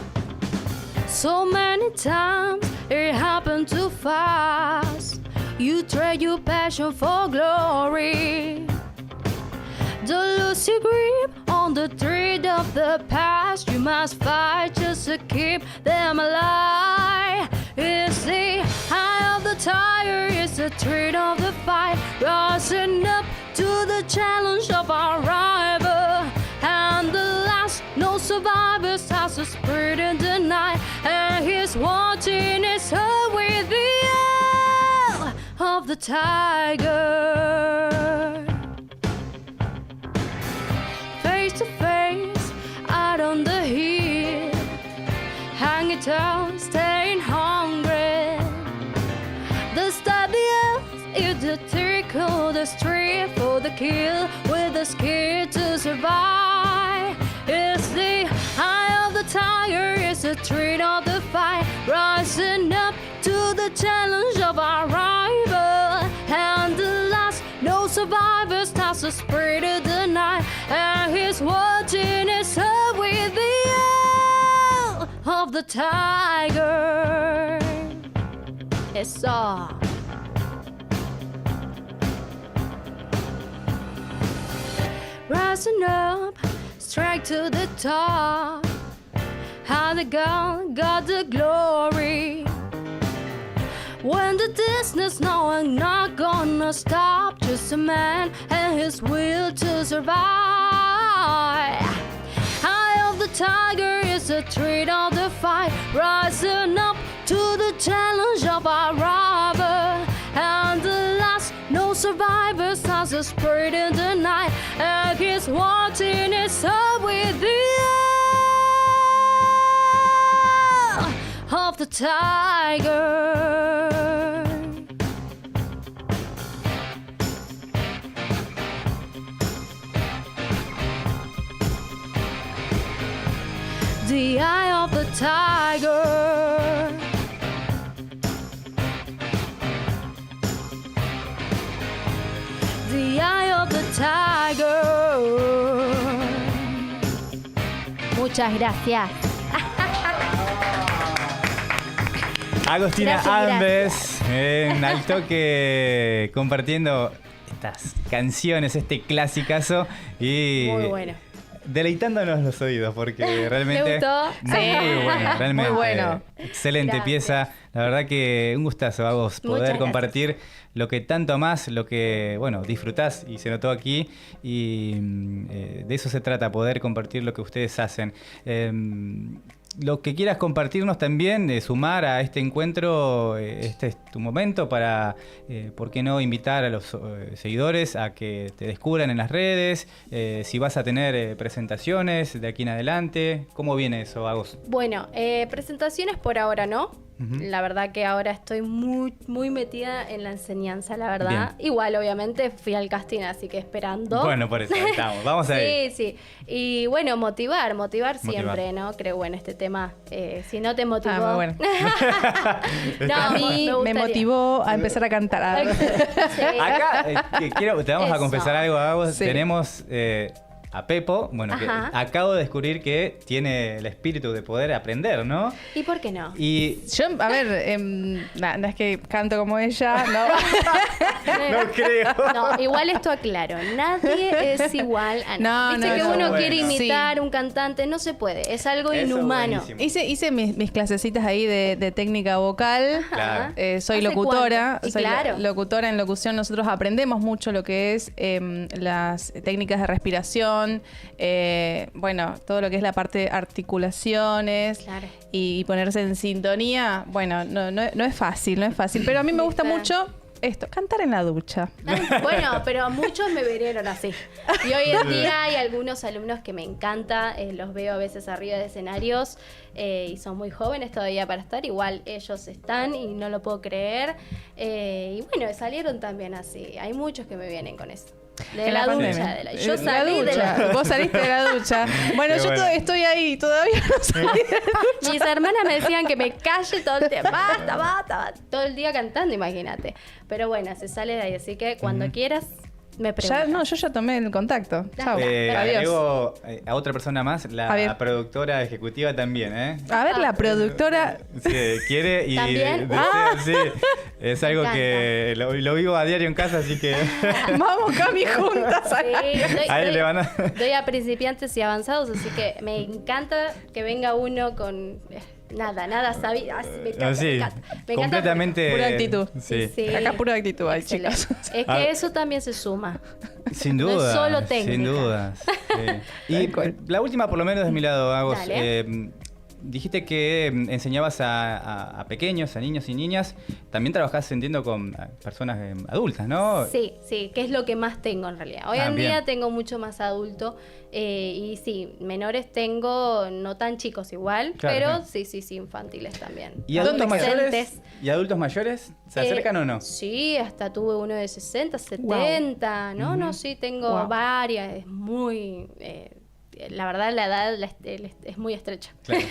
So many times it happened too fast. You trade your passion for glory. Don't lose your grip on the thread of the past. last you must fight just to keep them alive. It's the eye of the tiger, it's the threat of the fight, rising up to the challenge of our rival. And the last, no survivors, has a spirit in the night, and he's watching his heart with the yell of the tiger. Face to face, out on the hill, hanging down, staying hungry. The steadiest is the trickle, the street for the kill, with the skill to survive. It's the eye of the tiger, it's the threat of the fight, rising up to the challenge of our rival. And the last, no survivors, that's the spirit of the night, and he's watching his heart with the yell of the tiger. It's all. Rising up, strike to the top. How the God got the glory. When the distance, no, I'm not gonna stop. Just a man and his will to survive. Eye of the tiger is the threat of the fight, rising up to the challenge of our rival. And the last, no survivors, has a spirit in the night, and he's watching his heart with the yell of the tiger. The eye of the tiger. The eye of the tiger. Muchas gracias. Agostina Gracias, Alves, al toque compartiendo estas canciones, este clasicazo y Muy bueno. deleitándonos los oídos porque realmente ¿Te gustó? muy Sí. bueno, realmente Muy bueno. excelente Gracias. pieza. La verdad que un gustazo a vos poder Muchas compartir lo que tanto amás, lo que bueno disfrutás y se notó aquí y de eso se trata, poder compartir lo que ustedes hacen. Lo que quieras compartirnos también, sumar a este encuentro, este es tu momento para, ¿por qué no invitar a los seguidores a que te descubran en las redes? Si vas a tener presentaciones de aquí en adelante, ¿cómo viene eso, Agos? Bueno, presentaciones por ahora no. Ujú. La verdad que ahora estoy muy metida en la enseñanza, la verdad. Bien. Igual, obviamente, fui al casting, así que esperando. Bueno, por eso estamos. Vamos a ir. Sí. Y bueno, motivar siempre, ¿no? Creo, bueno, este tema, si no te motivó... muy bueno. No, A mí me gustaría. motivó a empezar a cantar. Sí. Acá te vamos a Eso. confesar algo, Agos. Sí. Tenemos a Pepo, bueno, que Ajá. acabo de descubrir que tiene el espíritu de poder aprender, ¿no? ¿Y por qué no? Y Yo, a ver, no es que canto como ella, ¿no? no creo. No, igual esto aclaro. Nadie es igual a nadie. No, Viste no, que eso uno bueno. quiere imitar Sí. un cantante, no se puede. Es algo Eso es inhumano. buenísimo. Hice mis clasecitas ahí de técnica vocal. Claro. Soy ¿Hace locutora, cuánto? Y soy claro. locutora en locución. Nosotros aprendemos mucho lo que es las técnicas de respiración, bueno, todo lo que es la parte de articulaciones Claro. y ponerse en sintonía. Bueno, no es fácil, pero a mí me gusta Claro. mucho esto, cantar en la ducha. Bueno, pero muchos me vinieron así. Y hoy en día hay algunos alumnos que me encanta, los veo a veces arriba de escenarios y son muy jóvenes todavía para estar. Igual ellos están y no lo puedo creer. Y bueno, salieron también así. Hay muchos que me vienen con eso. De En la ducha. pandemia. Yo salí de la ducha. Vos saliste de la ducha. Bueno, Qué yo bueno. estoy ahí, todavía no salí de la ducha. Mis hermanas me decían que me calle todo el tiempo. Basta. Todo el día cantando, imagínate. Pero bueno, se sale de ahí. Así que cuando quieras, me preguntas. Yo ya tomé el contacto. Chau. Adiós. Agrego a otra persona más, la productora ejecutiva también, ¿eh? A ver, la productora... Sí, quiere y ¿También? desea, sí. Es algo que lo vivo a diario en casa, así que... Vamos, Cami, juntas. Ahí le van a... Doy a principiantes y avanzados, así que me encanta que venga uno con... Nada sabía. Me encanta. Completamente. Pura actitud. Sí. Acá pura actitud hay, Excelente. chicos. Es que eso también se suma. Sin duda. No es solo técnica. Sin duda. Sí. Y la última, por lo menos de mi lado, Agos. Dijiste que enseñabas a pequeños, a niños y niñas. También trabajás, entiendo, con personas adultas, ¿no? Sí, que es lo que más tengo en realidad. Hoy en día tengo mucho más adulto. Y sí, menores tengo, no tan chicos igual, pero sí, infantiles también. ¿Y adultos mayores? ¿Y adultos mayores? ¿Se acercan o no? Sí, hasta tuve uno de 60, 70, wow. No, sí, tengo varias, es muy... la verdad, la edad es muy estrecha. Claro.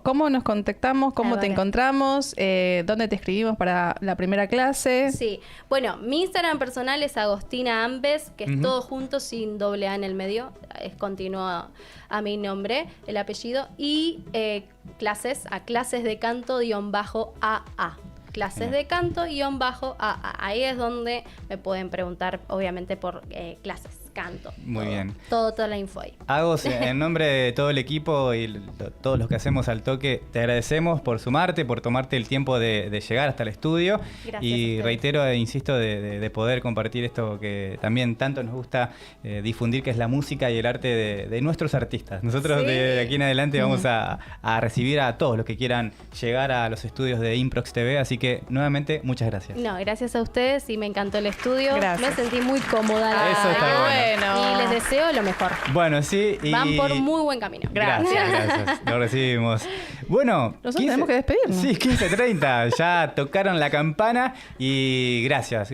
¿Cómo nos contactamos? ¿Cómo te encontramos? ¿Dónde te escribimos para la primera clase? Sí. Bueno, mi Instagram personal es Agostina Ambes, que es todo junto sin doble A en el medio. Es continuo a mi nombre, el apellido. Y clases de canto _AA. Clases de canto _AA. Ahí es donde me pueden preguntar, obviamente, por clases. Canto. Muy bien. Toda la info ahí. Agos, en nombre de todo el equipo y todos los que hacemos Al Toque, te agradecemos por sumarte, por tomarte el tiempo de llegar hasta el estudio. Gracias. Y reitero e insisto de poder compartir esto que también tanto nos gusta difundir, que es la música y el arte de nuestros artistas. Nosotros de aquí en adelante vamos a recibir a todos los que quieran llegar a los estudios de Improx TV, así que nuevamente muchas gracias. No, gracias a ustedes y me encantó el estudio. Gracias. Me sentí muy cómoda. Eso está bueno. Y les deseo lo mejor. Bueno, sí. Van por muy buen camino. Gracias. Lo recibimos. Bueno, nosotros tenemos que despedirnos. Sí, 15:30. Ya tocaron la campana y gracias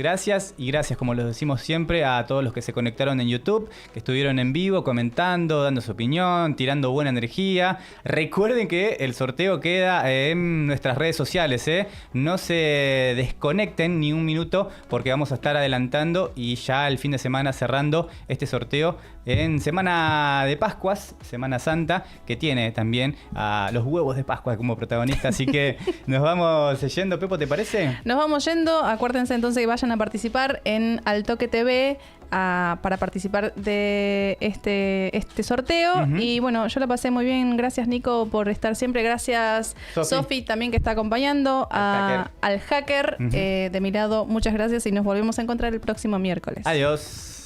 como lo decimos siempre a todos los que se conectaron en YouTube, que estuvieron en vivo comentando, dando su opinión, tirando buena energía. Recuerden que el sorteo queda en nuestras redes sociales, ¿eh? No se desconecten ni un minuto porque vamos a estar adelantando y ya el fin de semana cerrando este sorteo en Semana de Pascuas, Semana Santa, que tiene también a los huevos de Pascua como protagonista. Así que nos vamos yendo, Pepo, ¿te parece? Nos vamos yendo. Acuérdense entonces que vayan a participar en Al Toque TV para participar de este sorteo. Y bueno, yo la pasé muy bien. Gracias, Nico, por estar siempre. Gracias, Sofi, también que está acompañando al hacker. De mi lado, muchas gracias y nos volvemos a encontrar el próximo miércoles. Adiós.